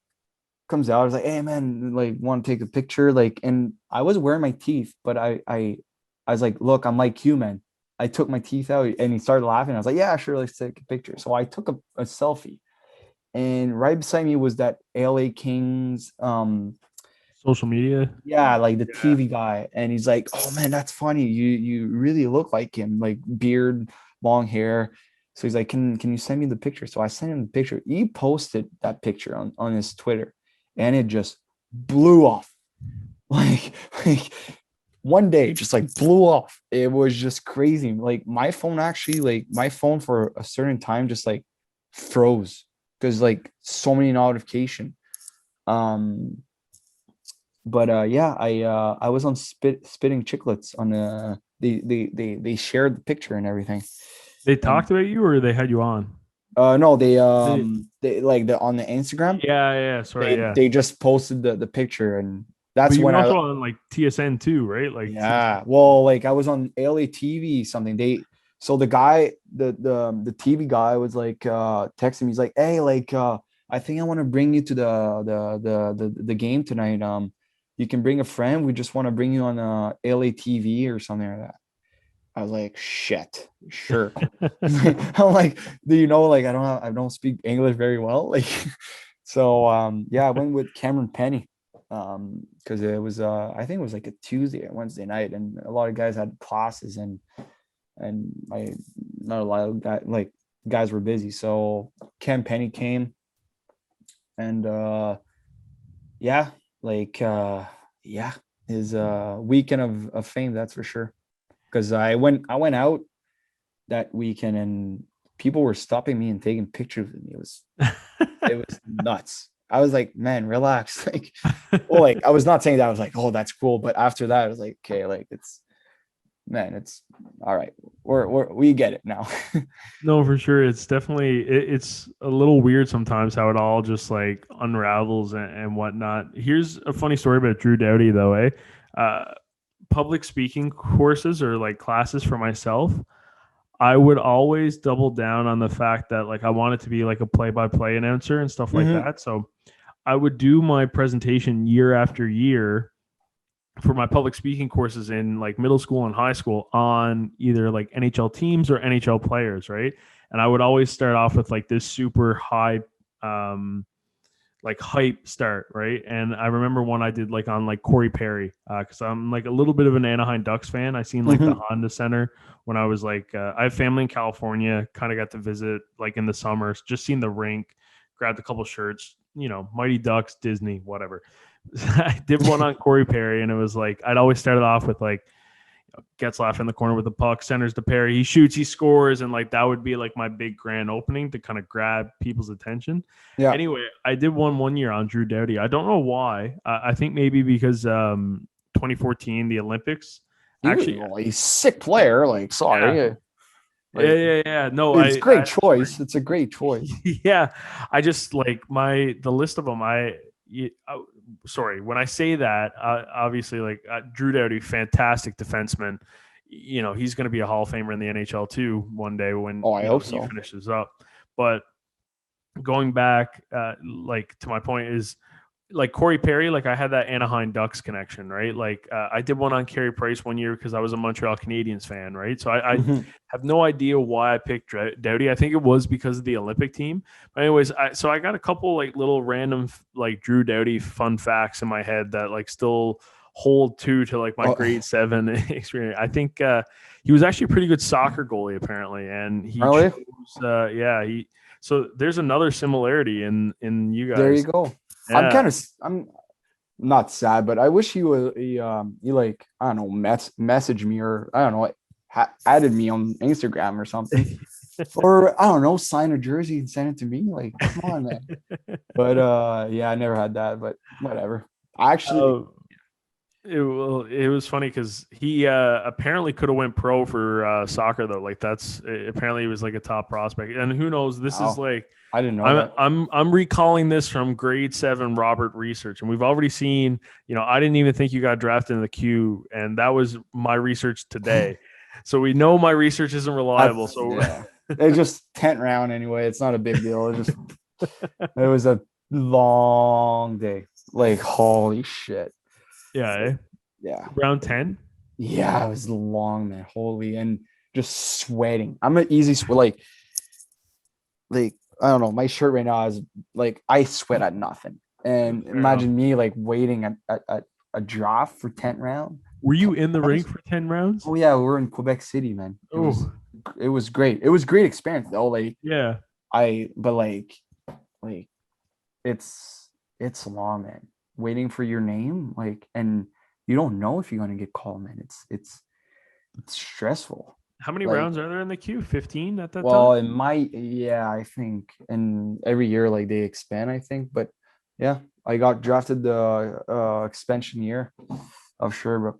out. I was like, "Hey man, like, want to take a picture?" Like, and I was wearing my teeth, but I was like, "Look, I'm like you, man." I took my teeth out, and he started laughing. I was like, "Yeah, sure, let's take a picture." So I took a selfie, and right beside me was that LA Kings, Social media. yeah, like the Yeah. TV guy, and he's like, "Oh man, that's funny. You really look like him, like beard, long hair." So he's like, "Can you send me the picture?" So I sent him the picture. He posted that picture on his Twitter, and it just blew off. Like like one day, just like blew off. It was just crazy. Like my phone for a certain time just like froze because like so many notification. Um, but yeah, I was on spitting chicklets on they shared the picture and everything. They And talked about you or they had you on? no, They, they like the on the Instagram, yeah, yeah, sorry, yeah. they just posted the picture, and But that's you when were I, also on like TSN too, right? Like TSN. yeah, well, like I was on LA TV something. So the guy, the TV guy was like texting me. He's like, "Hey, like I think I want to bring you to the game tonight. You can bring a friend. We just want to bring you on LA TV or something like that." I was like, "Shit, sure." I'm like, "Do you know? Like, I don't speak English very well." Like, so yeah, I went with Cameron Penny, because it was I think it was like a Tuesday or Wednesday night, and a lot of guys had classes, and I not a lot of guys were busy. So Cam Penny came, and yeah, like yeah, his weekend of fame, that's for sure. Because I went out that weekend, and people were stopping me and taking pictures with me. It was nuts. I was like, man, relax. Like, well, like I was not saying that. I was like, oh, that's cool. But after that, I was like, okay, like it's all right. We get it now. No, for sure. It's definitely it's a little weird sometimes how it all just like unravels and whatnot. Here's a funny story about Drew Doughty though, eh? Uh, Public speaking courses or like classes for myself, I would always double down on the fact that like I wanted to be like a play-by-play announcer and stuff like Hmm. that. So I would do my presentation year after year for my public speaking courses in like middle school and high school on either like NHL teams or NHL players, right? And I would always start off with like this super high um like hype start, right? And I remember one I did like on like Corey Perry, because I'm like a little bit of an Anaheim Ducks fan. I seen like the Hmm. Honda Center when I was like, I have family in California. Kind of got to visit like in the summers, just seen the rink, grabbed a couple shirts, Mighty Ducks, Disney, whatever. I did one on Corey Perry, and it was like I'd always started off with like Getzlaff in the corner with the puck, centers to Perry. He shoots, he scores, and like that would be like my big grand opening to kind of grab people's attention. Yeah. Anyway, I did one year on Drew Doughty. I don't know why. I think maybe because 2014, the Olympics. He was Actually, well, he's a sick player. Like, yeah, sorry. yeah, Like, yeah, yeah. No, it's a I great choice. It's a great choice. yeah, I just like the list of them. Sorry, when I say that, obviously like Drew Doughty, fantastic defenseman. He's going to be a Hall of Famer in the NHL too one day when Oh, I hope he so. finishes up. But going back, like to my point is like Corey Perry, like I had that Anaheim Ducks connection, right? Like I did one on Carey Price one year because I was a Montreal Canadiens fan, right? So I Hmm. have no idea why I picked Doughty. I think it was because of the Olympic team. But anyways, so I got a couple like little random like Drew Doughty fun facts in my head that like still hold to like my Oh, grade 7 experience. I think he was actually a pretty good soccer goalie apparently, and he chose. really? Yeah, he. So there's another similarity in you There you guys. go. Yeah. I'm not sad, but I wish he like, I don't know, message me, or I don't know, added me on Instagram or something, or I don't know, sign a jersey and send it to me. Like, come on, man. But yeah, I never had that, but whatever. I actually, Oh, it was funny because he apparently could have went pro for soccer though. Like that's apparently he was like a top prospect, and who knows? This is wow, like I didn't know I'm that. I'm I'm recalling this from grade 7 Robert research, and we've already seen. I didn't even think you got drafted in the queue, and that was my research today. So we know my research isn't reliable. That's So yeah. It's just 10th round anyway. It's not a big deal. It was a long day. Like, holy shit. yeah, So, yeah. round 10. Yeah, it was long, man. Holy, and just sweating. I'm an easy sweat. Like I don't know. My shirt right now is like I sweat at nothing. And Fair enough. imagine me like waiting at a draft for 10th round. Were 10 you in the rounds. rink for 10 rounds? Oh yeah, we're in Quebec City, man. Oh, It was great. It was great experience though. Like yeah. but like it's long, man. Waiting for your name, like, and you don't know if you're gonna get called, man. It's stressful. How many Like, rounds are there in the queue? 15 at that time? well, it might, yeah, I think, and every year like they expand, I think, but yeah, I got drafted the expansion year of Sherbrooke,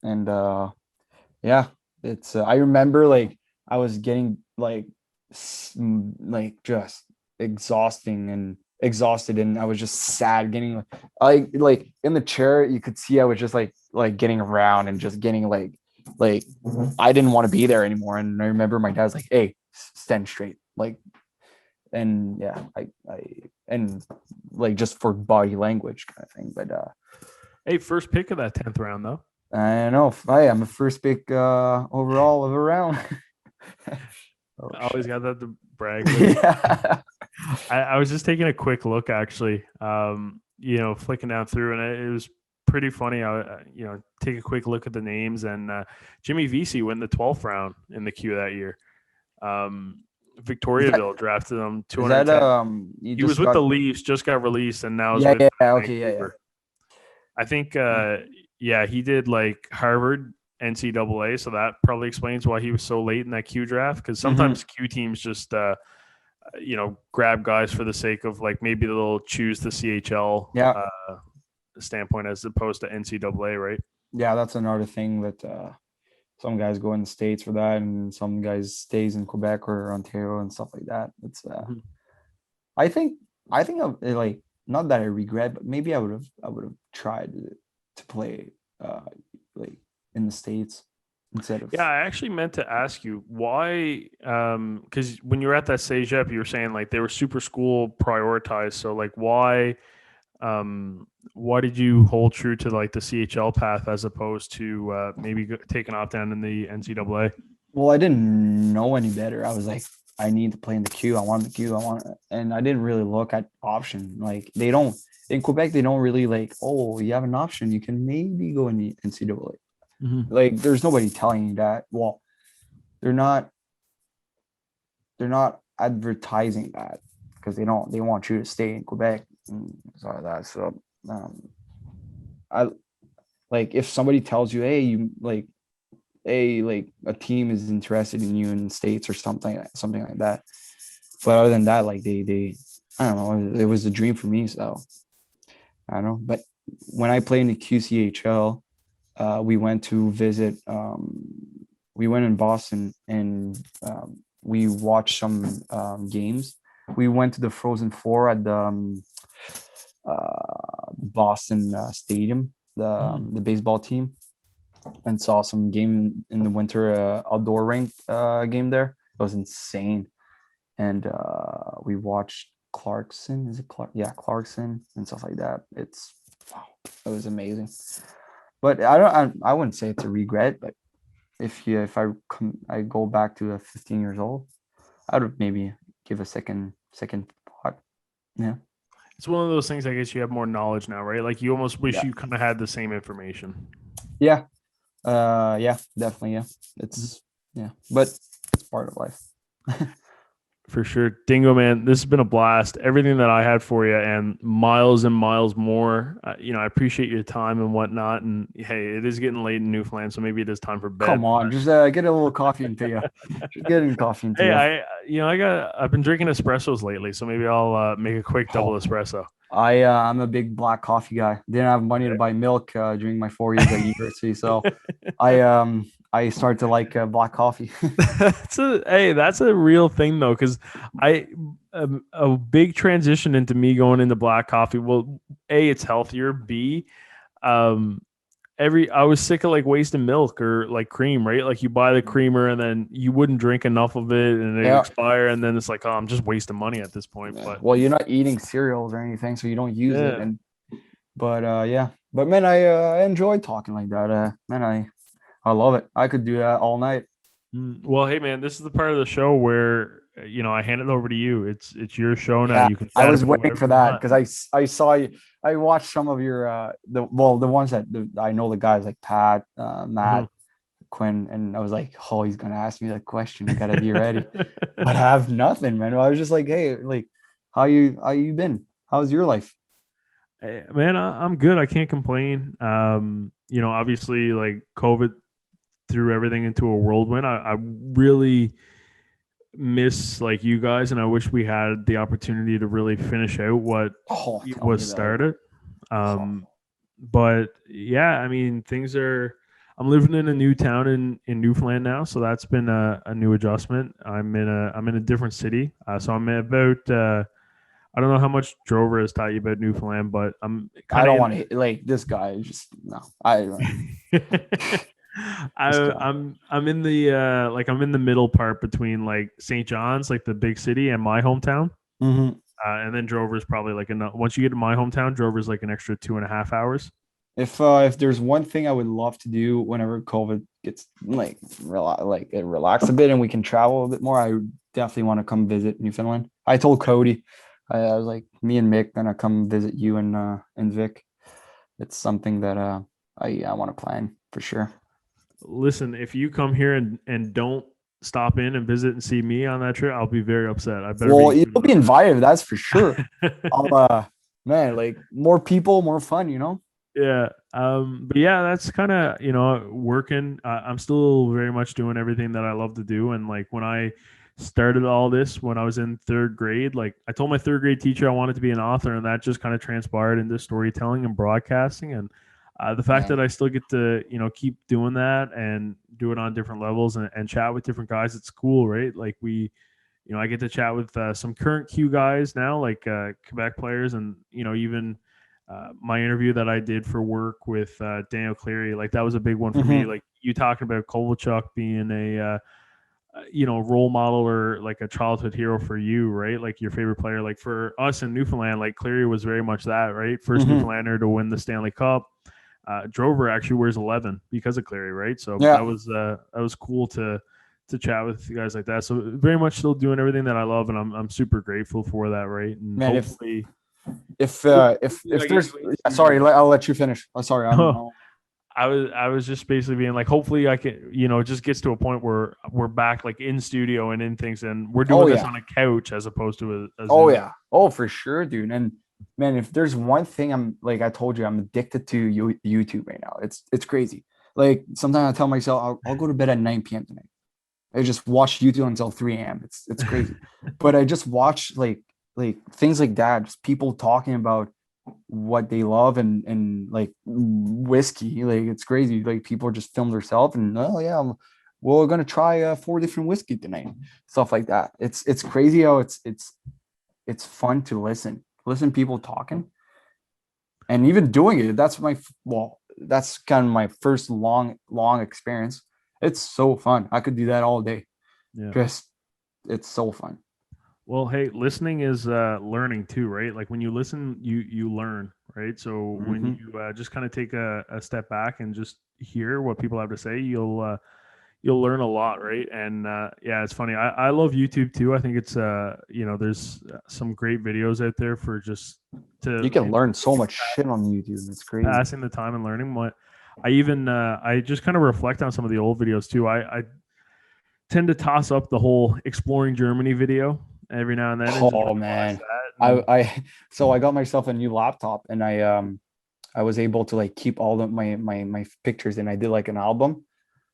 and yeah, it's I remember like I was getting like like just exhausted, and I was just sad getting like in the chair you could see I was just like getting around and just getting like like I didn't want to be there anymore. And I remember my dad was like, "Hey, stand straight." Like, and yeah, and like just for body language kind of thing. But Hey, first pick of that 10th round though. I don't know. I'm a first pick overall of a round. Oh I always shit. got that to brag with. Yeah. I was just taking a quick look actually, flicking down through, and it was pretty funny. Take a quick look at the names, and Jimmy Vesey went the 12th round in the queue that year. Is that Victoriaville drafted him is that 210. you He was just with got the Leafs, just got released, and now is yeah, with yeah, yeah, okay, yeah, yeah. Vancouver. I think, he did like Harvard NCAA, so that probably explains why he was so late in that Q draft. Because Hmm. sometimes Q teams just, grab guys for the sake of like maybe they'll choose the CHL Yeah. standpoint as opposed to NCAA, right? Yeah, that's another thing that some guys go in the States for that and some guys stays in Quebec or Ontario and stuff like that. It's Mm-hmm. I think like not that I regret, but maybe I would have tried to play uh like in the States instead of Yeah, I actually meant to ask you why, because when you were at that CEGEP, you were saying like they were super school prioritized. So like why did you hold true to like the CHL path as opposed to maybe taking off down in the NCAA? well, I didn't know any better. I was like, I need to play in the queue. I want the queue. I want it. And I didn't really look at option. Like they don't in Quebec, they don't really like, oh, you have an option. You can maybe go in the NCAA. Mm-hmm. Like there's nobody telling you that. Well, they're not they're not advertising that because they want you to stay in Quebec and stuff like that. So I like if somebody tells you, hey, you like a team is interested in you in the States or something like that. But other than that, like they I don't know, it was a dream for me. So I don't know. But when I played in the QCHL, we went to visit. We went in Boston and we watched some games. We went to the Frozen Four at the Boston Stadium, the baseball team, and saw some game in the winter outdoor rink game there. It was insane, and we watched Clarkson. Is it Clark? Yeah, Clarkson and stuff like that. It's wow, it was amazing. But I wouldn't say it's a regret. But if I go back to 15 years old, I would maybe give a second thought. Yeah, It's one of those things. I guess you have more knowledge now, right? Like you almost wish yeah, you kind of had the same information. yeah, yeah, definitely, yeah. It's yeah, but it's part of life. For sure. Dingo, man, this has been a blast. Everything that I had for you and miles more. I appreciate your time and whatnot. And hey, it is getting late in Newfoundland, so maybe it is time for Come bed. on, just get a little coffee into you. Just getting coffee into Hey, you. I've been drinking espressos lately, so maybe I'll make a quick double Oh, espresso. I'm a big black coffee guy. Didn't have money to buy milk during my 4 years at university, so I started to like black coffee. That's a real thing though, because I a big transition into me going into black coffee. Well, A, it's healthier. B, um, I was sick of like wasting milk or like cream, right? Like you buy the creamer and then you wouldn't drink enough of it and it Yeah. expire, and then it's like, oh, I'm just wasting money at this point. Yeah. But Well, you're not eating cereals or anything, so you don't use it. yeah. And but yeah. But man, I enjoy talking like that. Man, I love it. I could do that all night. Well, hey man, this is the part of the show where I hand it over to you. It's your show now. Yeah, You can I chat was about waiting whatever for you that want. because I saw you. I watched some of your the ones that I know the guys like Pat, Uh-huh. Matt, Quinn, and I was like, oh, he's gonna ask me that question. I gotta be ready. But I have nothing, man. I was just like, hey, like, how you been? How's your life? Hey, man, I'm good. I can't complain. Obviously, like COVID threw everything into a whirlwind. I really miss like you guys, and I wish we had the opportunity to really finish out what Oh, tell was me about it. started. Oh, But yeah, I mean, things are. I'm living in a new town in Newfoundland now, so that's been a new adjustment. I'm in a different city, so I'm about. I don't know how much Drover has taught you about Newfoundland, but I'm I kind of don't in. want to like this guy. Just no. I Just I'm in the like I'm in the middle part between like St. John's, like the big city, and my hometown. Mhm. And then Drover's probably like once you get to my hometown, Drover's like an extra 2.5 hours. If there's one thing I would love to do whenever COVID gets like like it relax a bit and we can travel a bit more, I definitely want to come visit Newfoundland. I told Cody, I was like, me and Mick gonna come visit you and Vic. It's something that I want to plan for sure. Listen, if you come here and don't stop in and visit and see me on that trip, I'll be very upset. I better be Well, included you'll be invited, that's for sure. on I'll man, like more people, more fun, you know? Yeah. But yeah, that's kind of, working. I'm still very much doing everything that I love to do. And like when I started all this, when I was in third grade, like I told my third grade teacher I wanted to be an author, and that just kind of transpired into storytelling and broadcasting. And the fact that Man. I still get to, keep doing that and do it on different levels and chat with different guys, it's cool, right? Like I get to chat with some current Q guys now, like Quebec players, and even my interview that I did for work with Daniel Cleary, like that was a big one for me. Hmm. Like you talking about Kovalchuk being a role model or like a childhood hero for you, right? Like your favorite player. Like for us in Newfoundland, like Cleary was very much that, right? First Hmm. Newfoundlander to win the Stanley Cup. Drover actually wears 11 because of Cleary, right? So Yeah, that was cool to chat with guys like that. So very much still doing everything that I love, and I'm super grateful for that, right? And man. hopefully If I get there's you sorry, into. I'll let you finish. I'm sorry, I was just basically being like, hopefully I can, it just gets to a point where we're back like in studio and in things, and we're oh doing this yeah, on a couch as opposed to a oh Zoom. yeah, oh for sure, dude. And man, if there's one thing I'm like I told you, I'm addicted to YouTube right now. It's crazy. Like sometimes I tell myself I'll go to bed at 9 p.m. tonight. I just watch YouTube until 3 a.m. It's crazy. But I just watch like things like that, just people talking about what they love and like whiskey. Like it's crazy. Like people just film themselves and oh yeah, we're gonna try 4 different whiskey tonight. Stuff like that. It's crazy how it's fun to listen people talking and even doing it. That's kind of my first long experience. It's so fun. I could do that all day. Yeah. Just it's so fun. Well, hey, listening is learning too, right? Like when you listen, you learn, right? So when Hmm. you just kind of take a step back and just hear what people have to say, you'll learn a lot, right? And yeah, it's funny. I love YouTube too. I think it's there's some great videos out there for just You to can learn so much shit on YouTube. It's crazy. passing the time and learning. What I just kind of reflect on some of the old videos too. I tend to toss up the whole exploring Germany video every now and then and just Oh rewatch man. that. I And I so I got myself a new laptop and I was able to like keep all of my pictures and I did like an album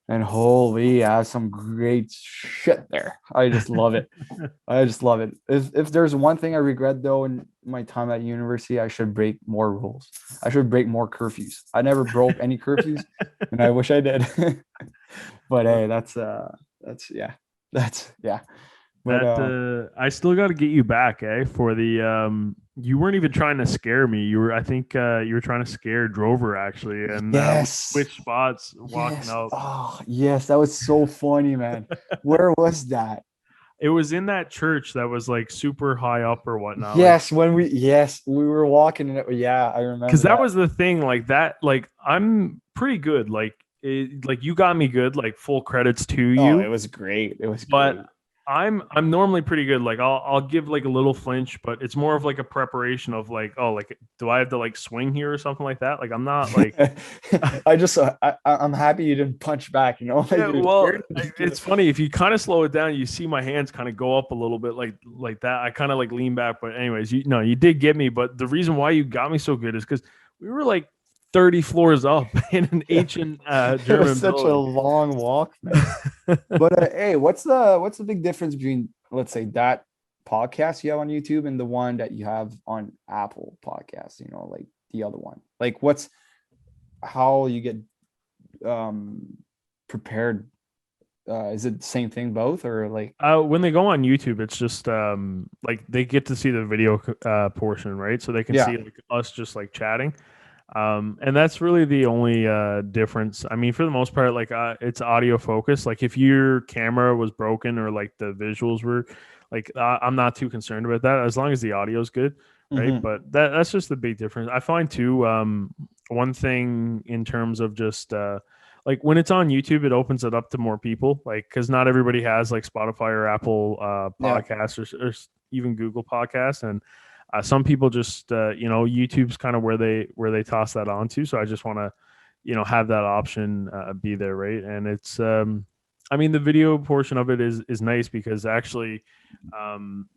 and holy I have some great shit there. I just love it. I just love it. If there's one thing I regret though in my time at university, I should break more rules. I should break more curfews. I never broke any curfews and I wish I did. But hey, that's yeah. That's yeah. But that I still got to get you back, eh? For the you weren't even trying to scare me. I think you were trying to scare Drover actually, and we yes. switched spots walking Yes. up. Oh, yes. That was so funny, man. Where was that? It was in that church that was like super high up or whatnot, like Yes, we were walking and yeah, I because remember that that. was the thing, like that, like I'm pretty good, like you got me good, like full credits to Oh, it you, was great. It was but great. I'm normally pretty good. Like I'll give like a little flinch, but it's more of like a preparation of like, oh, like do I have to like swing here or something like that? Like I'm not like I just I'm happy you didn't punch back, you know, like yeah. you're Well, scared. it's funny if you kind of slow it down, you see my hands kind of go up a little bit, like that. I kind of like lean back, but anyways, you did get me. But the reason why you got me so good is because we were like 30 floors up in an ancient It was German such a building. long walk, man. But hey, what's the big difference between let's say that podcast you have on YouTube and the one that you have on Apple Podcasts, you know, like the other one? Like what's how you get prepared? Is it the same thing both or like When they go on YouTube, it's just like they get to see the video portion, right? So they can yeah. see like us just like chatting. And that's really the only difference. I mean, for the most part, like it's audio focused. Like if your camera was broken or like the visuals were like, I'm not too concerned about that as long as the audio is good, right? Hmm. But that's just the big difference. I find too. One thing in terms of just like when it's on YouTube, it opens it up to more people. Like because not everybody has like Spotify or Apple Yeah. podcasts or even Google podcasts, and some people just YouTube's kind of where they toss that onto. So I just want to have that option be there, right? And it's I mean the video portion of it is nice because actually um,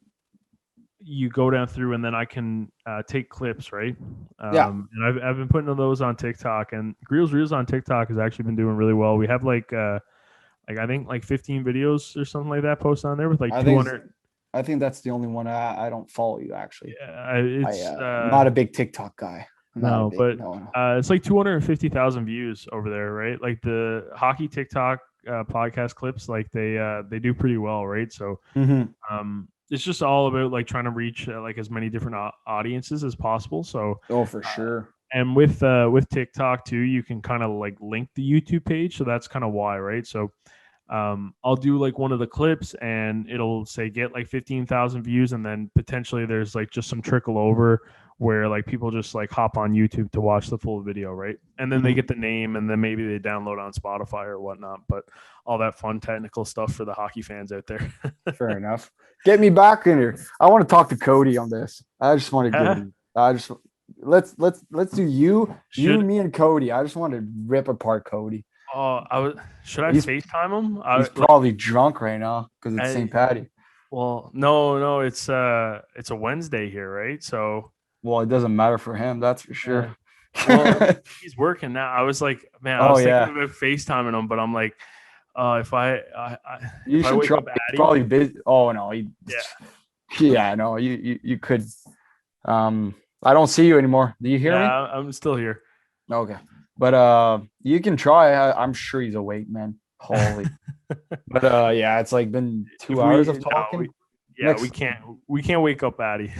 you go down through and then I can take clips, right? Yeah. And I've been putting those on TikTok, and Greels Reels on TikTok has actually been doing really well. We have like I think like 15 videos or something like that posted on there with like I think 200. I think that's the only one I don't follow you actually. Yeah, I'm not a big TikTok guy. I'm not a no, big but no. it's like 250,000 views over there, right? Like the hockey TikTok podcast clips, like they do pretty well, right? So Hmm. it's just all about like trying to reach like as many different audiences as possible. So Oh, for uh, sure. and with TikTok too, you can kind of like link the YouTube page, so that's kind of why, right? So I'll do like one of the clips and it'll say get like 15,000 views. And then potentially there's like just some trickle over where like people just like hop on YouTube to watch the full video, right? And then they Hmm. get the name and then maybe they download on Spotify or whatnot. But all that fun technical stuff for the hockey fans out there. Fair enough. Get me back in here. I want to talk to Cody on this. I just want to get him. I just let's do you, Should me, and Cody. I just want to rip apart Cody. I was should I He's FaceTime him? he's probably drunk right now because it's I St. Patty. well, no, it's a Wednesday here, right? So Well, it doesn't matter for him, that's for yeah. sure. Well, he's working now. I was like, man, I Oh was thinking yeah, about FaceTiming him, but I'm like, you if I should wake try. up He's Addy, probably busy. Oh no, yeah, yeah, no, you could. Um, I don't see you anymore. Do you hear me? yeah, I'm still here. Okay, but you can try. I'm sure he's awake, man. Holy. But yeah, it's like been If 2 hours of we no, talking. yeah, Next, we can't wake up Addy.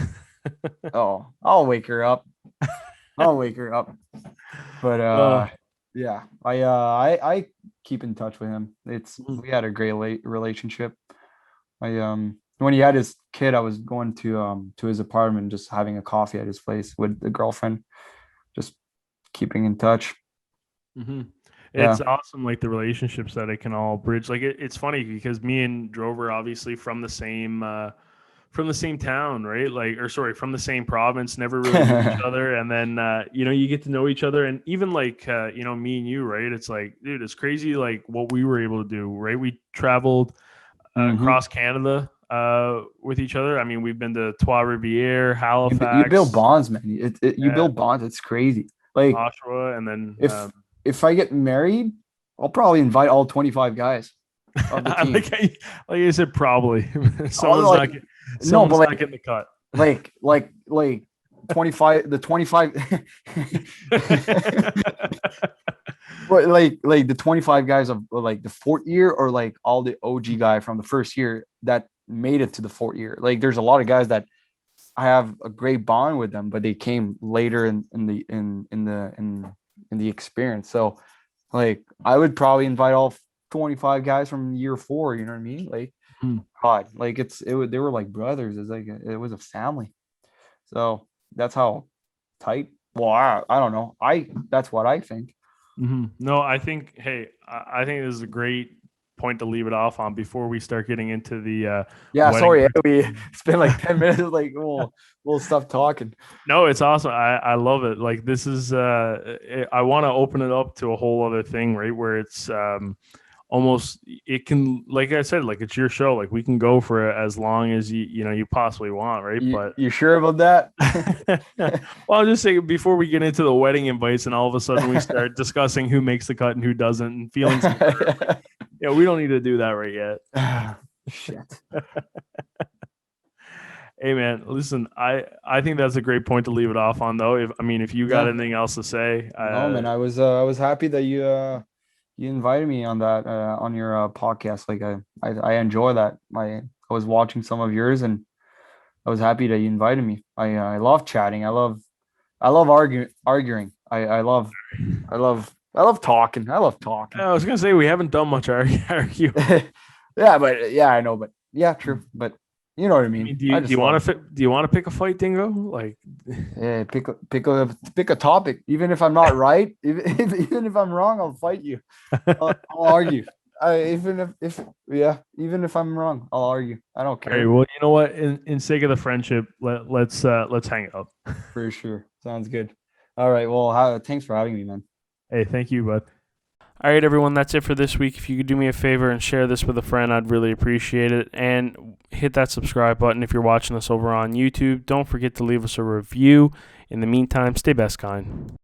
oh, I'll wake her up. I'll wake her up. But uh, yeah, I keep in touch with him. It's mm, we had a great relationship. I when he had his kid, I was going to his apartment, just having a coffee at his place with the girlfriend, just keeping in touch. mm-hmm. Yeah. It's awesome, like the relationships that it can all bridge. Like it's funny because me and Drover obviously from the same town, right? Like, or sorry, from the same province, never really knew each other. And then, you get to know each other. And even like, me and you, right? It's like, dude, it's crazy, like what we were able to do, right? We traveled Hmm. across Canada with each other. I mean, we've been to Trois Rivières, You build Halifax, bonds, man. You uh, build bonds. It's crazy. Like Oshawa, and then, if if I get married, I'll probably invite all 25 guys of the I team. like I said, probably Oh, like no, but someone's not getting the cut. like 25 the 25 but like the 25 guys of like the fourth year or like all the OG guy from the first year that made it to the fourth year. Like there's a lot of guys that I have a great bond with them, but they came later in the experience. So like I would probably invite all 25 guys from year four, you know what I mean? Like Hmm. God, like they were like brothers. It's like it was a family. So that's how tight. Well, I don't know. That's what I think. No, I think. Hey, I think this is a great point to leave it off on before we start getting into the Yeah, wedding. sorry, we spent like 10 minutes. Like we'll stop talking. No, it's awesome. I love it. Like this is. I want to open it up to a whole other thing, right? Where it's almost it can, like I said, like it's your show. Like we can go for as long as you possibly want, right? But You sure about that? well, I'll just say before we get into the wedding invites and all of a sudden we start discussing who makes the cut and who doesn't and feelings and yeah, we don't need to do that right yet. Shit. Hey man, listen, I think that's a great point to leave it off on though. If you got Yeah. anything else to say, No, man. I was happy that you invited me on that on your podcast. Like I enjoy that. I was watching some of yours and I was happy that you invited me. I love chatting. I love arguing. I love talking. I love talking. I was gonna say we haven't done much argue. Yeah, but yeah, I know, but yeah, true. But you know what I I mean. mean, do I you just want love, to do you want to pick a fight, Dingo? Like, yeah, pick a topic. Even if I'm not right, even if I'm wrong, I'll fight you. I'll argue. Even if I'm wrong, I'll argue. I don't all right, care. well, you know what? In sake of the friendship, let's hang up. For sure. Sounds good. All right. Well, thanks for having me, man. Hey, thank you, bud. All right, everyone, that's it for this week. If you could do me a favor and share this with a friend, I'd really appreciate it. And hit that subscribe button if you're watching us over on YouTube. Don't forget to leave us a review. In the meantime, stay best kind.